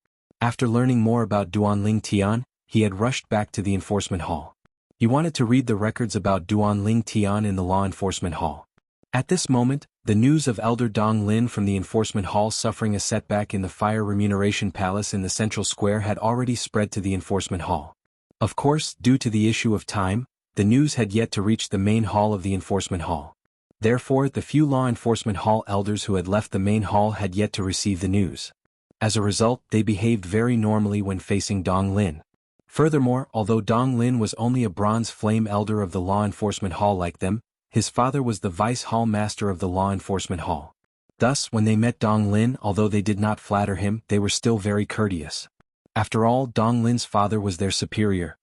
After learning more about Duan Tian, he had rushed back to the enforcement hall. He wanted to read the records about Duan Tian in the law enforcement hall. At this moment, the news of Elder Dong Lin from the enforcement hall suffering a setback in the Fire Remuneration Palace in the central square had already spread to the enforcement hall. Of course, due to the issue of time, the news had yet to reach the main hall of the enforcement hall. Therefore, the few law enforcement hall elders who had left the main hall had yet to receive the news. As a result, they behaved very normally when facing Dong Lin. Furthermore, although Dong Lin was only a bronze flame elder of the law enforcement hall like them, his father was the vice hall master of the law enforcement hall. Thus, when they met Dong Lin, although they did not flatter him, they were still very courteous. After all, Dong Lin's father was their superior.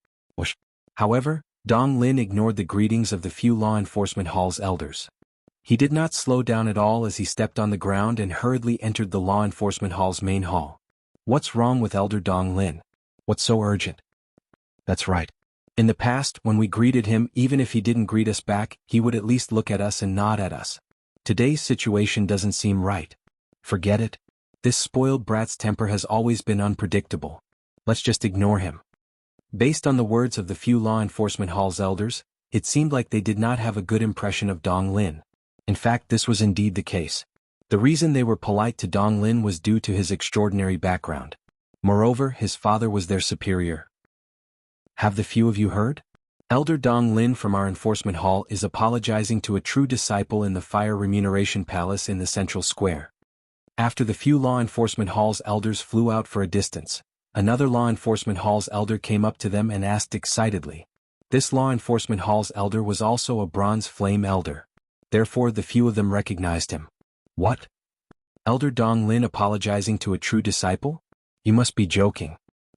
However, Dong Lin ignored the greetings of the few law enforcement hall's elders. He did not slow down at all as he stepped on the ground and hurriedly entered the law enforcement hall's main hall. What's wrong with Elder Dong Lin? What's so urgent? That's right. In the past, when we greeted him, even if he didn't greet us back, he would at least look at us and nod at us. Today's situation doesn't seem right. Forget it. This spoiled brat's temper has always been unpredictable. Let's just ignore him. Based on the words of the few law enforcement hall's elders, it seemed like they did not have a good impression of Dong Lin. In fact, this was indeed the case. The reason they were polite to Dong Lin was due to his extraordinary background. Moreover, his father was their superior. Have the few of you heard? Elder Dong Lin from our enforcement hall is apologizing to a true disciple in the Fire Remuneration Palace in the central square. After the few law enforcement hall's elders flew out for a distance, another law enforcement hall's elder came up to them and asked excitedly. This law enforcement hall's elder was also a bronze flame elder. Therefore, the few of them recognized him. What? Elder Dong Lin apologizing to a true disciple? You must be joking.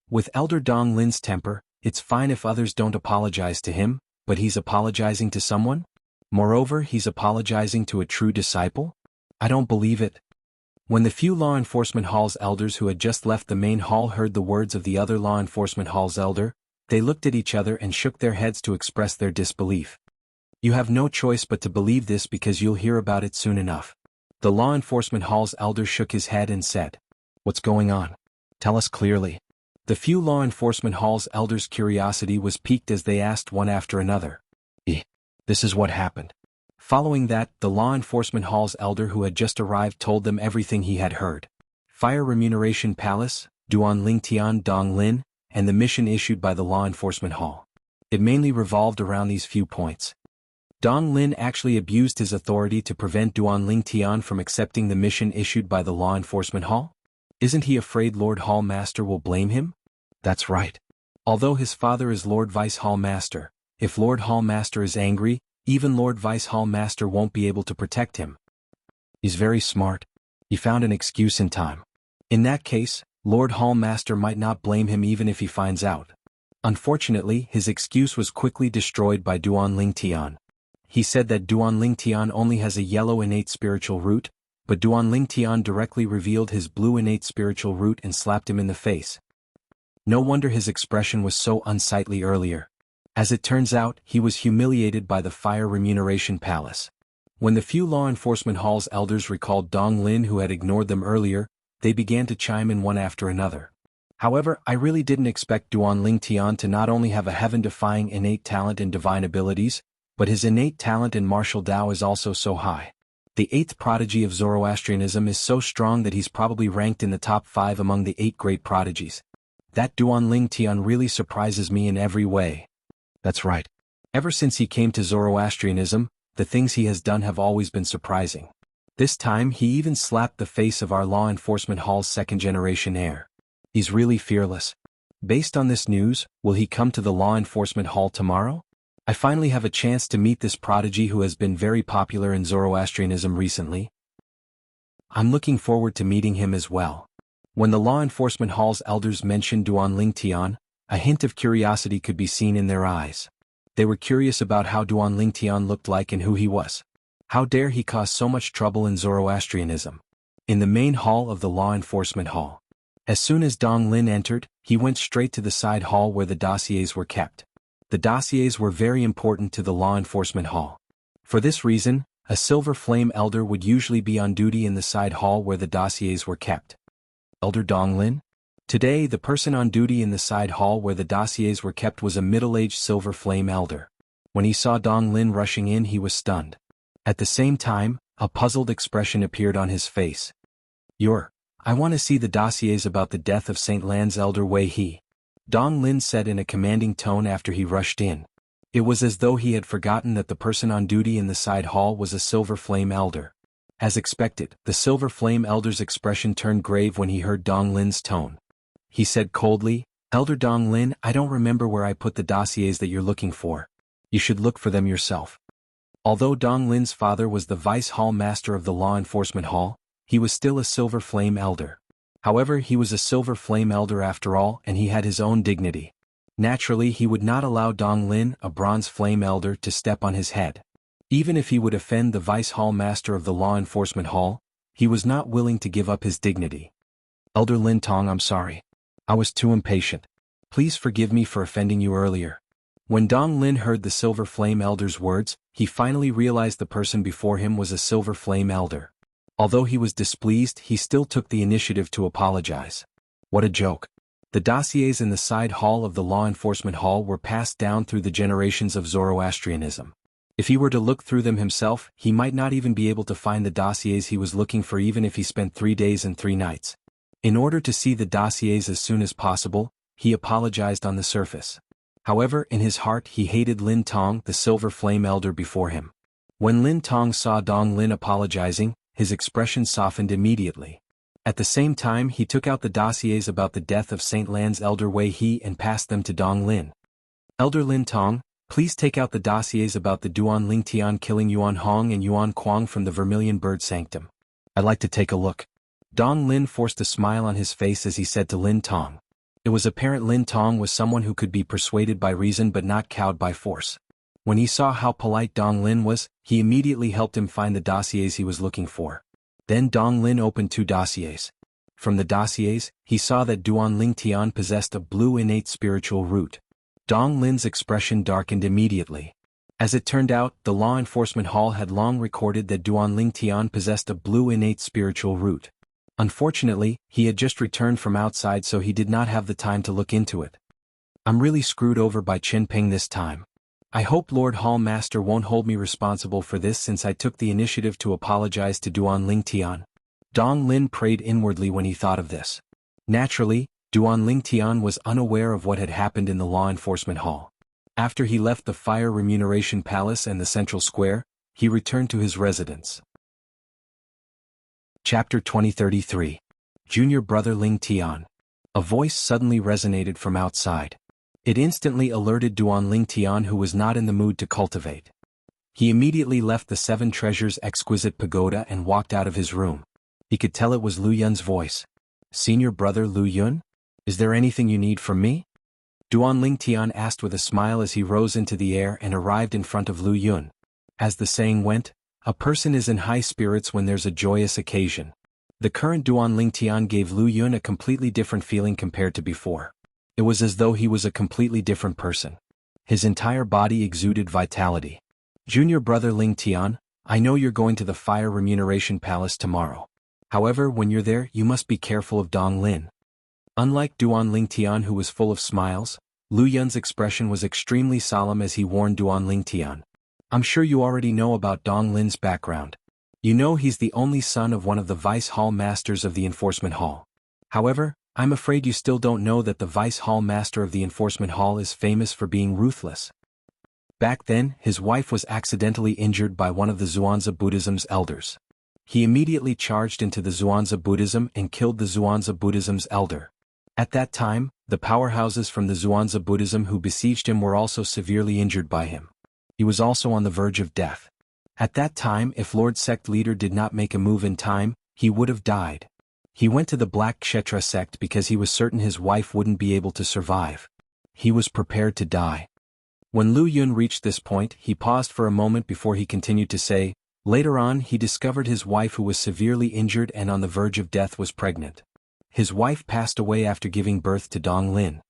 With Elder Dong Lin's temper, it's fine if others don't apologize to him, but he's apologizing to someone? Moreover, he's apologizing to a true disciple? I don't believe it. When the few law enforcement hall's elders who had just left the main hall heard the words of the other law enforcement hall's elder, they looked at each other and shook their heads to express their disbelief. You have no choice but to believe this because you'll hear about it soon enough. The law enforcement hall's elder shook his head and said, What's going on? Tell us clearly. The few law enforcement hall's elders' curiosity was piqued as they asked one after another. This is what happened. Following that, the law enforcement hall's elder who had just arrived told them everything he had heard. Fire Remuneration Palace, Duan Lingtian Dong Lin, and the mission issued by the law enforcement hall. It mainly revolved around these few points. Dong Lin actually abused his authority to prevent Duan Lingtian from accepting the mission issued by the law enforcement hall? Isn't he afraid Lord Hall Master will blame him? That's right. Although his father is Lord Vice Hall Master, if Lord Hall Master is angry, even Lord Vice Hall Master won't be able to protect him. He's very smart. He found an excuse in time. In that case, Lord Hall Master might not blame him even if he finds out. Unfortunately, his excuse was quickly destroyed by Duan Lingtian. He said that Duan Lingtian only has a yellow innate spiritual root, but Duan Lingtian directly revealed his blue innate spiritual root and slapped him in the face. No wonder his expression was so unsightly earlier. As it turns out, he was humiliated by the Fire Remuneration Palace. When the few law enforcement hall's elders recalled Dong Lin who had ignored them earlier, they began to chime in one after another. However, I really didn't expect Duan Lingtian to not only have a heaven-defying innate talent and divine abilities, but his innate talent in martial Dao is also so high. The 8th prodigy of Zoroastrianism is so strong that he's probably ranked in the top 5 among the 8 great prodigies. That Duan Lingtian really surprises me in every way. That's right. Ever since he came to Zoroastrianism, the things he has done have always been surprising. This time he even slapped the face of our law enforcement hall's second-generation heir. He's really fearless. Based on this news, will he come to the law enforcement hall tomorrow? I finally have a chance to meet this prodigy who has been very popular in Zoroastrianism recently. I'm looking forward to meeting him as well. When the law enforcement hall's elders mentioned Duan Lingtian, a hint of curiosity could be seen in their eyes. They were curious about how Duan Lingtian looked like and who he was. How dare he cause so much trouble in Zoroastrianism? In the main hall of the law enforcement hall. As soon as Dong Lin entered, he went straight to the side hall where the dossiers were kept. The dossiers were very important to the law enforcement hall. For this reason, a Silver Flame Elder would usually be on duty in the side hall where the dossiers were kept. Elder Dong Lin? Today, the person on duty in the side hall where the dossiers were kept was a middle-aged Silver Flame Elder. When he saw Dong Lin rushing in, he was stunned. At the same time, a puzzled expression appeared on his face. I want to see the dossiers about the death of St. Lan's Elder Wei He. Dong Lin said in a commanding tone after he rushed in. It was as though he had forgotten that the person on duty in the side hall was a Silver Flame Elder. As expected, the Silver Flame Elder's expression turned grave when he heard Dong Lin's tone. He said coldly, Elder Dong Lin, I don't remember where I put the dossiers that you're looking for. You should look for them yourself. Although Dong Lin's father was the Vice Hall Master of the Law Enforcement Hall, he was still a Silver Flame Elder. However, he was a Silver Flame Elder after all, and he had his own dignity. Naturally, he would not allow Dong Lin, a Bronze Flame Elder, to step on his head. Even if he would offend the Vice Hall Master of the Law Enforcement Hall, he was not willing to give up his dignity. Elder Lin Tong, I'm sorry. I was too impatient. Please forgive me for offending you earlier. When Dong Lin heard the Silver Flame Elder's words, he finally realized the person before him was a Silver Flame Elder. Although he was displeased, he still took the initiative to apologize. What a joke. The dossiers in the side hall of the Law Enforcement Hall were passed down through the generations of Zoroastrianism. If he were to look through them himself, he might not even be able to find the dossiers he was looking for even if he spent 3 days and 3 nights. In order to see the dossiers as soon as possible, he apologized on the surface. However, in his heart he hated Lin Tong, the Silver Flame Elder before him. When Lin Tong saw Dong Lin apologizing, his expression softened immediately. At the same time, he took out the dossiers about the death of St. Lan's Elder Wei He and passed them to Dong Lin. Elder Lin Tong, please take out the dossiers about the Duan Lingtian killing Yuan Hong and Yuan Kuang from the Vermilion Bird Sanctum. I'd like to take a look. Dong Lin forced a smile on his face as he said to Lin Tong. It was apparent Lin Tong was someone who could be persuaded by reason but not cowed by force. When he saw how polite Dong Lin was, he immediately helped him find the dossiers he was looking for. Then Dong Lin opened 2 dossiers. From the dossiers, he saw that Duan Ling Tian possessed a blue innate spiritual root. Dong Lin's expression darkened immediately. As it turned out, the Law Enforcement Hall had long recorded that Duan Ling Tian possessed a blue innate spiritual root. Unfortunately, he had just returned from outside, so he did not have the time to look into it. I'm really screwed over by Qin Peng this time. I hope Lord Hall Master won't hold me responsible for this, since I took the initiative to apologize to Duan Ling Tian. Dong Lin prayed inwardly when he thought of this. Naturally, Duan Ling Tian was unaware of what had happened in the Law Enforcement Hall. After he left the Fire Remuneration Palace and the Central Square, he returned to his residence. Chapter 2033. Junior Brother Ling Tian. A voice suddenly resonated from outside. It instantly alerted Duan Ling Tian, who was not in the mood to cultivate. He immediately left the 7 Treasures exquisite pagoda and walked out of his room. He could tell it was Lu Yun's voice. Senior Brother Lu Yun? Is there anything you need from me? Duan Ling Tian asked with a smile as he rose into the air and arrived in front of Lu Yun. As the saying went, a person is in high spirits when there's a joyous occasion. The current Duan Ling Tian gave Lu Yun a completely different feeling compared to before. It was as though he was a completely different person. His entire body exuded vitality. Junior Brother Ling Tian, I know you're going to the Fire Remuneration Palace tomorrow. However, when you're there, you must be careful of Dong Lin. Unlike Duan Ling Tian, who was full of smiles, Lu Yun's expression was extremely solemn as he warned Duan Ling Tian. I'm sure you already know about Dong Lin's background. You know he's the only son of one of the Vice Hall Masters of the Enforcement Hall. However, I'm afraid you still don't know that the Vice Hall Master of the Enforcement Hall is famous for being ruthless. Back then, his wife was accidentally injured by one of the Zhuangzi Buddhism's elders. He immediately charged into the Zhuangzi Buddhism and killed the Zhuangzi Buddhism's elder. At that time, the powerhouses from the Zhuangzi Buddhism who besieged him were also severely injured by him. He was also on the verge of death. At that time, if Lord Sect leader did not make a move in time, he would have died. He went to the Black Kshetra sect because he was certain his wife wouldn't be able to survive. He was prepared to die. When Lu Yun reached this point, he paused for a moment before he continued to say, later on he discovered his wife, who was severely injured and on the verge of death, was pregnant. His wife passed away after giving birth to Dong Lin.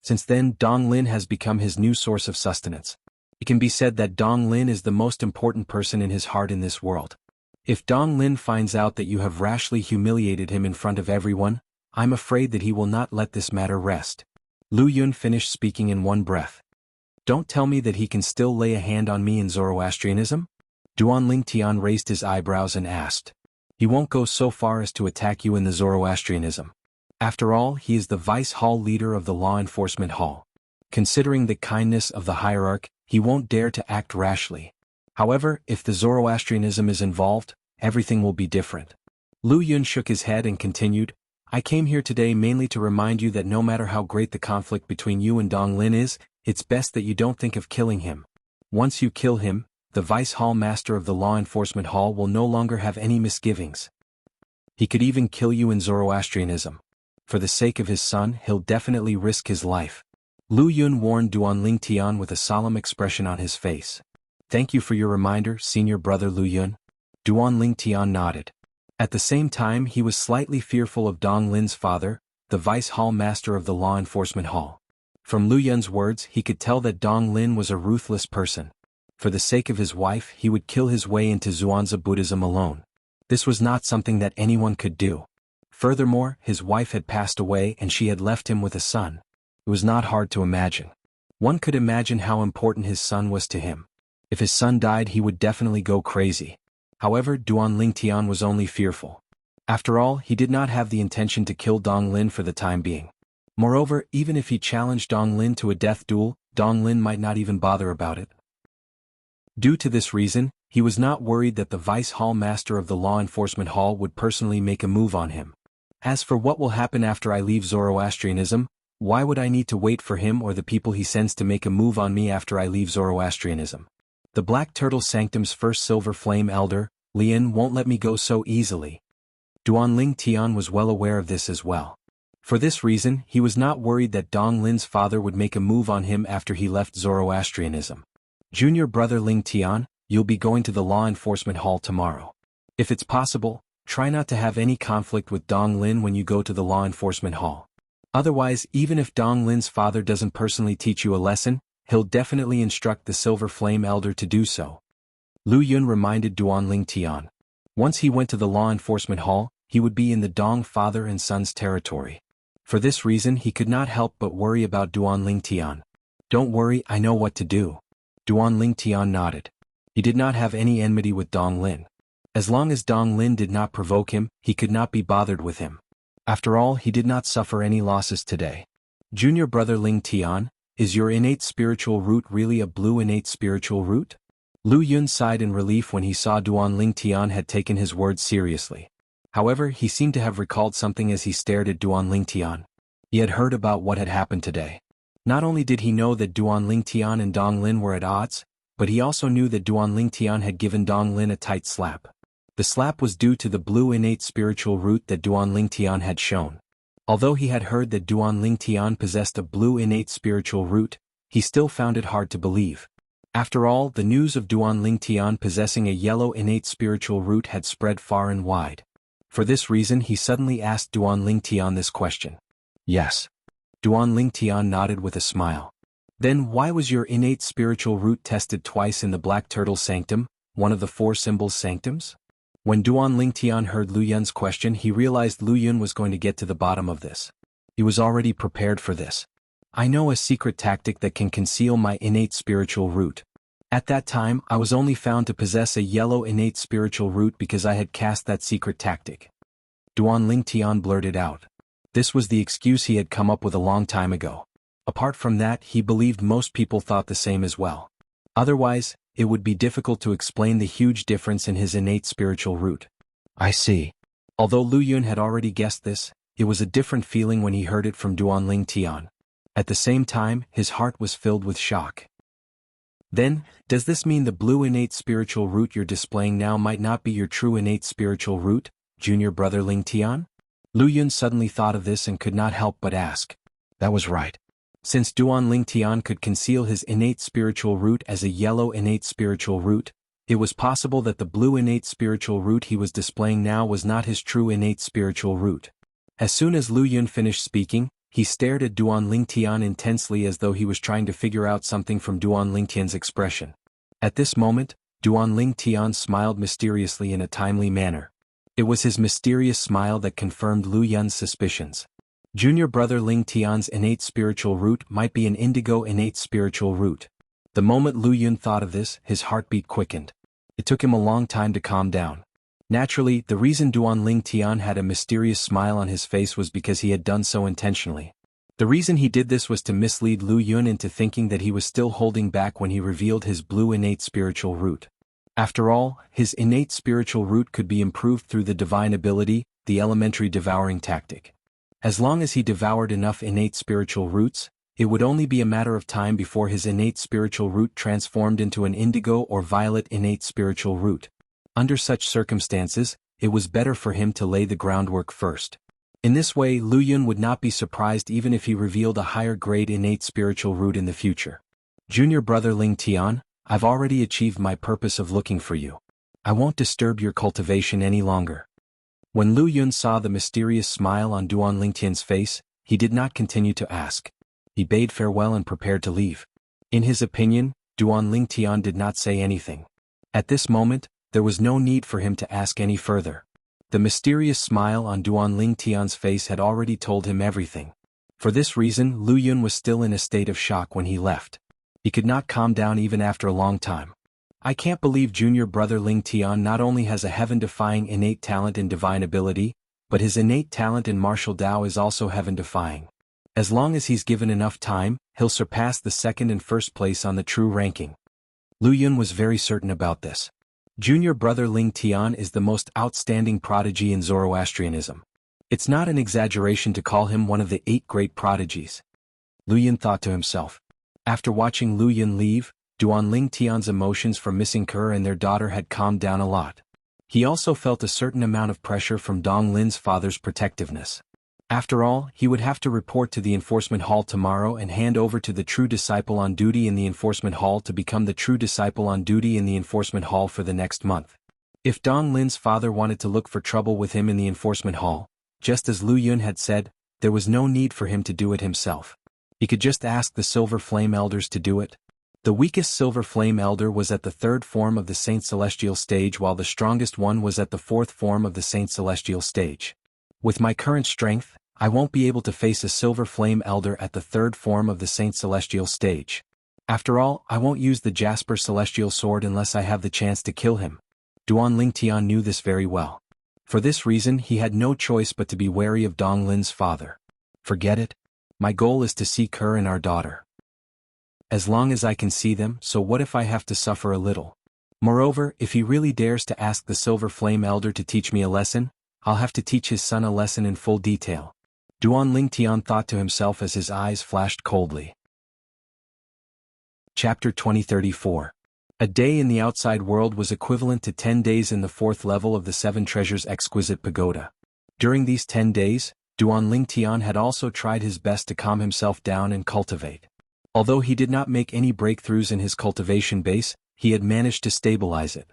Since then, Dong Lin has become his new source of sustenance. It can be said that Dong Lin is the most important person in his heart in this world. If Dong Lin finds out that you have rashly humiliated him in front of everyone, I'm afraid that he will not let this matter rest. Lu Yun finished speaking in one breath. Don't tell me that he can still lay a hand on me in Zoroastrianism? Duan Ling Tian raised his eyebrows and asked. He won't go so far as to attack you in the Zoroastrianism. After all, he is the Vice Hall leader of the Law Enforcement Hall. Considering the kindness of the hierarch, he won't dare to act rashly. However, if the Zoroastrianism is involved, everything will be different. Lu Yun shook his head and continued, I came here today mainly to remind you that no matter how great the conflict between you and Dong Lin is, it's best that you don't think of killing him. Once you kill him, the Vice Hall Master of the Law Enforcement Hall will no longer have any misgivings. He could even kill you in Zoroastrianism. For the sake of his son, he'll definitely risk his life. Lu Yun warned Duan Ling Tian with a solemn expression on his face. Thank you for your reminder, Senior Brother Lu Yun. Duan Ling Tian nodded. At the same time, he was slightly fearful of Dong Lin's father, the Vice Hall Master of the Law Enforcement Hall. From Lu Yun's words, he could tell that Dong Lin was a ruthless person. For the sake of his wife, he would kill his way into Zhuangzi Buddhism alone. This was not something that anyone could do. Furthermore, his wife had passed away and she had left him with a son. It was not hard to imagine. One could imagine how important his son was to him. If his son died, he would definitely go crazy. However, Duan Ling Tian was only fearful. After all, he did not have the intention to kill Dong Lin for the time being. Moreover, even if he challenged Dong Lin to a death duel, Dong Lin might not even bother about it. Due to this reason, he was not worried that the Vice Hall Master of the Law Enforcement Hall would personally make a move on him. As for what will happen after I leave Zoroastrianism, why would I need to wait for him or the people he sends to make a move on me after I leave Zoroastrianism? The Black Turtle Sanctum's first Silver Flame Elder, Lian, won't let me go so easily. Duan Ling Tian was well aware of this as well. For this reason, he was not worried that Dong Lin's father would make a move on him after he left Zoroastrianism. Junior Brother Ling Tian, you'll be going to the Law Enforcement Hall tomorrow. If it's possible, try not to have any conflict with Dong Lin when you go to the law enforcement hall. Otherwise, even if Dong Lin's father doesn't personally teach you a lesson, he'll definitely instruct the Silver Flame Elder to do so. Lu Yun reminded Duanling Tian. Once he went to the law enforcement hall, he would be in the Dong father and son's territory. For this reason he could not help but worry about Duanling Tian. Don't worry, I know what to do. Duanling Tian nodded. He did not have any enmity with Dong Lin. As long as Dong Lin did not provoke him, he could not be bothered with him. After all, he did not suffer any losses today. Junior brother Ling Tian, is your innate spiritual root really a blue innate spiritual root? Lu Yun sighed in relief when he saw Duanling Tian had taken his words seriously. However, he seemed to have recalled something as he stared at Duanling Tian. He had heard about what had happened today. Not only did he know that Duanling Tian and Dong Lin were at odds, but he also knew that Duanling Tian had given Dong Lin a tight slap. The slap was due to the blue innate spiritual root that Duanling Tian had shown. Although he had heard that Duanling Tian possessed a blue innate spiritual root, he still found it hard to believe. After all, the news of Duanling Tian possessing a yellow innate spiritual root had spread far and wide. For this reason he suddenly asked Duanling Tian this question. Yes. Duanling Tian nodded with a smile. Then why was your innate spiritual root tested twice in the Black Turtle Sanctum, one of the 4 symbols sanctums? When Duanling Tian heard Lu Yun's question, he realized Lu Yun was going to get to the bottom of this. He was already prepared for this. I know a secret tactic that can conceal my innate spiritual root. At that time, I was only found to possess a yellow innate spiritual root because I had cast that secret tactic. Duanling Tian blurted out. This was the excuse he had come up with a long time ago. Apart from that, he believed most people thought the same as well. Otherwise, it would be difficult to explain the huge difference in his innate spiritual root. I see. Although Lu Yun had already guessed this, it was a different feeling when he heard it from Duanling Tian. At the same time, his heart was filled with shock. Then, does this mean the blue innate spiritual root you're displaying now might not be your true innate spiritual root, junior brother Ling Tian? Lu Yun suddenly thought of this and could not help but ask. That was right. Since Duanling Tian could conceal his innate spiritual root as a yellow innate spiritual root, it was possible that the blue innate spiritual root he was displaying now was not his true innate spiritual root. As soon as Lu Yun finished speaking, he stared at Duanling Tian intensely as though he was trying to figure out something from Duanling Tian's expression. At this moment, Duanling Tian smiled mysteriously in a timely manner. It was his mysterious smile that confirmed Lu Yun's suspicions. Junior brother Ling Tian's innate spiritual root might be an indigo innate spiritual root. The moment Lu Yun thought of this, his heartbeat quickened. It took him a long time to calm down. Naturally, the reason Duanling Tian had a mysterious smile on his face was because he had done so intentionally. The reason he did this was to mislead Lu Yun into thinking that he was still holding back when he revealed his blue innate spiritual root. After all, his innate spiritual root could be improved through the divine ability, the elementary devouring tactic. As long as he devoured enough innate spiritual roots, it would only be a matter of time before his innate spiritual root transformed into an indigo or violet innate spiritual root. Under such circumstances, it was better for him to lay the groundwork first. In this way, Lu Yun would not be surprised even if he revealed a higher grade innate spiritual root in the future. Junior brother Ling Tian, I've already achieved my purpose of looking for you. I won't disturb your cultivation any longer. When Lu Yun saw the mysterious smile on Duanling Tian's face, he did not continue to ask. He bade farewell and prepared to leave. In his opinion, Duanling Tian did not say anything. At this moment, there was no need for him to ask any further. The mysterious smile on Duanling Tian's face had already told him everything. For this reason, Lu Yun was still in a state of shock when he left. He could not calm down even after a long time. I can't believe junior brother Ling Tian not only has a heaven-defying innate talent in divine ability, but his innate talent in martial Tao is also heaven-defying. As long as he's given enough time, he'll surpass the second and first place on the true ranking. Lu Yun was very certain about this. Junior brother Ling Tian is the most outstanding prodigy in Zoroastrianism. It's not an exaggeration to call him one of the 8 great prodigies. Lu Yun thought to himself. After watching Lu Yun leave, Duanling Tian's emotions for missing Ke and their daughter had calmed down a lot. He also felt a certain amount of pressure from Dong Lin's father's protectiveness. After all, he would have to report to the enforcement hall tomorrow and hand over to the true disciple on duty in the enforcement hall to become the true disciple on duty in the enforcement hall for the next month. If Dong Lin's father wanted to look for trouble with him in the enforcement hall, just as Lu Yun had said, there was no need for him to do it himself. He could just ask the Silver Flame Elders to do it. The weakest Silver Flame Elder was at the third form of the Saint Celestial stage, while the strongest one was at the fourth form of the Saint Celestial stage. With my current strength, I won't be able to face a Silver Flame Elder at the third form of the Saint Celestial stage. After all, I won't use the Jasper Celestial Sword unless I have the chance to kill him. Duan Lingtian knew this very well. For this reason, he had no choice but to be wary of Dong Lin's father. Forget it. My goal is to seek her and our daughter. As long as I can see them, so what if I have to suffer a little? Moreover, if he really dares to ask the Silver Flame Elder to teach me a lesson, I'll have to teach his son a lesson in full detail. Duan Lingtian thought to himself as his eyes flashed coldly. Chapter 2034. A day in the outside world was equivalent to 10 days in the fourth level of the Seven Treasures Exquisite Pagoda. During these 10 days, Duan Lingtian had also tried his best to calm himself down and cultivate. Although he did not make any breakthroughs in his cultivation base, he had managed to stabilize it.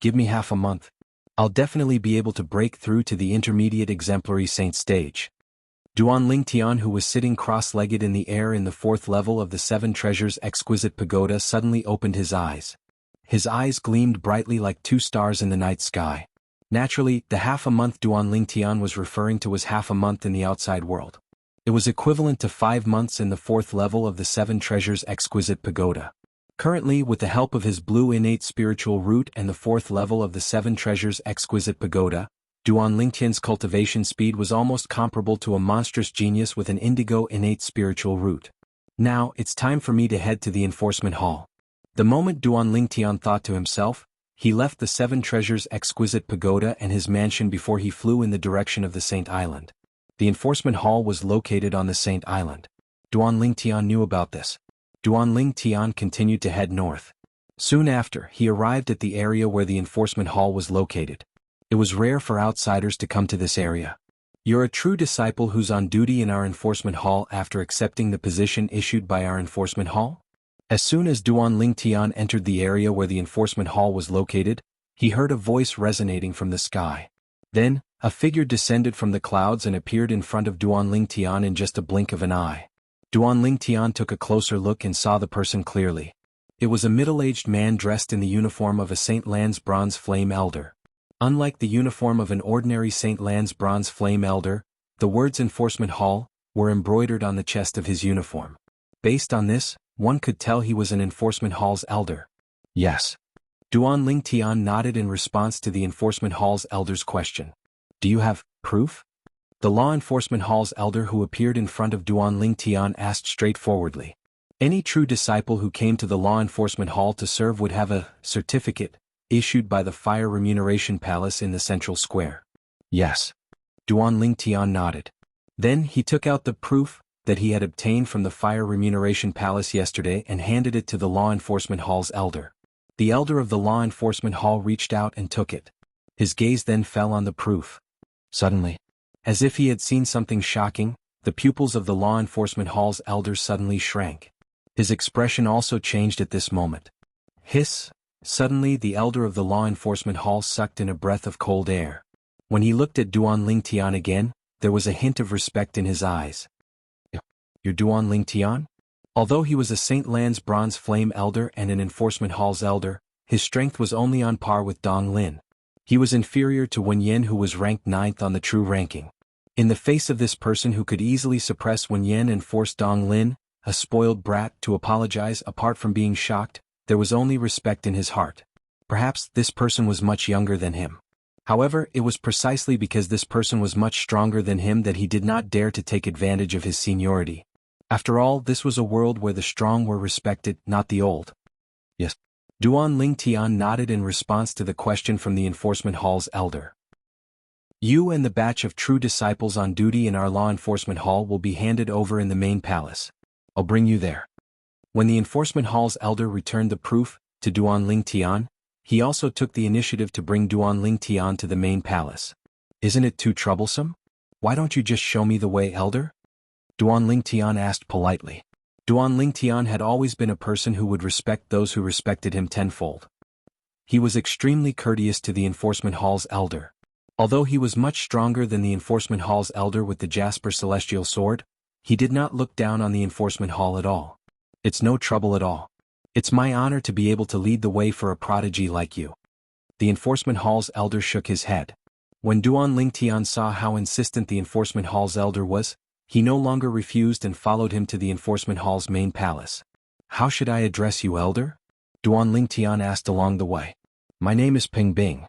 Give me half a month. I'll definitely be able to break through to the intermediate exemplary saint stage. Duan Lingtian, who was sitting cross-legged in the air in the fourth level of the Seven Treasures Exquisite Pagoda, suddenly opened his eyes. His eyes gleamed brightly like two stars in the night sky. Naturally, the half a month Duan Lingtian was referring to was half a month in the outside world. It was equivalent to 5 months in the fourth level of the Seven Treasures Exquisite Pagoda. Currently, with the help of his blue innate spiritual root and the fourth level of the Seven Treasures Exquisite Pagoda, Duan Lingtian's cultivation speed was almost comparable to a monstrous genius with an indigo innate spiritual root. Now, it's time for me to head to the enforcement hall. The moment Duan Lingtian thought to himself, he left the Seven Treasures Exquisite Pagoda and his mansion before he flew in the direction of the Saint Island. The enforcement hall was located on the Saint Island. Duan Lingtian knew about this. Duan Lingtian continued to head north. Soon after, he arrived at the area where the enforcement hall was located. It was rare for outsiders to come to this area. You're a true disciple who's on duty in our enforcement hall after accepting the position issued by our enforcement hall? As soon as Duan Lingtian entered the area where the enforcement hall was located, he heard a voice resonating from the sky. Then, a figure descended from the clouds and appeared in front of Duan Lingtian in just a blink of an eye. Duan Lingtian took a closer look and saw the person clearly. It was a middle-aged man dressed in the uniform of a Saint Lan's Bronze Flame Elder. Unlike the uniform of an ordinary Saint Lan's Bronze Flame Elder, the words Enforcement Hall were embroidered on the chest of his uniform. Based on this, one could tell he was an Enforcement Hall's elder. Yes. Duan Lingtian nodded in response to the Enforcement Hall's elder's question. Do you have proof? The Law Enforcement Hall's elder who appeared in front of Duan Lingtian asked straightforwardly. Any true disciple who came to the Law Enforcement Hall to serve would have a certificate issued by the Fire Remuneration Palace in the central square. Yes. Duan Lingtian nodded. Then he took out the proof that he had obtained from the Fire Remuneration Palace yesterday and handed it to the Law Enforcement Hall's elder. The elder of the Law Enforcement Hall reached out and took it. His gaze then fell on the proof. Suddenly, as if he had seen something shocking, the pupils of the Law Enforcement Hall's elder suddenly shrank. His expression also changed at this moment. Hiss! Suddenly the elder of the Law Enforcement Hall sucked in a breath of cold air. When he looked at Duan Lingtian again, there was a hint of respect in his eyes. You're Duan Lingtian? Although he was a Saint Lan's Bronze Flame Elder and an Enforcement Hall's elder, his strength was only on par with Dong Lin. He was inferior to Wen Yen, who was ranked 9th on the true ranking. In the face of this person who could easily suppress Wen Yen and force Dong Lin, a spoiled brat, to apologize apart from being shocked, there was only respect in his heart. Perhaps this person was much younger than him. However, it was precisely because this person was much stronger than him that he did not dare to take advantage of his seniority. After all, this was a world where the strong were respected, not the old. Yes. Duan Lingtian nodded in response to the question from the Enforcement Hall's elder. You and the batch of true disciples on duty in our Law Enforcement Hall will be handed over in the main palace. I'll bring you there. When the Enforcement Hall's elder returned the proof to Duan Lingtian, he also took the initiative to bring Duan Lingtian to the main palace. Isn't it too troublesome? Why don't you just show me the way, elder? Duan Lingtian asked politely. Duan Lingtian had always been a person who would respect those who respected him tenfold. he was extremely courteous to the enforcement hall's elder. Although he was much stronger than the enforcement hall's elder with the Jasper Celestial Sword, he did not look down on the enforcement hall at all. "It's no trouble at all. It's my honor to be able to lead the way for a prodigy like you." The enforcement hall's elder shook his head. When Duan Lingtian saw how insistent the enforcement hall's elder was, he no longer refused and followed him to the enforcement hall's main palace. "How should I address you, elder?" Duan Lingtian asked along the way. "My name is Ping Bing."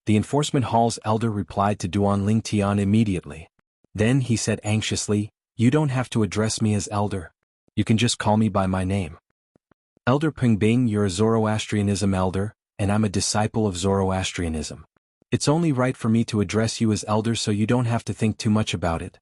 The enforcement hall's elder replied to Duan Lingtian immediately. Then he said anxiously, "You don't have to address me as elder. You can just call me by my name." "Elder Ping Bing, you're a Zoroastrianism elder, and I'm a disciple of Zoroastrianism. It's only right for me to address you as elder so you don't have to think too much about it."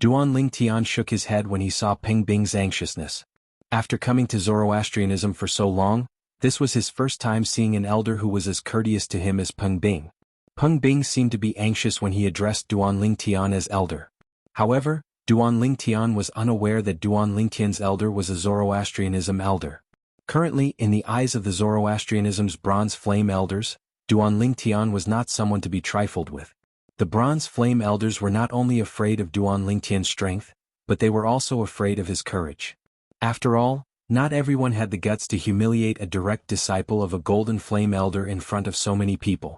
Duan Lingtian shook his head when he saw Ping Bing's anxiousness. After coming to Zoroastrianism for so long, this was his first time seeing an elder who was as courteous to him as Peng Bing. Peng Bing seemed to be anxious when he addressed Duan Lingtian as elder. However, Duan Lingtian was unaware that Duan Lingtian's elder was a Zoroastrianism elder. Currently, in the eyes of the Zoroastrianism's Bronze Flame elders, Duan Lingtian was not someone to be trifled with. The Bronze Flame elders were not only afraid of Duan Lingtian's strength, but they were also afraid of his courage. After all, not everyone had the guts to humiliate a direct disciple of a Golden Flame elder in front of so many people.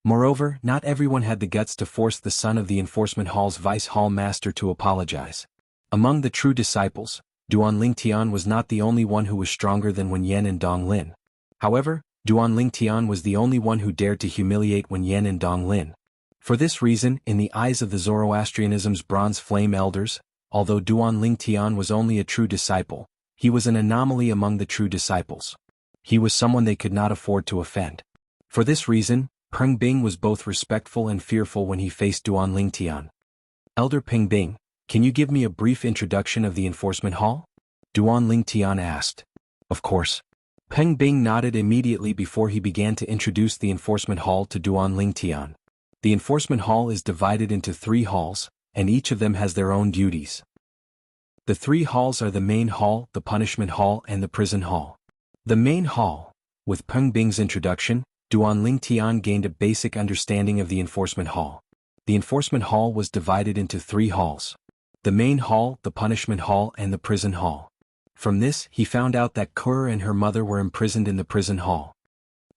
Moreover, not everyone had the guts to force the son of the enforcement hall's vice hall master to apologize. Among the true disciples, Duan Lingtian was not the only one who was stronger than Wen Yan and Dong Lin. However, Duan Lingtian was the only one who dared to humiliate Wen Yan and Dong Lin. For this reason, in the eyes of the Zoroastrianism's Bronze Flame elders, although Duan Lingtian was only a true disciple, he was an anomaly among the true disciples. He was someone they could not afford to offend. For this reason, Peng Bing was both respectful and fearful when he faced Duan Lingtian. "Elder Peng Bing, can you give me a brief introduction of the enforcement hall?" Duan Lingtian asked. "Of course." Peng Bing nodded immediately before he began to introduce the enforcement hall to Duan Lingtian. The enforcement hall is divided into 3 halls, and each of them has their own duties. The 3 halls are the main hall, the punishment hall, and the prison hall. The main hall. With Peng Bing's introduction, Duan Lingtian gained a basic understanding of the enforcement hall. The enforcement hall was divided into 3 halls. The main hall, the punishment hall, and the prison hall. From this, he found out that Kur and her mother were imprisoned in the prison hall.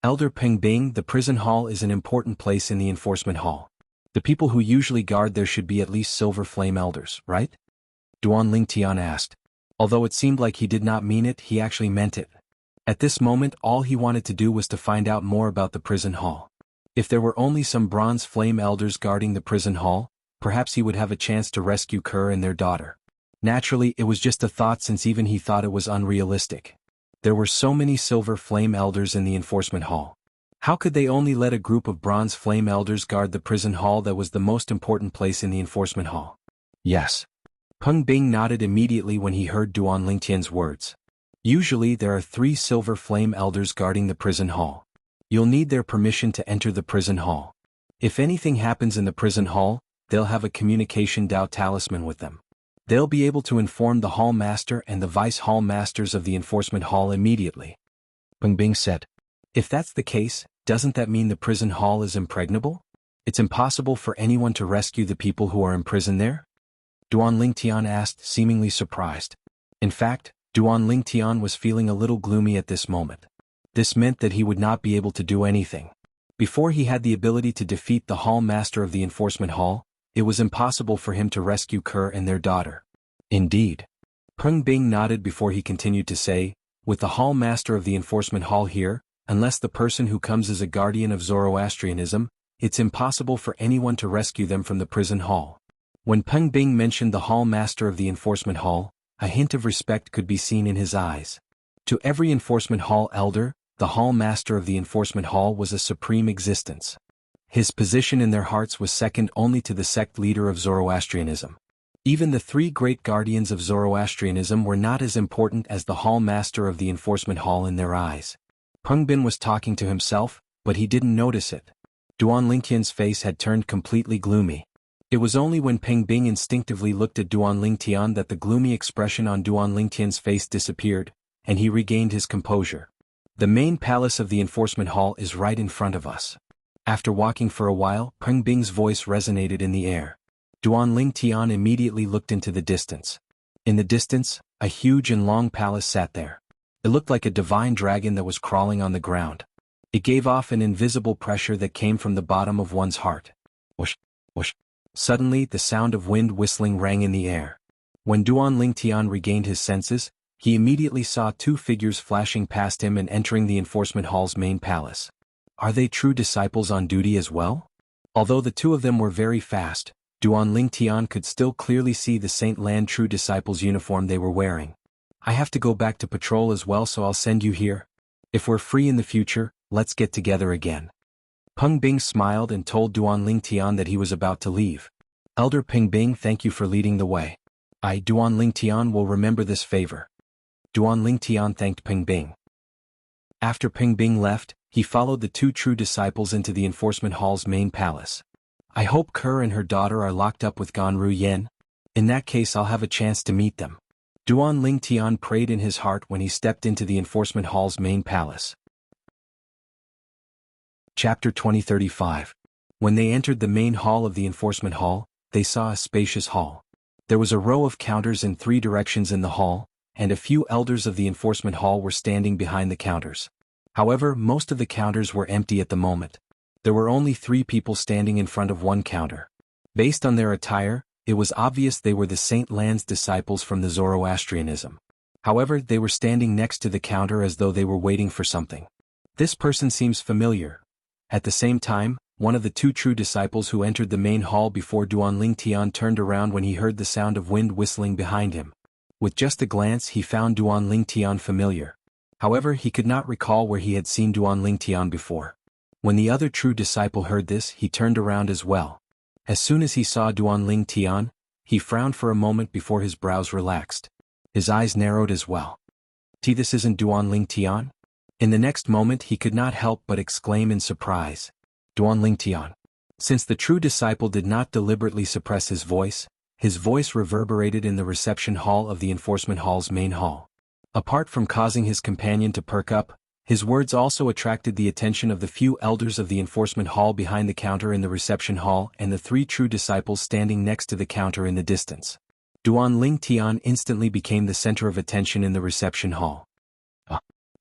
"Elder Peng Bing, the prison hall is an important place in the enforcement hall. The people who usually guard there should be at least Silver Flame elders, right?" Duan Lingtian asked. Although it seemed like he did not mean it, he actually meant it. At this moment, all he wanted to do was to find out more about the prison hall. If there were only some Bronze Flame elders guarding the prison hall, perhaps he would have a chance to rescue Kur and their daughter. Naturally, it was just a thought since even he thought it was unrealistic. There were so many Silver Flame elders in the enforcement hall. How could they only let a group of Bronze Flame elders guard the prison hall that was the most important place in the enforcement hall? Yes. Peng Bing nodded immediately when he heard Duan Lingtian's words. Usually there are 3 Silver Flame elders guarding the prison hall. You'll need their permission to enter the prison hall. If anything happens in the prison hall, they'll have a communication Dao talisman with them. They'll be able to inform the hall master and the vice hall masters of the enforcement hall immediately. Peng Bing said. "If that's the case, doesn't that mean the prison hall is impregnable? It's impossible for anyone to rescue the people who are imprisoned there?" Duan Lingtian asked, seemingly surprised. In fact, Duan Lingtian was feeling a little gloomy at this moment. This meant that he would not be able to do anything. Before he had the ability to defeat the hall master of the enforcement hall, it was impossible for him to rescue Kur and their daughter. Indeed. Peng Bing nodded before he continued to say, "With the hall master of the enforcement hall here, unless the person who comes is a guardian of Zoroastrianism, it's impossible for anyone to rescue them from the prison hall." When Peng Bing mentioned the hall master of the enforcement hall, a hint of respect could be seen in his eyes. To every enforcement hall elder, the hall master of the enforcement hall was a supreme existence. His position in their hearts was second only to the sect leader of Zoroastrianism. Even the 3 great guardians of Zoroastrianism were not as important as the hall master of the enforcement hall in their eyes. Peng Bin was talking to himself, but he didn't notice it. Duan Lingtian's face had turned completely gloomy. It was only when Peng Bing instinctively looked at Duan Lingtian that the gloomy expression on Duan Lingtian's face disappeared, and he regained his composure. The main palace of the enforcement hall is right in front of us. After walking for a while, Peng Bing's voice resonated in the air. Duan Ling Tian immediately looked into the distance. In the distance, a huge and long palace sat there. It looked like a divine dragon that was crawling on the ground. It gave off an invisible pressure that came from the bottom of one's heart. Whoosh, whoosh. Suddenly, the sound of wind whistling rang in the air. When Duan Ling Tian regained his senses, he immediately saw two figures flashing past him and entering the enforcement hall's main palace. Are they true disciples on duty as well? Although the two of them were very fast, Duan Ling Tian could still clearly see the Saint Lan True Disciples uniform they were wearing. I have to go back to patrol as well, so I'll send you here. If we're free in the future, let's get together again. Peng Bing smiled and told Duan Ling Tian that he was about to leave. Elder Peng Bing, thank you for leading the way. I, Duan Ling Tian, will remember this favor. Duan Ling Tian thanked Peng Bing. After Peng Bing left, he followed the two true disciples into the enforcement hall's main palace. I hope Kerr and her daughter are locked up with Ganru Yen. In that case, I'll have a chance to meet them. Duan Ling Tian prayed in his heart when he stepped into the enforcement hall's main palace. Chapter 2035. When they entered the main hall of the enforcement hall, they saw a spacious hall. There was a row of counters in three directions in the hall, and a few elders of the enforcement hall were standing behind the counters. However, most of the counters were empty at the moment. There were only 3 people standing in front of one counter. Based on their attire, it was obvious they were the Saint Lan's disciples from the Zoroastrianism. However, they were standing next to the counter as though they were waiting for something. This person seems familiar. At the same time, one of the two true disciples who entered the main hall before Duan Ling Tian turned around when he heard the sound of wind whistling behind him. With just a glance, he found Duan Ling Tian familiar. However, he could not recall where he had seen Duan Ling Tian before. When the other true disciple heard this, he turned around as well. As soon as he saw Duan Ling Tian, he frowned for a moment before his brows relaxed. His eyes narrowed as well. This isn't Duan Ling Tian? In the next moment he could not help but exclaim in surprise. Duan Ling Tian. Since the true disciple did not deliberately suppress his voice reverberated in the reception hall of the enforcement hall's main hall. Apart from causing his companion to perk up, his words also attracted the attention of the few elders of the enforcement hall behind the counter in the reception hall and the 3 true disciples standing next to the counter in the distance. Duan Ling Tian instantly became the center of attention in the reception hall.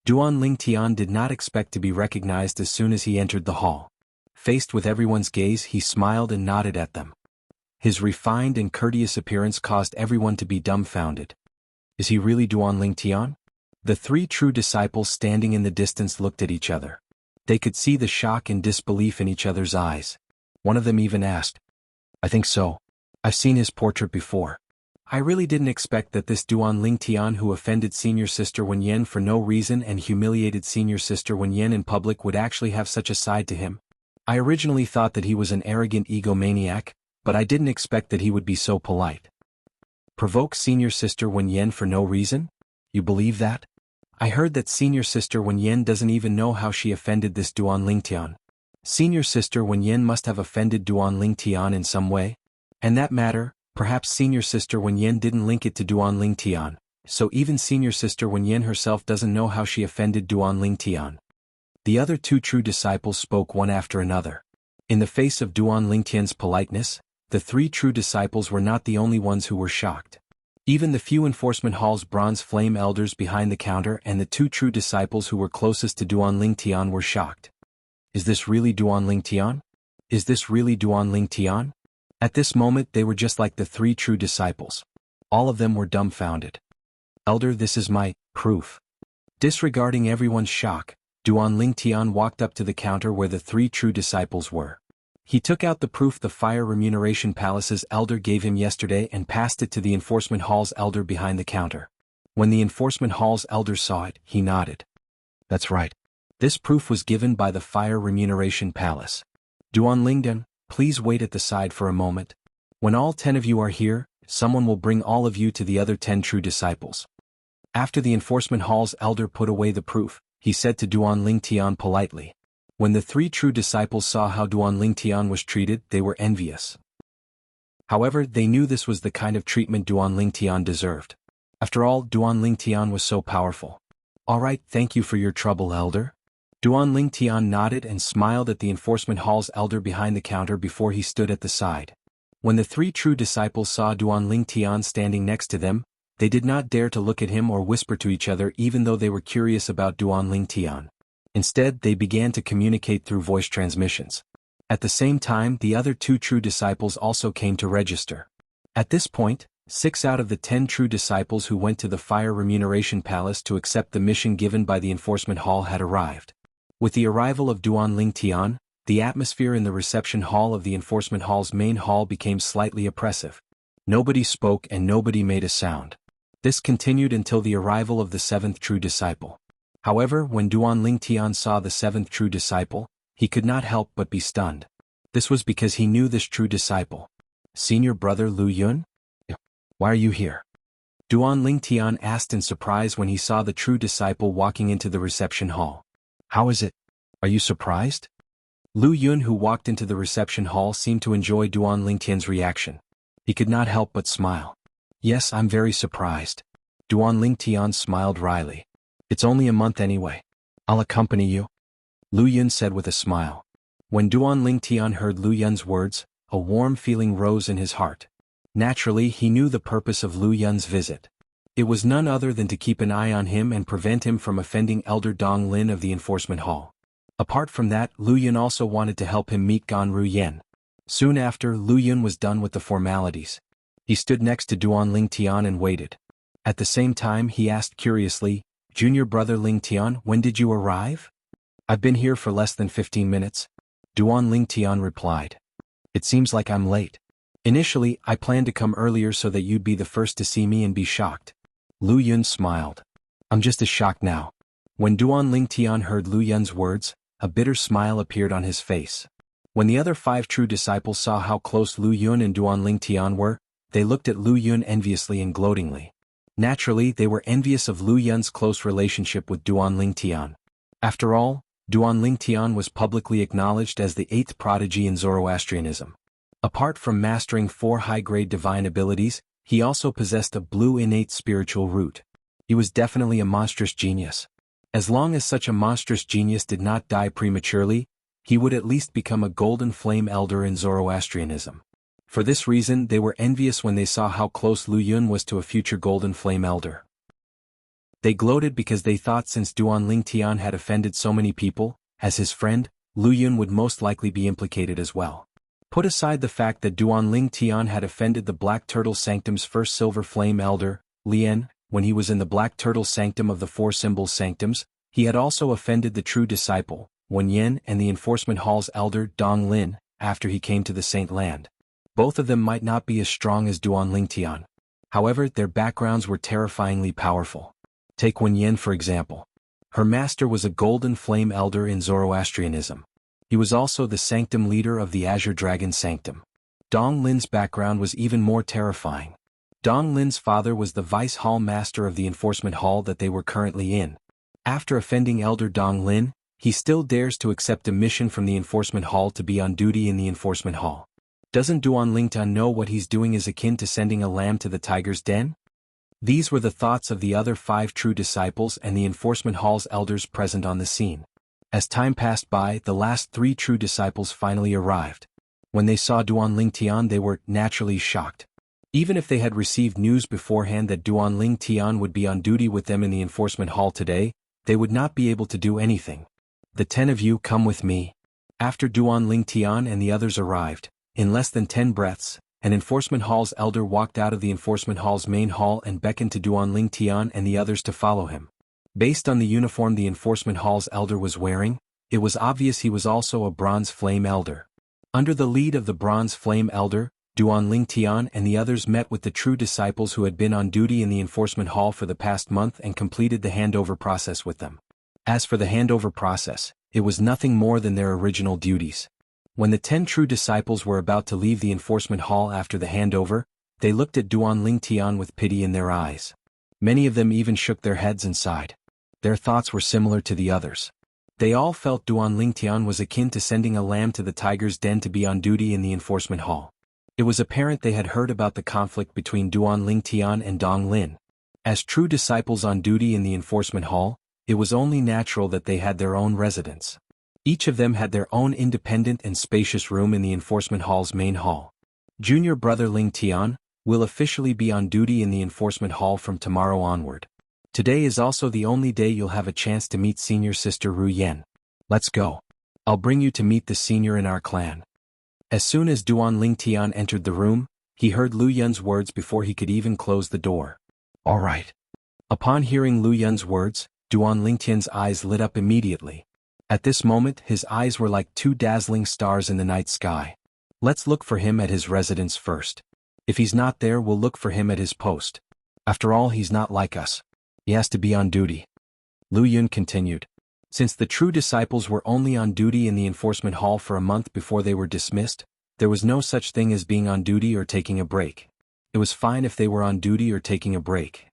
Duan Ling Tian did not expect to be recognized as soon as he entered the hall. Faced with everyone's gaze, he smiled and nodded at them. His refined and courteous appearance caused everyone to be dumbfounded. Is he really Duan Ling Tian? The 3 true disciples standing in the distance looked at each other. They could see the shock and disbelief in each other's eyes. One of them even asked, I think so. I've seen his portrait before. I really didn't expect that this Duan Ling Tian who offended Senior Sister Wen Yen for no reason and humiliated Senior Sister Wen Yen in public would actually have such a side to him. I originally thought that he was an arrogant egomaniac, but I didn't expect that he would be so polite. Provoke Senior Sister Wen Yen for no reason? You believe that? I heard that Senior Sister Wen Yen doesn't even know how she offended this Duan Ling Tian. Senior Sister Wen Yen must have offended Duan Ling Tian in some way. And that matter, perhaps Senior Sister Wen Yen didn't link it to Duan Ling Tian, so even Senior Sister Wen Yen herself doesn't know how she offended Duan Ling Tian. The other 2 true disciples spoke one after another. In the face of Duan Ling Tian's politeness, the 3 true disciples were not the only ones who were shocked. Even the few enforcement hall's bronze flame elders behind the counter and the 2 true disciples who were closest to Duan Ling Tian were shocked. Is this really Duan Ling Tian? Is this really Duan Ling Tian? At this moment they were just like the 3 true disciples. All of them were dumbfounded. Elder, this is my proof. Disregarding everyone's shock, Duan Ling Tian walked up to the counter where the 3 true disciples were. He took out the proof the Fire Remuneration Palace's elder gave him yesterday and passed it to the enforcement hall's elder behind the counter. When the enforcement hall's elder saw it, he nodded. That's right. This proof was given by the Fire Remuneration Palace. Duan Lingdan, please wait at the side for a moment. When all 10 of you are here, someone will bring all of you to the other 10 true disciples. After the enforcement hall's elder put away the proof, he said to Duan Ling Tian politely. When the 3 true disciples saw how Duan Ling Tian was treated, they were envious. However, they knew this was the kind of treatment Duan Ling Tian deserved. After all, Duan Ling Tian was so powerful. All right, thank you for your trouble, Elder. Duan Ling Tian nodded and smiled at the enforcement hall's elder behind the counter before he stood at the side. When the three true disciples saw Duan Ling Tian standing next to them, they did not dare to look at him or whisper to each other even though they were curious about Duan Ling Tian. Instead, they began to communicate through voice transmissions. At the same time, the other two true disciples also came to register. At this point, 6 out of the 10 true disciples who went to the Fire Remuneration Palace to accept the mission given by the enforcement hall had arrived. With the arrival of Duan Ling Tian, the atmosphere in the reception hall of the enforcement hall's main hall became slightly oppressive. Nobody spoke and nobody made a sound. This continued until the arrival of the 7th true disciple. However, when Duan Ling Tian saw the 7th true disciple, he could not help but be stunned. This was because he knew this true disciple. Senior brother Lu Yun? Why are you here? Duan Ling Tian asked in surprise when he saw the true disciple walking into the reception hall. How is it? Are you surprised? Lu Yun, who walked into the reception hall, seemed to enjoy Duan Ling Tian's reaction. He could not help but smile. Yes, I'm very surprised. Duan Ling Tian smiled wryly. It's only a month anyway. I'll accompany you. Lu Yun said with a smile. When Duan Ling Tian heard Lu Yun's words, a warm feeling rose in his heart. Naturally, he knew the purpose of Lu Yun's visit. It was none other than to keep an eye on him and prevent him from offending Elder Dong Lin of the enforcement hall. Apart from that, Lu Yun also wanted to help him meet Gan Ru Yen. Soon after, Lu Yun was done with the formalities. He stood next to Duan Ling Tian and waited. At the same time, he asked curiously, Junior brother Ling Tian, when did you arrive? I've been here for less than 15 minutes. Duan Ling Tian replied. It seems like I'm late. Initially, I planned to come earlier so that you'd be the first to see me and be shocked. Lu Yun smiled. I'm just as shocked now. When Duan Ling Tian heard Lu Yun's words, a bitter smile appeared on his face. When the other 5 true disciples saw how close Lu Yun and Duan Ling Tian were, they looked at Lu Yun enviously and gloatingly. Naturally, they were envious of Lu Yun's close relationship with Duan Ling Tian. After all, Duan Ling Tian was publicly acknowledged as the 8th prodigy in Zoroastrianism. Apart from mastering 4 high-grade divine abilities, he also possessed a blue innate spiritual root. He was definitely a monstrous genius. As long as such a monstrous genius did not die prematurely, he would at least become a golden flame elder in Zoroastrianism. For this reason, they were envious when they saw how close Lu Yun was to a future golden flame elder. They gloated because they thought since Duan Ling Tian had offended so many people, as his friend, Lu Yun would most likely be implicated as well. Put aside the fact that Duan Ling Tian had offended the Black Turtle Sanctum's first silver flame elder, Lian, when he was in the Black Turtle Sanctum of the 4 Symbols Sanctums, he had also offended the true disciple, Wen Yen, and the enforcement hall's elder, Dong Lin, after he came to the Saint Land. Both of them might not be as strong as Duan Ling Tian. However, their backgrounds were terrifyingly powerful. Take Wen Yen for example. Her master was a golden flame elder in Zoroastrianism. He was also the sanctum leader of the Azure Dragon Sanctum. Dong Lin's background was even more terrifying. Dong Lin's father was the vice hall master of the enforcement hall that they were currently in. After offending Elder Dong Lin, he still dares to accept a mission from the enforcement hall to be on duty in the enforcement hall. Doesn't Duan Ling Tian know what he's doing is akin to sending a lamb to the tiger's den? These were the thoughts of the other 5 true disciples and the enforcement hall's elders present on the scene. As time passed by, the last 3 true disciples finally arrived. When they saw Duan Ling Tian, they were naturally shocked. Even if they had received news beforehand that Duan Ling Tian would be on duty with them in the enforcement hall today, they would not be able to do anything. The 10 of you come with me. After Duan Ling Tian and the others arrived, in less than 10 breaths, an enforcement hall's elder walked out of the enforcement hall's main hall and beckoned to Duan Ling Tian and the others to follow him. Based on the uniform the enforcement hall's elder was wearing, it was obvious he was also a bronze flame elder. Under the lead of the bronze flame elder, Duan Ling Tian and the others met with the true disciples who had been on duty in the enforcement hall for the past month and completed the handover process with them. As for the handover process, it was nothing more than their original duties. When the 10 true disciples were about to leave the enforcement hall after the handover, they looked at Duan Ling Tian with pity in their eyes. Many of them even shook their heads and sighed. Their thoughts were similar to the others. They all felt Duan Ling Tian was akin to sending a lamb to the tiger's den to be on duty in the enforcement hall. It was apparent they had heard about the conflict between Duan Ling Tian and Dong Lin. As true disciples on duty in the enforcement hall, it was only natural that they had their own residence. Each of them had their own independent and spacious room in the enforcement hall's main hall. Junior brother Ling Tian will officially be on duty in the enforcement hall from tomorrow onward. Today is also the only day you'll have a chance to meet senior sister Ru Yan. Let's go. I'll bring you to meet the senior in our clan. As soon as Duan Ling Tian entered the room, he heard Lu Yun's words before he could even close the door. All right. Upon hearing Lu Yun's words, Duan Ling Tian's eyes lit up immediately. At this moment his eyes were like two dazzling stars in the night sky. Let's look for him at his residence first. If he's not there, we'll look for him at his post. After all, he's not like us. He has to be on duty. Lu Yun continued. Since the true disciples were only on duty in the enforcement hall for a month before they were dismissed, there was no such thing as being on duty or taking a break. It was fine if they were on duty or taking a break.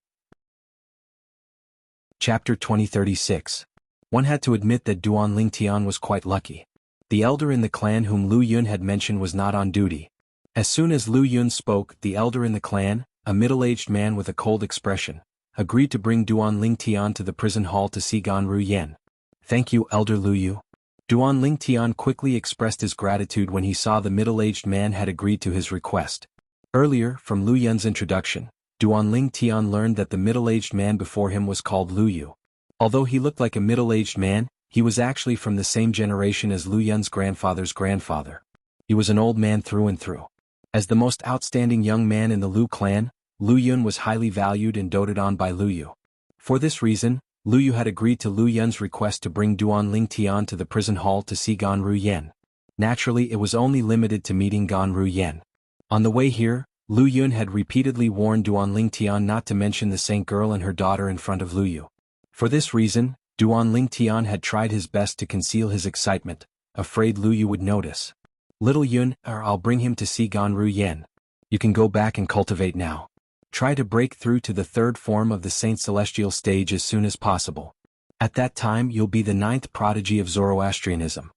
Chapter 2036. One had to admit that Duan Ling Tian was quite lucky. The elder in the clan whom Lu Yun had mentioned was not on duty. As soon as Lu Yun spoke, the elder in the clan, a middle-aged man with a cold expression, agreed to bring Duan Ling Tian to the prison hall to see Gan Ru Yan. Thank you, Elder Lu Yu. Duan Ling Tian quickly expressed his gratitude when he saw the middle-aged man had agreed to his request. Earlier, from Lu Yun's introduction, Duan Ling Tian learned that the middle-aged man before him was called Lu Yu. Although he looked like a middle-aged man, he was actually from the same generation as Lu Yun's grandfather's grandfather. He was an old man through and through. As the most outstanding young man in the Lu clan, Lu Yun was highly valued and doted on by Lu Yu. For this reason, Lu Yu had agreed to Lu Yun's request to bring Duan Ling Tian to the prison hall to see Gan Ru Yan. Naturally, it was only limited to meeting Gan Ru Yan. On the way here, Lu Yun had repeatedly warned Duan Ling Tian not to mention the Saint girl and her daughter in front of Lu Yu. For this reason, Duan Ling Tian had tried his best to conceal his excitement, afraid Lu Yu would notice. Little Yun, I'll bring him to see Gan Ru Yan. You can go back and cultivate now. Try to break through to the third form of the Saint Celestial stage as soon as possible. At that time you'll be the ninth prodigy of Zoroastrianism.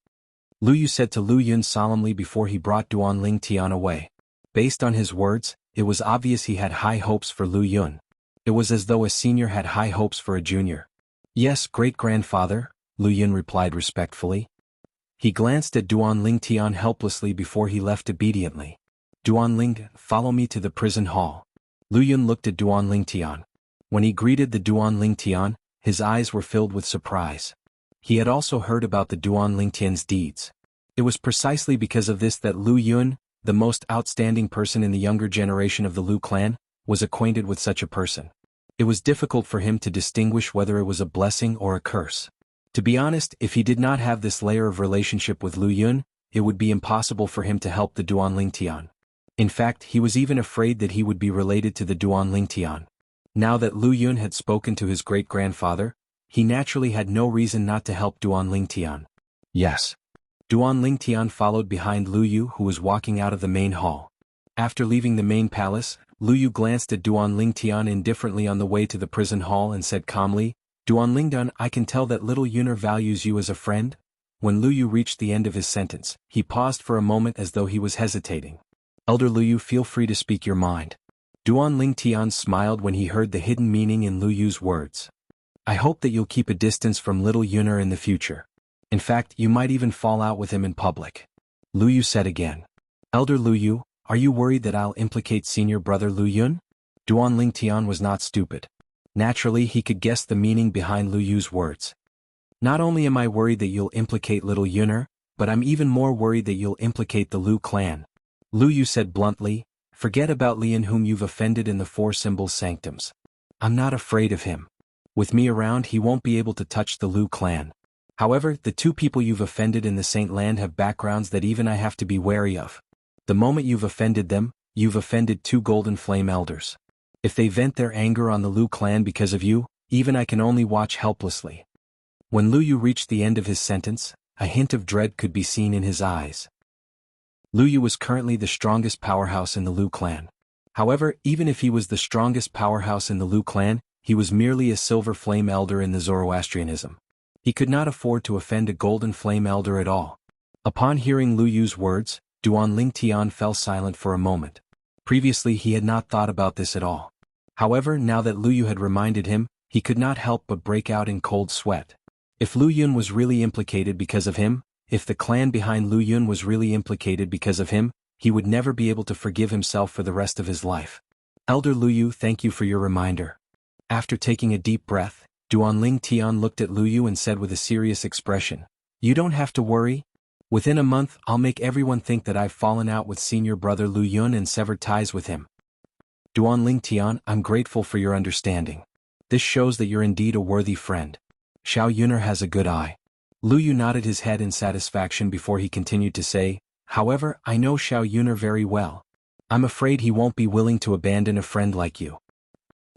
Lu Yu said to Lu Yun solemnly before he brought Duan Ling Tian away. Based on his words, it was obvious he had high hopes for Lu Yun. It was as though a senior had high hopes for a junior. Yes, great-grandfather, Lu Yun replied respectfully. He glanced at Duan Ling Tian helplessly before he left obediently. Duan Ling, follow me to the prison hall. Lu Yun looked at Duan Ling Tian. When he greeted the Duan Ling Tian, his eyes were filled with surprise. He had also heard about the Duan Ling Tian's deeds. It was precisely because of this that Lu Yun, the most outstanding person in the younger generation of the Lu clan, was acquainted with such a person. It was difficult for him to distinguish whether it was a blessing or a curse. To be honest, if he did not have this layer of relationship with Lu Yun, it would be impossible for him to help the Duan Ling Tian. In fact, he was even afraid that he would be related to the Duan Ling Tian. Now that Lu Yun had spoken to his great-grandfather, he naturally had no reason not to help Duan Ling Tian. Yes. Duan Ling Tian followed behind Lu Yu, who was walking out of the main hall. After leaving the main palace, Lu Yu glanced at Duan Ling Tian indifferently on the way to the prison hall and said calmly, Duan Ling Tian, I can tell that little Yuner values you as a friend. When Lu Yu reached the end of his sentence, he paused for a moment as though he was hesitating. Elder Lu Yu, feel free to speak your mind. Duan Ling Tian smiled when he heard the hidden meaning in Lu Yu's words. I hope that you'll keep a distance from little Yuner in the future. In fact, you might even fall out with him in public. Lu Yu said again. Elder Lu Yu, are you worried that I'll implicate senior brother Lu Yun? Duan Ling Tian was not stupid. Naturally, he could guess the meaning behind Lu Yu's words. Not only am I worried that you'll implicate little Yuner, but I'm even more worried that you'll implicate the Lu clan. Lu Yu said bluntly, forget about Lian whom you've offended in the Four Symbols Sanctums. I'm not afraid of him. With me around he won't be able to touch the Lu clan. However, the two people you've offended in the Saint Land have backgrounds that even I have to be wary of. The moment you've offended them, you've offended two Golden Flame Elders. If they vent their anger on the Lu clan because of you, even I can only watch helplessly. When Lu Yu reached the end of his sentence, a hint of dread could be seen in his eyes. Lu Yu was currently the strongest powerhouse in the Lu clan. However, even if he was the strongest powerhouse in the Lu clan, he was merely a Silver Flame Elder in the Zoroastrianism. He could not afford to offend a Golden Flame Elder at all. Upon hearing Lu Yu's words, Duan Ling Tian fell silent for a moment. Previously he had not thought about this at all. However, now that Lu Yu had reminded him, he could not help but break out in cold sweat. If Lu Yun was really implicated because of him, if the clan behind Lu Yun was really implicated because of him, he would never be able to forgive himself for the rest of his life. Elder Lu Yu, thank you for your reminder. After taking a deep breath, Duanling Tian looked at Lu Yu and said with a serious expression, "You don't have to worry. Within a month I'll make everyone think that I've fallen out with senior brother Lu Yun and severed ties with him." Duanling Tian, I'm grateful for your understanding. This shows that you're indeed a worthy friend. Xiao Yuner has a good eye. Lu Yu nodded his head in satisfaction before he continued to say, "However, I know Xiao Yuner very well. I'm afraid he won't be willing to abandon a friend like you."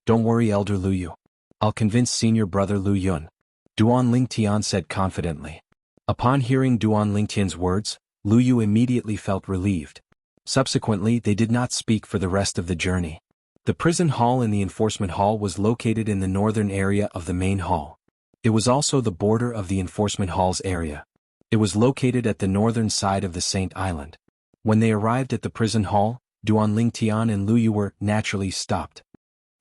"Don't worry, Elder Lu Yu. I'll convince senior brother Lu Yun," Duanling Tian said confidently. Upon hearing Duanling Tian's words, Lu Yu immediately felt relieved. Subsequently, they did not speak for the rest of the journey. The prison hall and the enforcement hall was located in the northern area of the main hall. It was also the border of the enforcement hall's area. It was located at the northern side of the Saint Island. When they arrived at the prison hall, Duanling Tian and Lu Yu were naturally stopped.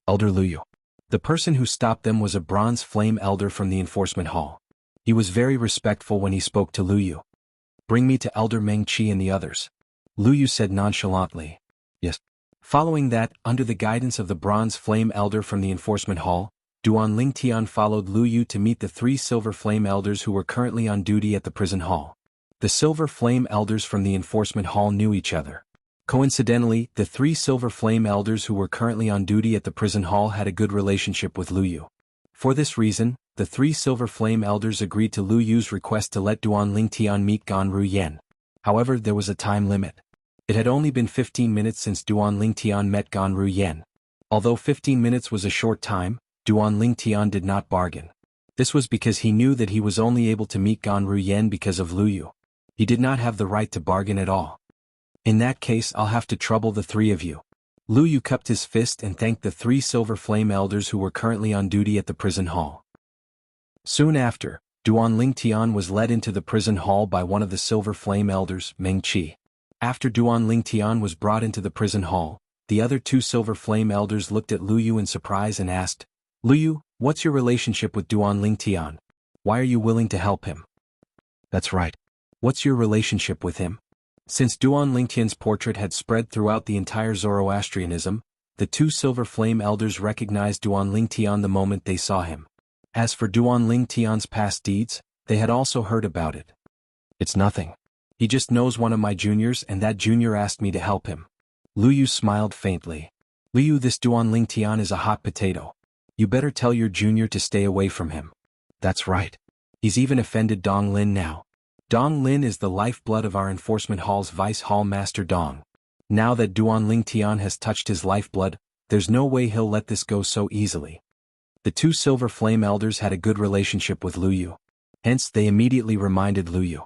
"Elder Lu Yu." The person who stopped them was a bronze flame elder from the enforcement hall. He was very respectful when he spoke to Lu Yu. "Bring me to Elder Meng Qi and the others," Lu Yu said nonchalantly. "Yes." Following that, under the guidance of the bronze flame elder from the enforcement hall, Duanling Tian followed Lu Yu to meet the 3 silver flame elders who were currently on duty at the prison hall. The silver flame elders from the enforcement hall knew each other. Coincidentally, the 3 silver flame elders who were currently on duty at the prison hall had a good relationship with Lu Yu. For this reason, the 3 silver flame elders agreed to Lu Yu's request to let Duanling Tian meet Gan Ruyen. However, there was a time limit. It had only been 15 minutes since Duanling Tian met Gan Ruyen. Although 15 minutes was a short time, Duanling Tian did not bargain. This was because he knew that he was only able to meet Gan Ruyen because of Lu Yu. He did not have the right to bargain at all. "In that case, I'll have to trouble the 3 of you." Lu Yu cupped his fist and thanked the 3 silver flame elders who were currently on duty at the prison hall. Soon after, Duanling Tian was led into the prison hall by one of the silver flame elders, Meng Qi. After Duanling Tian was brought into the prison hall, the other 2 silver flame elders looked at Lu Yu in surprise and asked, "Lu Yu, what's your relationship with Duanling Tian? Why are you willing to help him?" "That's right. What's your relationship with him?" Since Duanling Tian's portrait had spread throughout the entire Zoroastrianism, the 2 silver flame elders recognized Duanling Tian the moment they saw him. As for Duanling Tian's past deeds, they had also heard about it. "It's nothing. He just knows one of my juniors and that junior asked me to help him." Lu Yu smiled faintly. "Lu Yu, this Duanling Tian is a hot potato. You better tell your junior to stay away from him." "That's right. He's even offended Dong Lin now. Dong Lin is the lifeblood of our enforcement hall's vice hall master Dong. Now that Duanling Tian has touched his lifeblood, there's no way he'll let this go so easily." The 2 silver flame elders had a good relationship with Lu Yu. Hence they immediately reminded Lu Yu.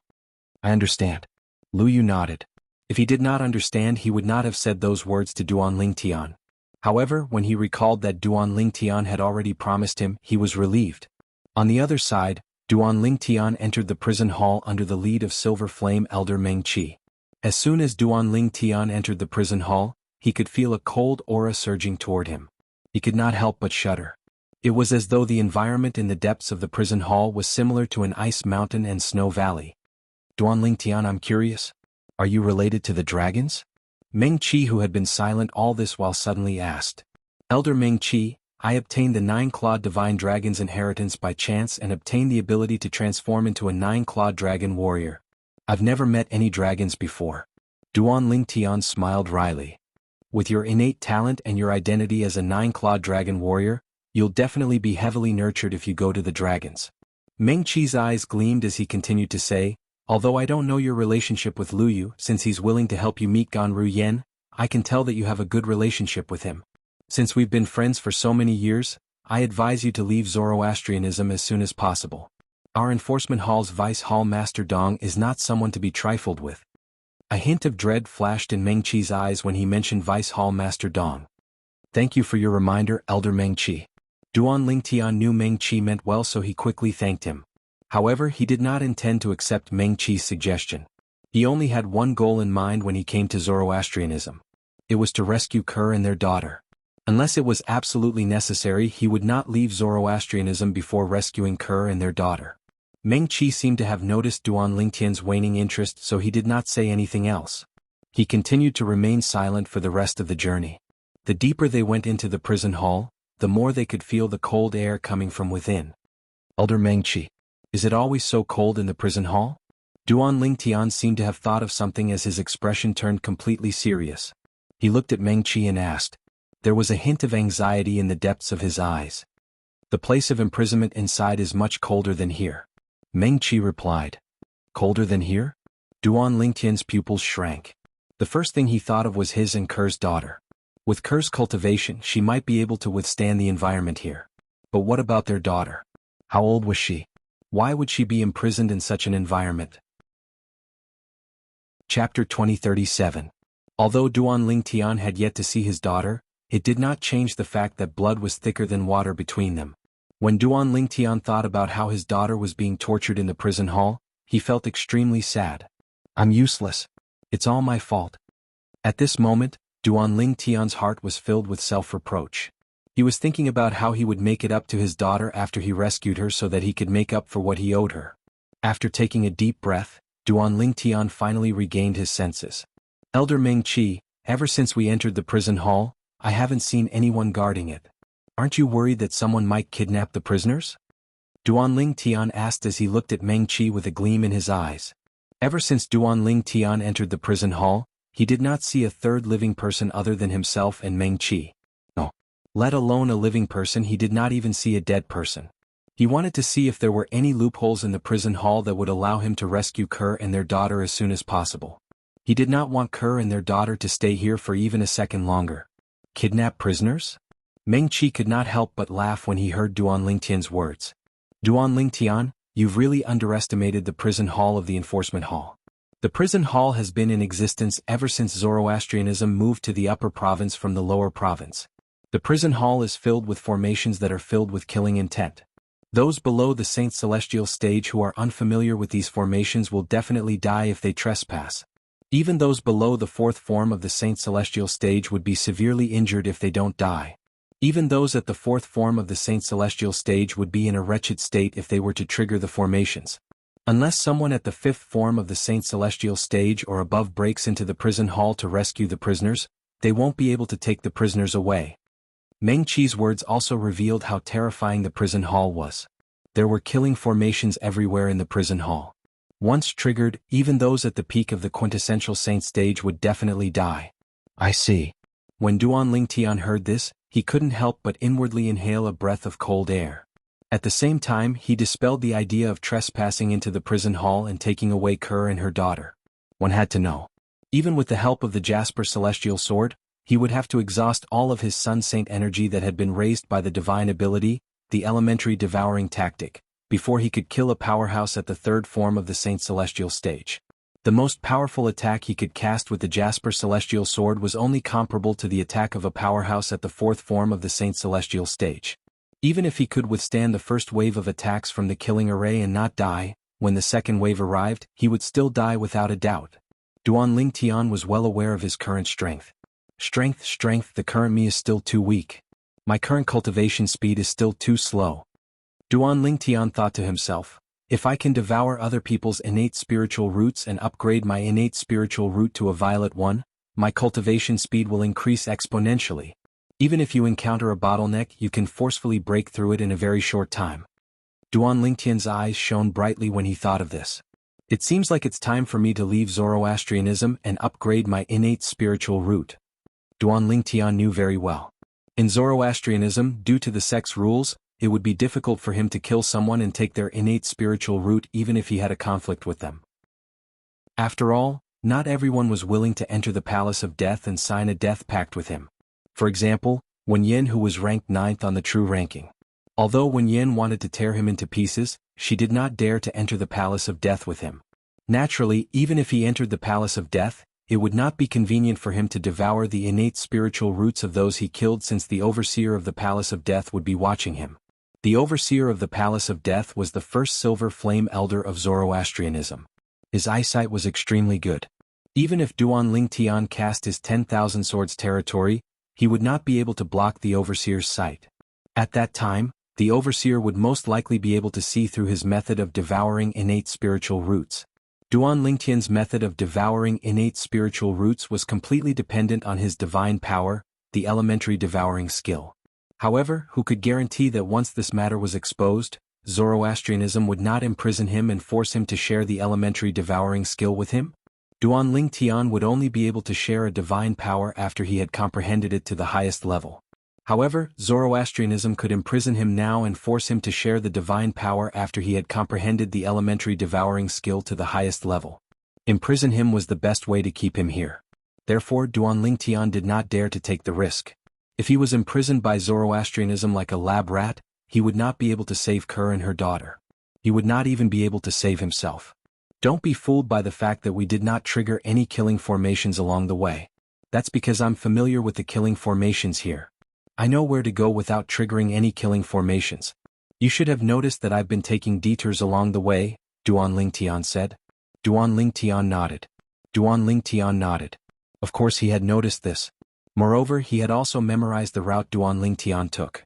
"I understand." Lu Yu nodded. If he did not understand, he would not have said those words to Duanling Tian. However, when he recalled that Duanling Tian had already promised him, he was relieved. On the other side, Duanling Tian entered the prison hall under the lead of Silver Flame Elder Meng Qi. As soon as Duanling Tian entered the prison hall, he could feel a cold aura surging toward him. He could not help but shudder. It was as though the environment in the depths of the prison hall was similar to an ice mountain and snow valley. "Duanling Tian, I'm curious. Are you related to the dragons?" Meng Qi, who had been silent all this while, suddenly asked. "Elder Meng Qi, I obtained the 9-clawed divine dragon's inheritance by chance and obtained the ability to transform into a 9-clawed dragon warrior. I've never met any dragons before." Duanling Tian smiled wryly. "With your innate talent and your identity as a 9-clawed dragon warrior, you'll definitely be heavily nurtured if you go to the dragons." Meng Qi's eyes gleamed as he continued to say, "Although I don't know your relationship with Lu Yu, since he's willing to help you meet Gan Ruyen, I can tell that you have a good relationship with him. Since we've been friends for so many years, I advise you to leave Zoroastrianism as soon as possible. Our enforcement hall's vice hall master Dong is not someone to be trifled with." A hint of dread flashed in Meng Qi's eyes when he mentioned vice hall master Dong. "Thank you for your reminder, Elder Meng Qi." Duanling Tian knew Meng Qi meant well, so he quickly thanked him. However, he did not intend to accept Meng Qi's suggestion. He only had one goal in mind when he came to Zoroastrianism. It was to rescue Kerr and their daughter. Unless it was absolutely necessary, he would not leave Zoroastrianism before rescuing Kerr and their daughter. Meng Qi seemed to have noticed Duan Lingtian's waning interest, so he did not say anything else. He continued to remain silent for the rest of the journey. The deeper they went into the prison hall, the more they could feel the cold air coming from within. Elder Meng Qi, is it always so cold in the prison hall? Duan Lingtian seemed to have thought of something as his expression turned completely serious. He looked at Meng Qi and asked. There was a hint of anxiety in the depths of his eyes. The place of imprisonment inside is much colder than here. Meng Qi replied. Colder than here? Duan Lingtian's pupils shrank. The first thing he thought of was his and Kerr's daughter. With Kerr's cultivation, she might be able to withstand the environment here. But what about their daughter? How old was she? Why would she be imprisoned in such an environment? Chapter 2037. Although Duan Lingtian had yet to see his daughter, it did not change the fact that blood was thicker than water between them. When Duan Lingtian thought about how his daughter was being tortured in the prison hall, he felt extremely sad. I'm useless. It's all my fault. At this moment, Duan Lingtian's heart was filled with self-reproach. He was thinking about how he would make it up to his daughter after he rescued her so that he could make up for what he owed her. After taking a deep breath, Duan Lingtian finally regained his senses. Elder Meng Qi, ever since we entered the prison hall, I haven't seen anyone guarding it. Aren't you worried that someone might kidnap the prisoners? Duan Lingtian asked as he looked at Meng Qi with a gleam in his eyes. Ever since Duan Lingtian entered the prison hall, he did not see a third living person other than himself and Meng Qi. No. Let alone a living person, he did not even see a dead person. He wanted to see if there were any loopholes in the prison hall that would allow him to rescue Kerr and their daughter as soon as possible. He did not want Kerr and their daughter to stay here for even a second longer. Kidnap prisoners? Meng Qi could not help but laugh when he heard Duan Lingtian's words. Duan Lingtian, you've really underestimated the prison hall of the enforcement hall. The prison hall has been in existence ever since Zoroastrianism moved to the upper province from the lower province. The prison hall is filled with formations that are filled with killing intent. Those below the Saint Celestial stage who are unfamiliar with these formations will definitely die if they trespass. Even those below the fourth form of the Saint Celestial stage would be severely injured if they don't die. Even those at the fourth form of the Saint Celestial stage would be in a wretched state if they were to trigger the formations. Unless someone at the fifth form of the Saint Celestial stage or above breaks into the prison hall to rescue the prisoners, they won't be able to take the prisoners away. Meng Qi's words also revealed how terrifying the prison hall was. There were killing formations everywhere in the prison hall. Once triggered, even those at the peak of the quintessential saint stage would definitely die. I see. When Duan Lingtian heard this, he couldn't help but inwardly inhale a breath of cold air. At the same time, he dispelled the idea of trespassing into the prison hall and taking away Kerr and her daughter. One had to know. Even with the help of the Jasper Celestial Sword, he would have to exhaust all of his Sun Saint energy that had been raised by the divine ability, the elementary devouring tactic, before he could kill a powerhouse at the third form of the Saint Celestial stage. The most powerful attack he could cast with the Jasper Celestial Sword was only comparable to the attack of a powerhouse at the fourth form of the Saint Celestial stage. Even if he could withstand the first wave of attacks from the killing array and not die, when the second wave arrived, he would still die without a doubt. Duan Lingtian was well aware of his current strength. Strength, the current me is still too weak. My current cultivation speed is still too slow. Duan Lingtian thought to himself, if I can devour other people's innate spiritual roots and upgrade my innate spiritual root to a violet one, my cultivation speed will increase exponentially. Even if you encounter a bottleneck, you can forcefully break through it in a very short time. Duan Lingtian's eyes shone brightly when he thought of this. It seems like it's time for me to leave Zoroastrianism and upgrade my innate spiritual root. Duan Lingtian knew very well. In Zoroastrianism, due to the sex rules, it would be difficult for him to kill someone and take their innate spiritual root even if he had a conflict with them. After all, not everyone was willing to enter the Palace of Death and sign a death pact with him. For example, Wen Yin, who was ranked 9th on the true ranking. Although Wen Yin wanted to tear him into pieces, she did not dare to enter the Palace of Death with him. Naturally, even if he entered the Palace of Death, it would not be convenient for him to devour the innate spiritual roots of those he killed, since the overseer of the Palace of Death would be watching him. The overseer of the Palace of Death was the first silver flame elder of Zoroastrianism. His eyesight was extremely good. Even if Duan Lingtian cast his 10,000 swords territory, he would not be able to block the overseer's sight. At that time, the overseer would most likely be able to see through his method of devouring innate spiritual roots. Duan Lingtian's method of devouring innate spiritual roots was completely dependent on his divine power, the elementary devouring skill. However, who could guarantee that once this matter was exposed, Zoroastrianism would not imprison him and force him to share the elementary devouring skill with him? Duan Lingtian would only be able to share a divine power after he had comprehended it to the highest level. However, Zoroastrianism could imprison him now and force him to share the divine power after he had comprehended the elementary devouring skill to the highest level. Imprison him was the best way to keep him here. Therefore Duan Lingtian did not dare to take the risk. If he was imprisoned by Zoroastrianism like a lab rat, he would not be able to save Kerr and her daughter. He would not even be able to save himself. Don't be fooled by the fact that we did not trigger any killing formations along the way. That's because I'm familiar with the killing formations here. I know where to go without triggering any killing formations. You should have noticed that I've been taking detours along the way, Duan Lingtian said. Duan Lingtian nodded. Duan Lingtian nodded. Of course he had noticed this. Moreover, he had also memorized the route Duan Lingtian took.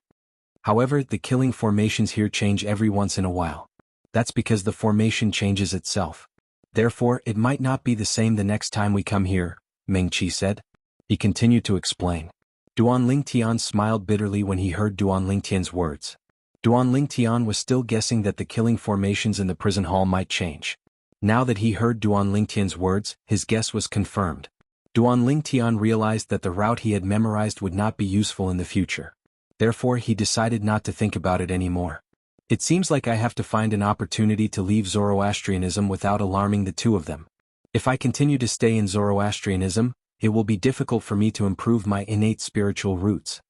However, the killing formations here change every once in a while. That's because the formation changes itself. Therefore, it might not be the same the next time we come here, Meng Qi said. He continued to explain. Duan Lingtian smiled bitterly when he heard Duan Lingtian's words. Duan Lingtian was still guessing that the killing formations in the prison hall might change. Now that he heard Duan Lingtian's words, his guess was confirmed. Duan Lingtian realized that the route he had memorized would not be useful in the future. Therefore he decided not to think about it anymore. It seems like I have to find an opportunity to leave Zoroastrianism without alarming the two of them. If I continue to stay in Zoroastrianism, it will be difficult for me to improve my innate spiritual roots.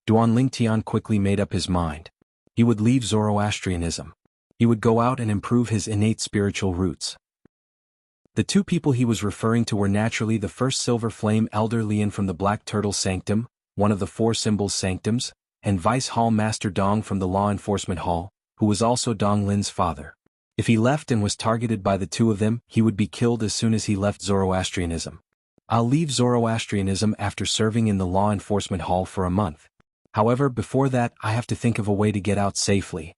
Duan Lingtian quickly made up his mind. He would leave Zoroastrianism. He would go out and improve his innate spiritual roots. The two people he was referring to were naturally the first Silver Flame Elder Lian from the Black Turtle Sanctum, one of the Four Symbols Sanctums, and Vice Hall Master Dong from the Law Enforcement Hall, who was also Dong Lin's father. If he left and was targeted by the two of them, he would be killed as soon as he left Zoroastrianism. I'll leave Zoroastrianism after serving in the Law Enforcement Hall for a month. However, before that, I have to think of a way to get out safely.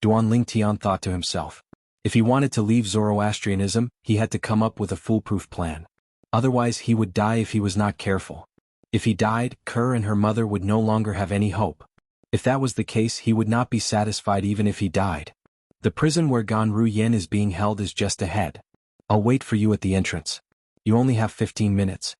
Duan Lingtian thought to himself. If he wanted to leave Zoroastrianism, he had to come up with a foolproof plan. Otherwise he would die if he was not careful. If he died, Kerr and her mother would no longer have any hope. If that was the case, he would not be satisfied even if he died. The prison where Gan Ru Yen is being held is just ahead. I'll wait for you at the entrance. You only have 15 minutes.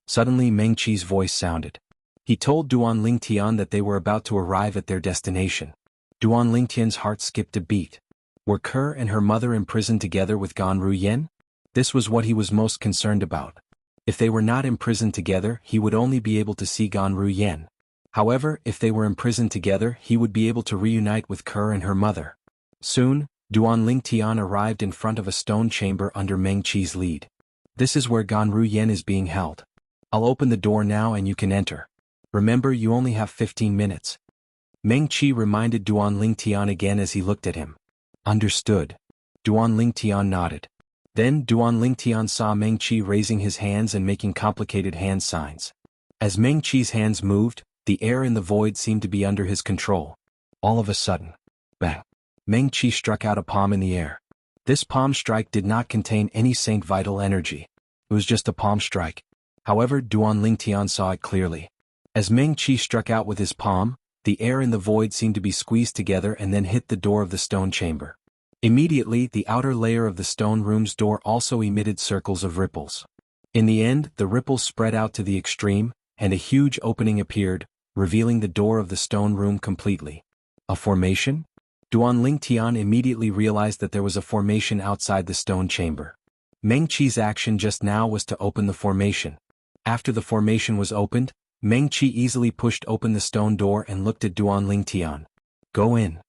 Suddenly Meng Qi's voice sounded. He told Duan Lingtian that they were about to arrive at their destination. Duan Lingtian's heart skipped a beat. Were Kerr and her mother imprisoned together with Gan Ru Yen? This was what he was most concerned about. If they were not imprisoned together, he would only be able to see Gan Ru Yen. However, if they were imprisoned together, he would be able to reunite with Kerr and her mother. Soon, Duan Lingtian arrived in front of a stone chamber under Meng Qi's lead. This is where Gan Ru Yen is being held. I'll open the door now and you can enter. Remember, you only have 15 minutes. Meng Qi reminded Duan Lingtian again as he looked at him. Understood. Duan Lingtian nodded. Then Duan Lingtian saw Meng Qi raising his hands and making complicated hand signs. As Meng Qi's hands moved, the air in the void seemed to be under his control. All of a sudden, bang! Meng Qi struck out a palm in the air. This palm strike did not contain any Saint Vital energy. It was just a palm strike. However, Duan Lingtian saw it clearly. As Meng Qi struck out with his palm, the air in the void seemed to be squeezed together and then hit the door of the stone chamber. Immediately, the outer layer of the stone room's door also emitted circles of ripples. In the end, the ripples spread out to the extreme, and a huge opening appeared, revealing the door of the stone room completely. A formation? Duan Lingtian immediately realized that there was a formation outside the stone chamber. Meng Qi's action just now was to open the formation. After the formation was opened, Meng Qi easily pushed open the stone door and looked at Duan Lingtian. Go in.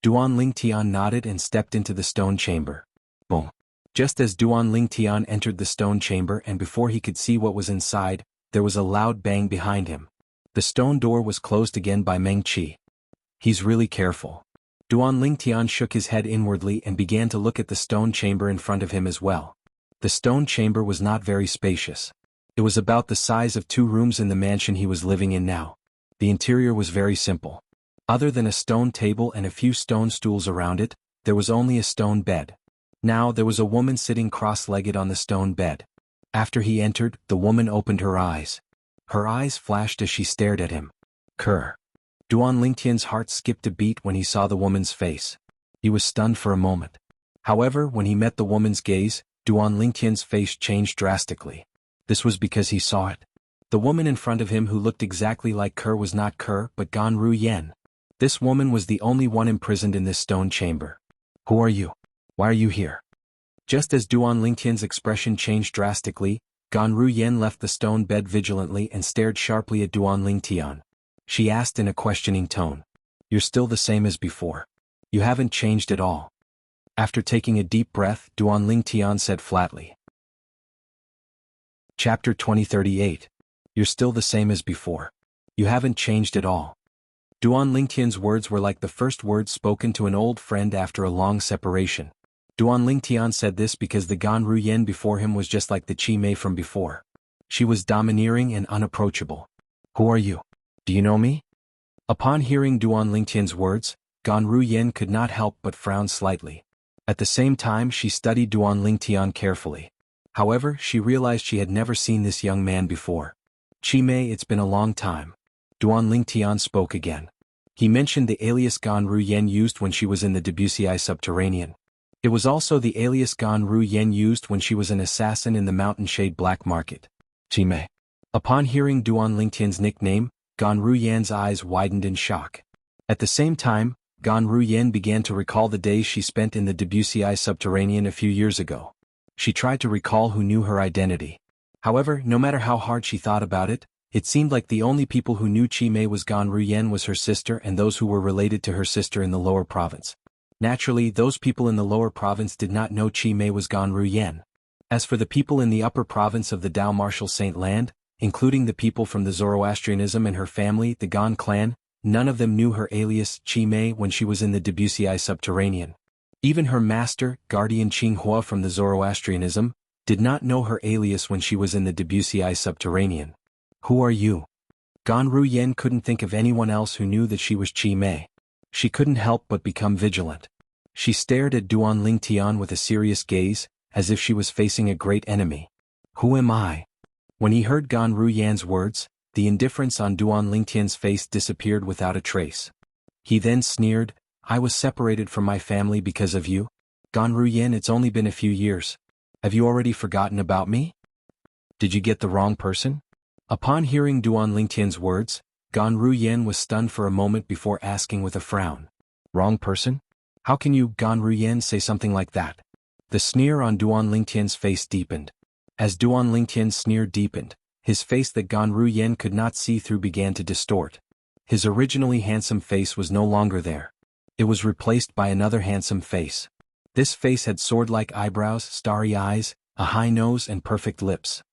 Duan Lingtian nodded and stepped into the stone chamber. Boom. Just as Duan Lingtian entered the stone chamber and before he could see what was inside, there was a loud bang behind him. The stone door was closed again by Meng Qi. He's really careful. Duan Lingtian shook his head inwardly and began to look at the stone chamber in front of him as well. The stone chamber was not very spacious. It was about the size of 2 rooms in the mansion he was living in now. The interior was very simple. Other than a stone table and a few stone stools around it, there was only a stone bed. Now there was a woman sitting cross-legged on the stone bed. After he entered, the woman opened her eyes. Her eyes flashed as she stared at him. Kerr. Duan Lingtian's heart skipped a beat when he saw the woman's face. He was stunned for a moment. However, when he met the woman's gaze, Duan Lingtian's face changed drastically. This was because he saw it. The woman in front of him who looked exactly like Kerr was not Kerr but Gan Ru Yen. This woman was the only one imprisoned in this stone chamber. Who are you? Why are you here? Just as Duan Lingtian's expression changed drastically, Gan Ru Yen left the stone bed vigilantly and stared sharply at Duan Lingtian. She asked in a questioning tone. You're still the same as before. You haven't changed at all. After taking a deep breath, Duan Lingtian said flatly. Chapter 2038. You're still the same as before. You haven't changed at all. Duan Lingtian's words were like the first words spoken to an old friend after a long separation. Duan Lingtian said this because the Gan Ru Yen before him was just like the Qi Mei from before. She was domineering and unapproachable. Who are you? Do you know me? Upon hearing Duan Lingtian's words, Gan Ru Yen could not help but frown slightly. At the same time she studied Duan Lingtian carefully. However, she realized she had never seen this young man before. Qi Mei, it's been a long time. Duan Lingtian spoke again. He mentioned the alias Gan Ru Yen used when she was in the Debussy subterranean. It was also the alias Gan Ru Yen used when she was an assassin in the Mountain Shade Black Market. Qi Mei. Upon hearing Duan Lingtian's nickname, Gan Ru Yan's eyes widened in shock. At the same time, Gan Ru Yan began to recall the days she spent in the Debussy subterranean a few years ago. She tried to recall who knew her identity. However, no matter how hard she thought about it, it seemed like the only people who knew Qi Mei was Gan Ru Yan was her sister and those who were related to her sister in the lower province. Naturally, those people in the lower province did not know Qi Mei was Gan Ru Yan. As for the people in the upper province of the Dao Martial Saint Land, including the people from the Zoroastrianism and her family, the Gan clan, none of them knew her alias, Qi Mei, when she was in the Debussy subterranean. Even her master, guardian Qinghua from the Zoroastrianism, did not know her alias when she was in the Debussy subterranean. Who are you? Gan Ru Yen couldn't think of anyone else who knew that she was Qi Mei. She couldn't help but become vigilant. She stared at Duan Lingtian with a serious gaze, as if she was facing a great enemy. Who am I? When he heard Gan Ru Yan's words, the indifference on Duan Lingtian's face disappeared without a trace. He then sneered, I was separated from my family because of you? Gan Ru Yan, it's only been a few years. Have you already forgotten about me? Did you get the wrong person? Upon hearing Duan Lingtian's words, Gan Ru Yan was stunned for a moment before asking with a frown. Wrong person? How can you, Gan Ru Yan, say something like that? The sneer on Duan Lingtian's face deepened. As Duan Lingtian's sneer deepened, his face that Gan Ru Yan could not see through began to distort. His originally handsome face was no longer there. It was replaced by another handsome face. This face had sword-like eyebrows, starry eyes, a high nose and perfect lips.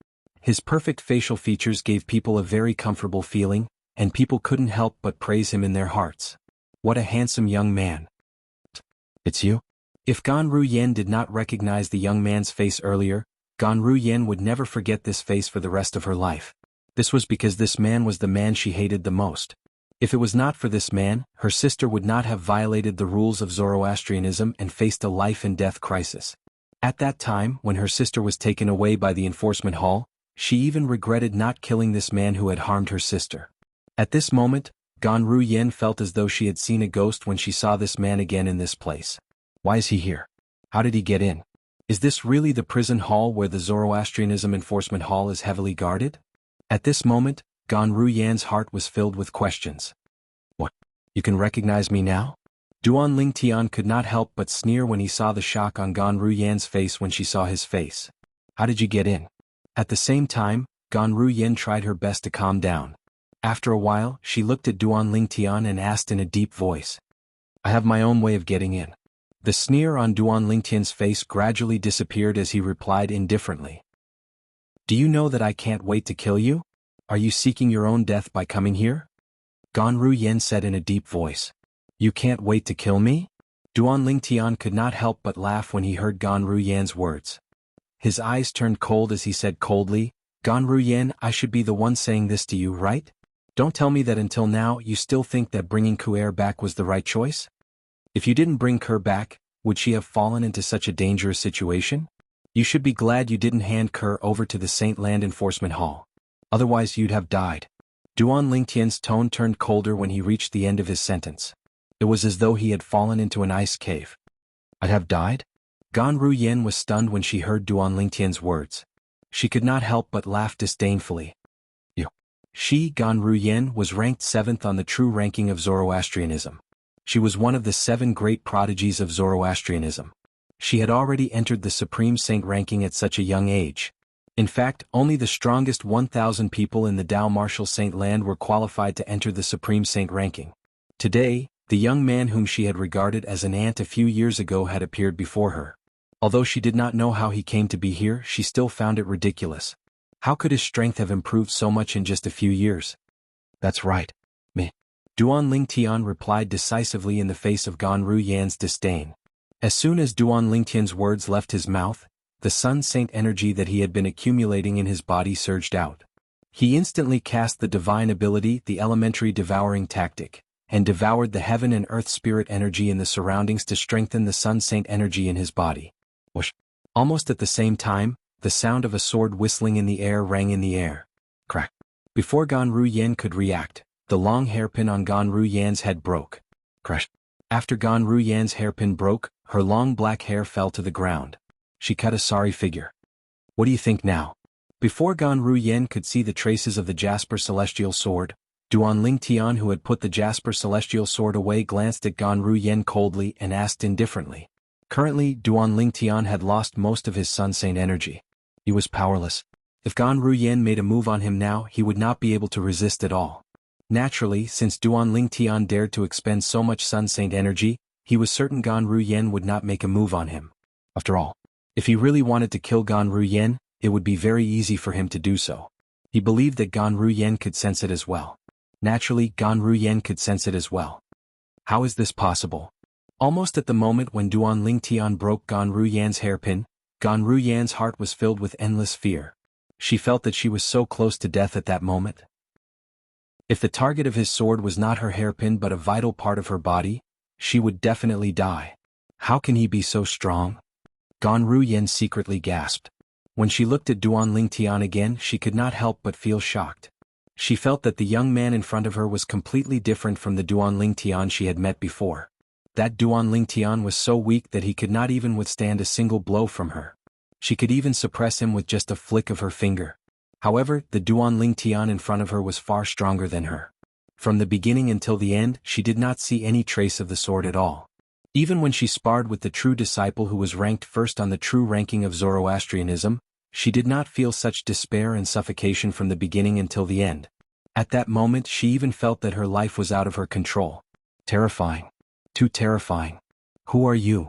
His perfect facial features gave people a very comfortable feeling, and people couldn't help but praise him in their hearts. What a handsome young man. It's you? If Gan Ru Yan did not recognize the young man's face earlier, Gan Ru Yan would never forget this face for the rest of her life. This was because this man was the man she hated the most. If it was not for this man, her sister would not have violated the rules of Zoroastrianism and faced a life-and-death crisis. At that time, when her sister was taken away by the enforcement hall, she even regretted not killing this man who had harmed her sister. At this moment, Gan Ru Yan felt as though she had seen a ghost when she saw this man again in this place. Why is he here? How did he get in? Is this really the prison hall where the Zoroastrianism enforcement hall is heavily guarded? At this moment, Gan Ru Yan's heart was filled with questions. What? You can recognize me now? Duan Lingtian could not help but sneer when he saw the shock on Gan Ru Yan's face when she saw his face. How did you get in? At the same time, Gan Ru Yan tried her best to calm down. After a while, she looked at Duan Lingtian and asked in a deep voice. I have my own way of getting in. The sneer on Duan Lingtian's face gradually disappeared as he replied indifferently. Do you know that I can't wait to kill you? Are you seeking your own death by coming here? Gan Ru Yan said in a deep voice. You can't wait to kill me? Duan Lingtian could not help but laugh when he heard Gan Ru Yan's words. His eyes turned cold as he said coldly, Ganru Yan, I should be the one saying this to you, right? Don't tell me that until now you still think that bringing Kuer back was the right choice? If you didn't bring Kerr back, would she have fallen into such a dangerous situation? You should be glad you didn't hand Kerr over to the Saint Land Enforcement Hall. Otherwise you'd have died. Duan Lingtian's tone turned colder when he reached the end of his sentence. It was as though he had fallen into an ice cave. I'd have died? Ganru Yan was stunned when she heard Duan Lingtian's words. She could not help but laugh disdainfully. She, Ganru Yan, was ranked 7th on the true ranking of Zoroastrianism. She was one of the 7 great prodigies of Zoroastrianism. She had already entered the Supreme Saint ranking at such a young age. In fact, only the strongest 1,000 people in the Dao Martial Saint Land were qualified to enter the Supreme Saint ranking. Today, the young man whom she had regarded as an ant a few years ago had appeared before her. Although she did not know how he came to be here, she still found it ridiculous. How could his strength have improved so much in just a few years? That's right. Me. Duan Lingtian replied decisively in the face of Ganru Yan's disdain. As soon as Duan Lingtian's words left his mouth, the Sun Saint energy that he had been accumulating in his body surged out. He instantly cast the divine ability, the elementary devouring tactic, and devoured the heaven and earth spirit energy in the surroundings to strengthen the Sun Saint energy in his body. Whoosh! Almost at the same time, the sound of a sword whistling in the air rang in the air. Crack! Before Ganru Yan could react, the long hairpin on Ganru Yan's head broke. Crash! After Ganru Yan's hairpin broke, her long black hair fell to the ground. She cut a sorry figure. What do you think now? Before Ganru Yan could see the traces of the Jasper Celestial Sword, Duan Lingtian, who had put the Jasper Celestial Sword away, glanced at Ganru Yan coldly and asked indifferently. Currently, Duan Lingtian had lost most of his Sun Saint energy. He was powerless. If Ganru Yan made a move on him now, he would not be able to resist at all. Naturally, since Duan Lingtian dared to expend so much Sun Saint energy, he was certain Ganru Yan would not make a move on him. After all, if he really wanted to kill Ganru Yan, it would be very easy for him to do so. He believed that Ganru Yan could sense it as well. Naturally, Ganru Yan could sense it as well. How is this possible? Almost at the moment when Duan Lingtian broke Ganru Yan's hairpin, Ganru Yan's heart was filled with endless fear. She felt that she was so close to death at that moment. If the target of his sword was not her hairpin but a vital part of her body, she would definitely die. How can he be so strong? Ganru Yan secretly gasped. When she looked at Duan Lingtian again, she could not help but feel shocked. She felt that the young man in front of her was completely different from the Duan Lingtian she had met before. That Duan Lingtian was so weak that he could not even withstand a single blow from her. She could even suppress him with just a flick of her finger. However, the Duan Lingtian in front of her was far stronger than her. From the beginning until the end, she did not see any trace of the sword at all. Even when she sparred with the true disciple who was ranked first on the true ranking of Zoroastrianism, she did not feel such despair and suffocation from the beginning until the end. At that moment she even felt that her life was out of her control. Terrifying. Too terrifying. Who are you?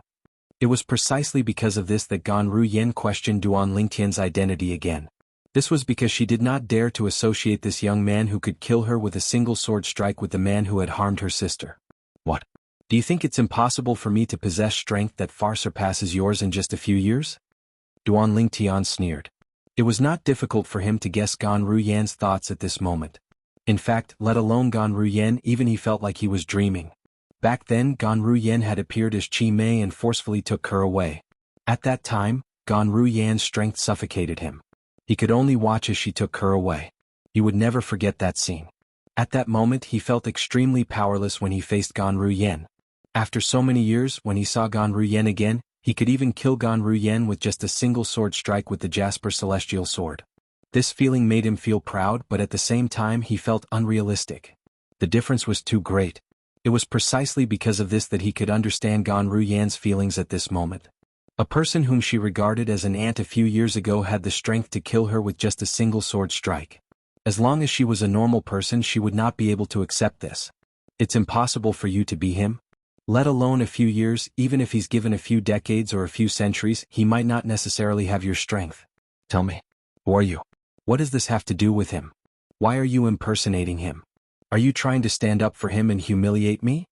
It was precisely because of this that Ganru Yan questioned Duan Lingtian's identity again. This was because she did not dare to associate this young man who could kill her with a single sword strike with the man who had harmed her sister. What? Do you think it's impossible for me to possess strength that far surpasses yours in just a few years? Duan Lingtian sneered. It was not difficult for him to guess Ganru Yan's thoughts at this moment. In fact, let alone Ganru Yan, even he felt like he was dreaming. Back then, Ganru Yan had appeared as Chi Mei and forcefully took her away. At that time, Ganru Yan's strength suffocated him. He could only watch as she took her away. He would never forget that scene. At that moment he felt extremely powerless when he faced Ganru Yan. After so many years, when he saw Ganru Yan again, he could even kill Ganru Yan with just a single sword strike with the Jasper Celestial Sword. This feeling made him feel proud, but at the same time he felt unrealistic. The difference was too great. It was precisely because of this that he could understand Ganru Yan's feelings at this moment. A person whom she regarded as an ant a few years ago had the strength to kill her with just a single sword strike. As long as she was a normal person, she would not be able to accept this. It's impossible for you to be him. Let alone a few years, even if he's given a few decades or a few centuries, he might not necessarily have your strength. Tell me, who are you? What does this have to do with him? Why are you impersonating him? Are you trying to stand up for him and humiliate me?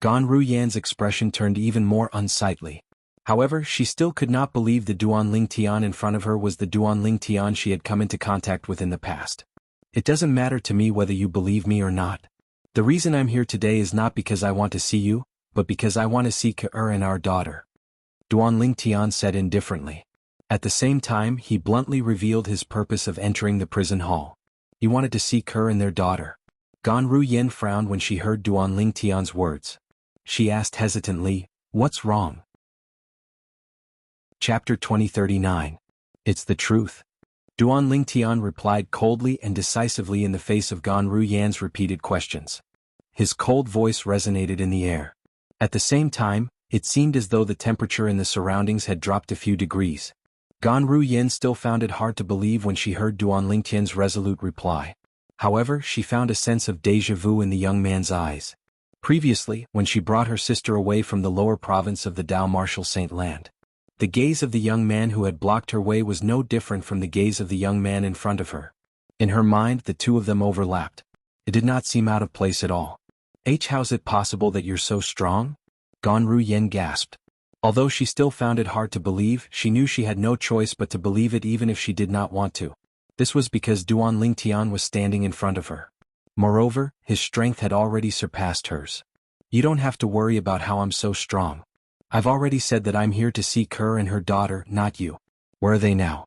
Ganru Yan's expression turned even more unsightly. However, she still could not believe the Duanling Tian in front of her was the Duanling Tian she had come into contact with in the past. It doesn't matter to me whether you believe me or not. The reason I'm here today is not because I want to see you, but because I want to see Ke and our daughter. Duanling Tian said indifferently. At the same time, he bluntly revealed his purpose of entering the prison hall. He wanted to see Ke and their daughter. Gan Yen frowned when she heard Duanling Tian's words. She asked hesitantly, "What's wrong?" Chapter 2039. It's the truth. Duanling Tian replied coldly and decisively in the face of Gan Yan's repeated questions. His cold voice resonated in the air. At the same time, it seemed as though the temperature in the surroundings had dropped a few degrees. Gan Yen still found it hard to believe when she heard Duanling Tian's resolute reply. However, she found a sense of déjà vu in the young man's eyes. Previously, when she brought her sister away from the lower province of the Dao Martial Saint Land, the gaze of the young man who had blocked her way was no different from the gaze of the young man in front of her. In her mind, the two of them overlapped. It did not seem out of place at all. How's it possible that you're so strong? Gan Yen gasped. Although she still found it hard to believe, she knew she had no choice but to believe it even if she did not want to. This was because Duanling Tian was standing in front of her. Moreover, his strength had already surpassed hers. You don't have to worry about how I'm so strong. I've already said that I'm here to see Ke and her daughter, not you. Where are they now?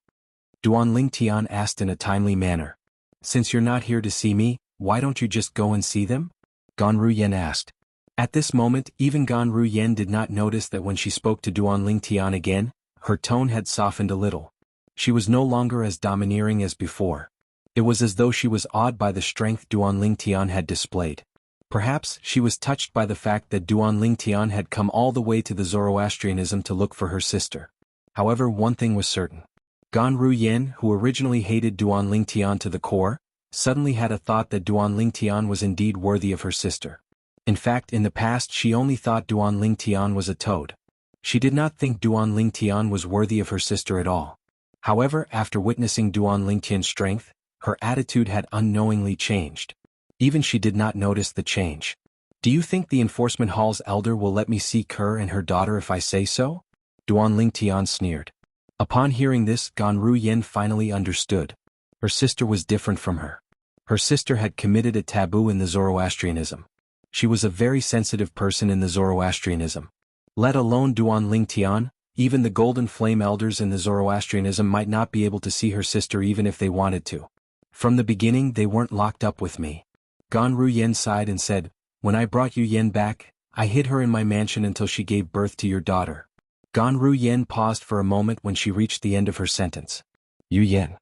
Duanling Tian asked in a timely manner. Since you're not here to see me, why don't you just go and see them? Gan Yen asked. At this moment, even Gan Yen did not notice that when she spoke to Duanling Tian again, her tone had softened a little. She was no longer as domineering as before. It was as though she was awed by the strength Duanling Tian had displayed. Perhaps she was touched by the fact that Duanling Tian had come all the way to the Zoroastrianism to look for her sister. However, one thing was certain. Gan Yen, who originally hated Duanling Tian to the core, suddenly had a thought that Duanling Tian was indeed worthy of her sister. In fact, in the past she only thought Duanling Tian was a toad. She did not think Duanling Tian was worthy of her sister at all. However, after witnessing Duanling Tian's strength, her attitude had unknowingly changed. Even she did not notice the change. Do you think the enforcement hall's elder will let me see Ke and her daughter if I say so? Duanling Tian sneered. Upon hearing this, Gan Yen finally understood. Her sister was different from her. Her sister had committed a taboo in the Zoroastrianism. She was a very sensitive person in the Zoroastrianism. Let alone Duanling Tian, even the Golden Flame elders in the Zoroastrianism might not be able to see her sister even if they wanted to. From the beginning they weren't locked up with me. Gan Yen sighed and said, when I brought Yu Yen back, I hid her in my mansion until she gave birth to your daughter. Gan Yen paused for a moment when she reached the end of her sentence. Yu Yen.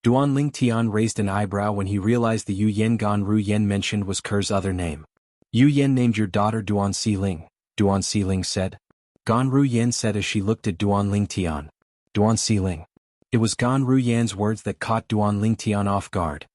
Duanling Tian raised an eyebrow when he realized the Yu Yen Gan Yen mentioned was Ke's other name. Yu Yen named your daughter Duan Ling, Duan Ling said. Gan Yen said as she looked at Duanling Tian. Duan Ling. It was Gan Yan's words that caught Duanling Tian off guard.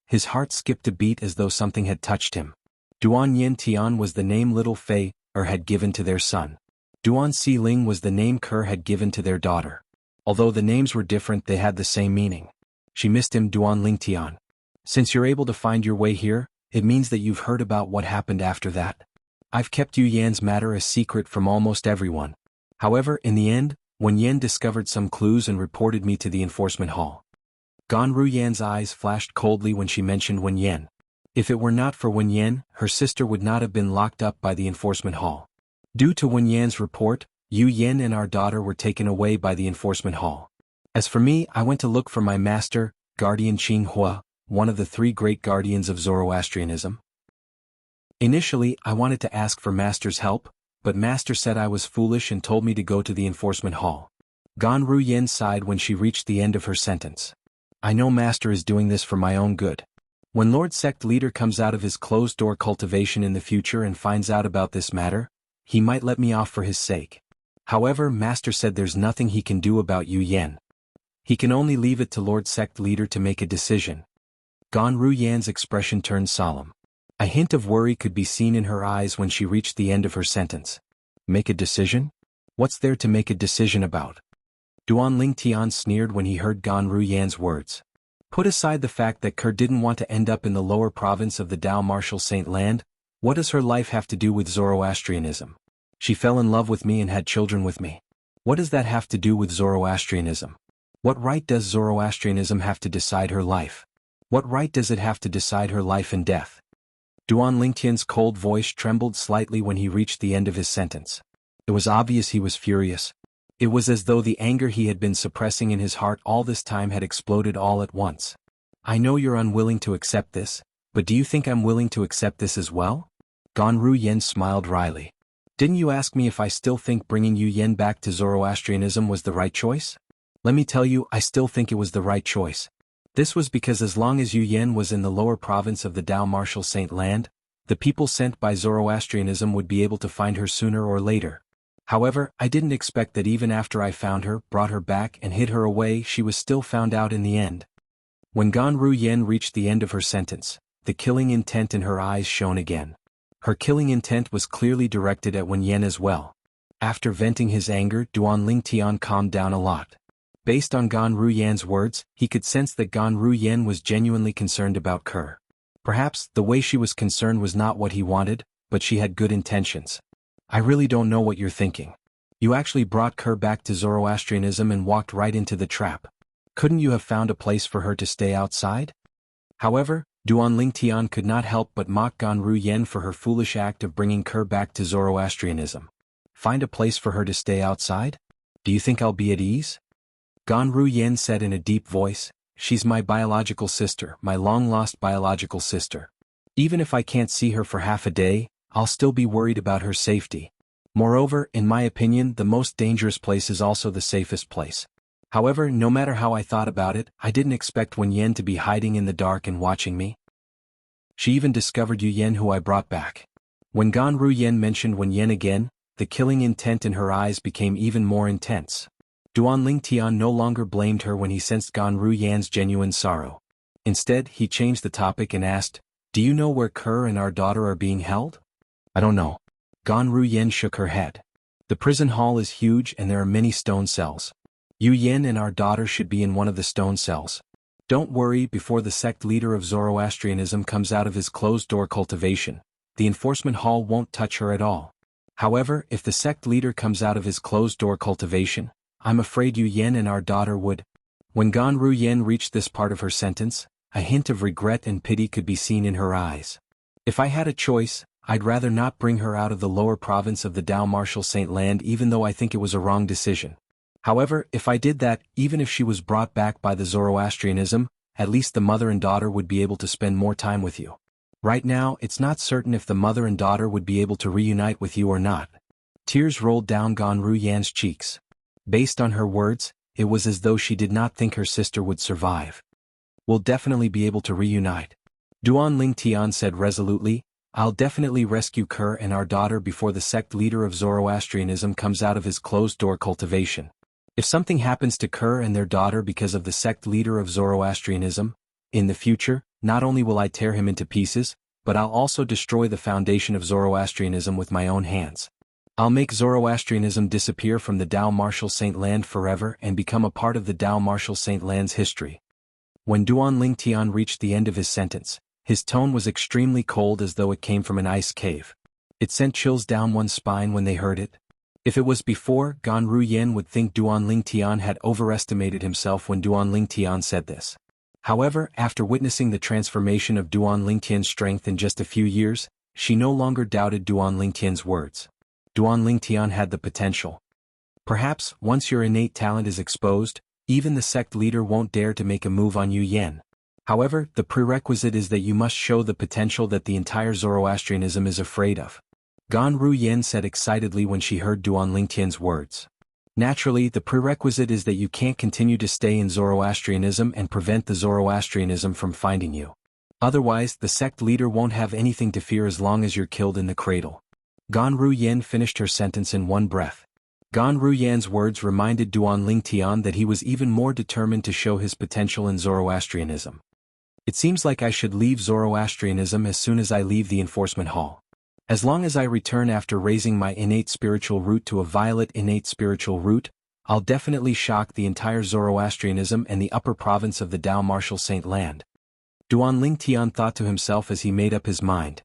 His heart skipped a beat as though something had touched him. Duan Tian was the name little Fei had given to their son. Duan Ling was the name Ke had given to their daughter. Although the names were different, they had the same meaning. She missed him. Duanling Tian. Since you're able to find your way here, it means that you've heard about what happened after that. I've kept Yu Yan's matter a secret from almost everyone. However, in the end, Wen Yan discovered some clues and reported me to the enforcement hall. Gan Yan's eyes flashed coldly when she mentioned Wen Yan. If it were not for Wen Yan, her sister would not have been locked up by the enforcement hall. Due to Wen Yan's report, Yu Yan and our daughter were taken away by the enforcement hall. As for me, I went to look for my master, Guardian Qing Hua, one of the 3 great guardians of Zoroastrianism. Initially, I wanted to ask for Master's help, but Master said I was foolish and told me to go to the enforcement hall. Gan Yen sighed when she reached the end of her sentence. I know Master is doing this for my own good. When Lord Sect Leader comes out of his closed-door cultivation in the future and finds out about this matter, he might let me off for his sake. However, Master said there's nothing he can do about Yu Yan. He can only leave it to Lord Sect Leader to make a decision. Gan Yan's expression turned solemn. A hint of worry could be seen in her eyes when she reached the end of her sentence. Make a decision? What's there to make a decision about? Duanling Tian sneered when he heard Gan Yan's words. Put aside the fact that Ke didn't want to end up in the lower province of the Dao Martial Saint Land, what does her life have to do with Zoroastrianism? She fell in love with me and had children with me. What does that have to do with Zoroastrianism? What right does Zoroastrianism have to decide her life? What right does it have to decide her life and death? Duan Lingtian's cold voice trembled slightly when he reached the end of his sentence. It was obvious he was furious. It was as though the anger he had been suppressing in his heart all this time had exploded all at once. I know you're unwilling to accept this, but do you think I'm willing to accept this as well? Ganru Yen smiled wryly. Didn't you ask me if I still think bringing Yu Yen back to Zoroastrianism was the right choice? Let me tell you, I still think it was the right choice. This was because as long as Yu Yen was in the lower province of the Dao Martial Saint Land, the people sent by Zoroastrianism would be able to find her sooner or later. However, I didn't expect that even after I found her, brought her back and hid her away, she was still found out in the end. When Ganru Yen reached the end of her sentence, the killing intent in her eyes shone again. Her killing intent was clearly directed at Wen Yen as well. After venting his anger, Duan Lingtian calmed down a lot. Based on Ganru Yan's words, he could sense that Ganru Yen was genuinely concerned about Kerr. Perhaps, the way she was concerned was not what he wanted, but she had good intentions. I really don't know what you're thinking. You actually brought Kerr back to Zoroastrianism and walked right into the trap. Couldn't you have found a place for her to stay outside? However, Duan Lingtian could not help but mock Ganru Yen for her foolish act of bringing Kerr back to Zoroastrianism. Find a place for her to stay outside? Do you think I'll be at ease? Ganru Yen said in a deep voice, she's my biological sister, my long-lost biological sister. Even if I can't see her for half a day, I'll still be worried about her safety. Moreover, in my opinion, the most dangerous place is also the safest place. However, no matter how I thought about it, I didn't expect Wen Yen to be hiding in the dark and watching me. She even discovered Yu Yen, who I brought back. When Ganru Yen mentioned Wen Yen again, the killing intent in her eyes became even more intense. Duan Lingtian no longer blamed her when he sensed Ganru Yan's genuine sorrow. Instead, he changed the topic and asked, do you know where Kerr and our daughter are being held? I don't know. Ganru Yen shook her head. The prison hall is huge and there are many stone cells. Yu Yen and our daughter should be in one of the stone cells. Don't worry, before the sect leader of Zoroastrianism comes out of his closed-door cultivation, the enforcement hall won't touch her at all. However, if the sect leader comes out of his closed-door cultivation, I'm afraid Yu Yen and our daughter would. When Ganru Yen reached this part of her sentence, a hint of regret and pity could be seen in her eyes. If I had a choice, I'd rather not bring her out of the lower province of the Dao Martial Saint Land, even though I think it was a wrong decision. However, if I did that, even if she was brought back by the Zoroastrianism, at least the mother and daughter would be able to spend more time with you. Right now, it's not certain if the mother and daughter would be able to reunite with you or not. Tears rolled down Ganru Yan's cheeks. Based on her words, it was as though she did not think her sister would survive. We'll definitely be able to reunite. Duan Lingtian said resolutely, I'll definitely rescue Kerr and our daughter before the sect leader of Zoroastrianism comes out of his closed-door cultivation. If something happens to Kerr and their daughter because of the sect leader of Zoroastrianism, in the future, not only will I tear him into pieces, but I'll also destroy the foundation of Zoroastrianism with my own hands. I'll make Zoroastrianism disappear from the Dao Martial Saint Land forever and become a part of the Dao Martial Saint Land's history. When Duan Lingtian reached the end of his sentence, his tone was extremely cold, as though it came from an ice cave. It sent chills down one's spine when they heard it. If it was before, Ganru Yen would think Duan Lingtian had overestimated himself when Duan Lingtian said this. However, after witnessing the transformation of Duan Lingtian's strength in just a few years, she no longer doubted Duan Lingtian's words. Duan Lingtian had the potential. Perhaps, once your innate talent is exposed, even the sect leader won't dare to make a move on Yu Yen. However, the prerequisite is that you must show the potential that the entire Zoroastrianism is afraid of. Ganru Yen said excitedly when she heard Duan Lingtian's words. Naturally, the prerequisite is that you can't continue to stay in Zoroastrianism and prevent the Zoroastrianism from finding you. Otherwise, the sect leader won't have anything to fear as long as you're killed in the cradle. Ganru Yen finished her sentence in one breath. Ganru Yan's words reminded Duan Lingtian that he was even more determined to show his potential in Zoroastrianism. It seems like I should leave Zoroastrianism as soon as I leave the enforcement hall. As long as I return after raising my innate spiritual root to a violet innate spiritual root, I'll definitely shock the entire Zoroastrianism and the upper province of the Dao Martial Saint Land. Duan Lingtian thought to himself as he made up his mind.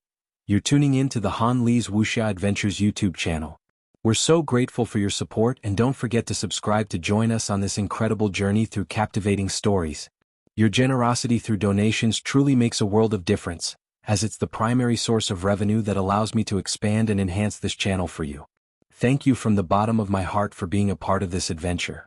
You're tuning in to the Han Li's Wuxia Adventures YouTube channel. We're so grateful for your support, and don't forget to subscribe to join us on this incredible journey through captivating stories. Your generosity through donations truly makes a world of difference, as it's the primary source of revenue that allows me to expand and enhance this channel for you. Thank you from the bottom of my heart for being a part of this adventure.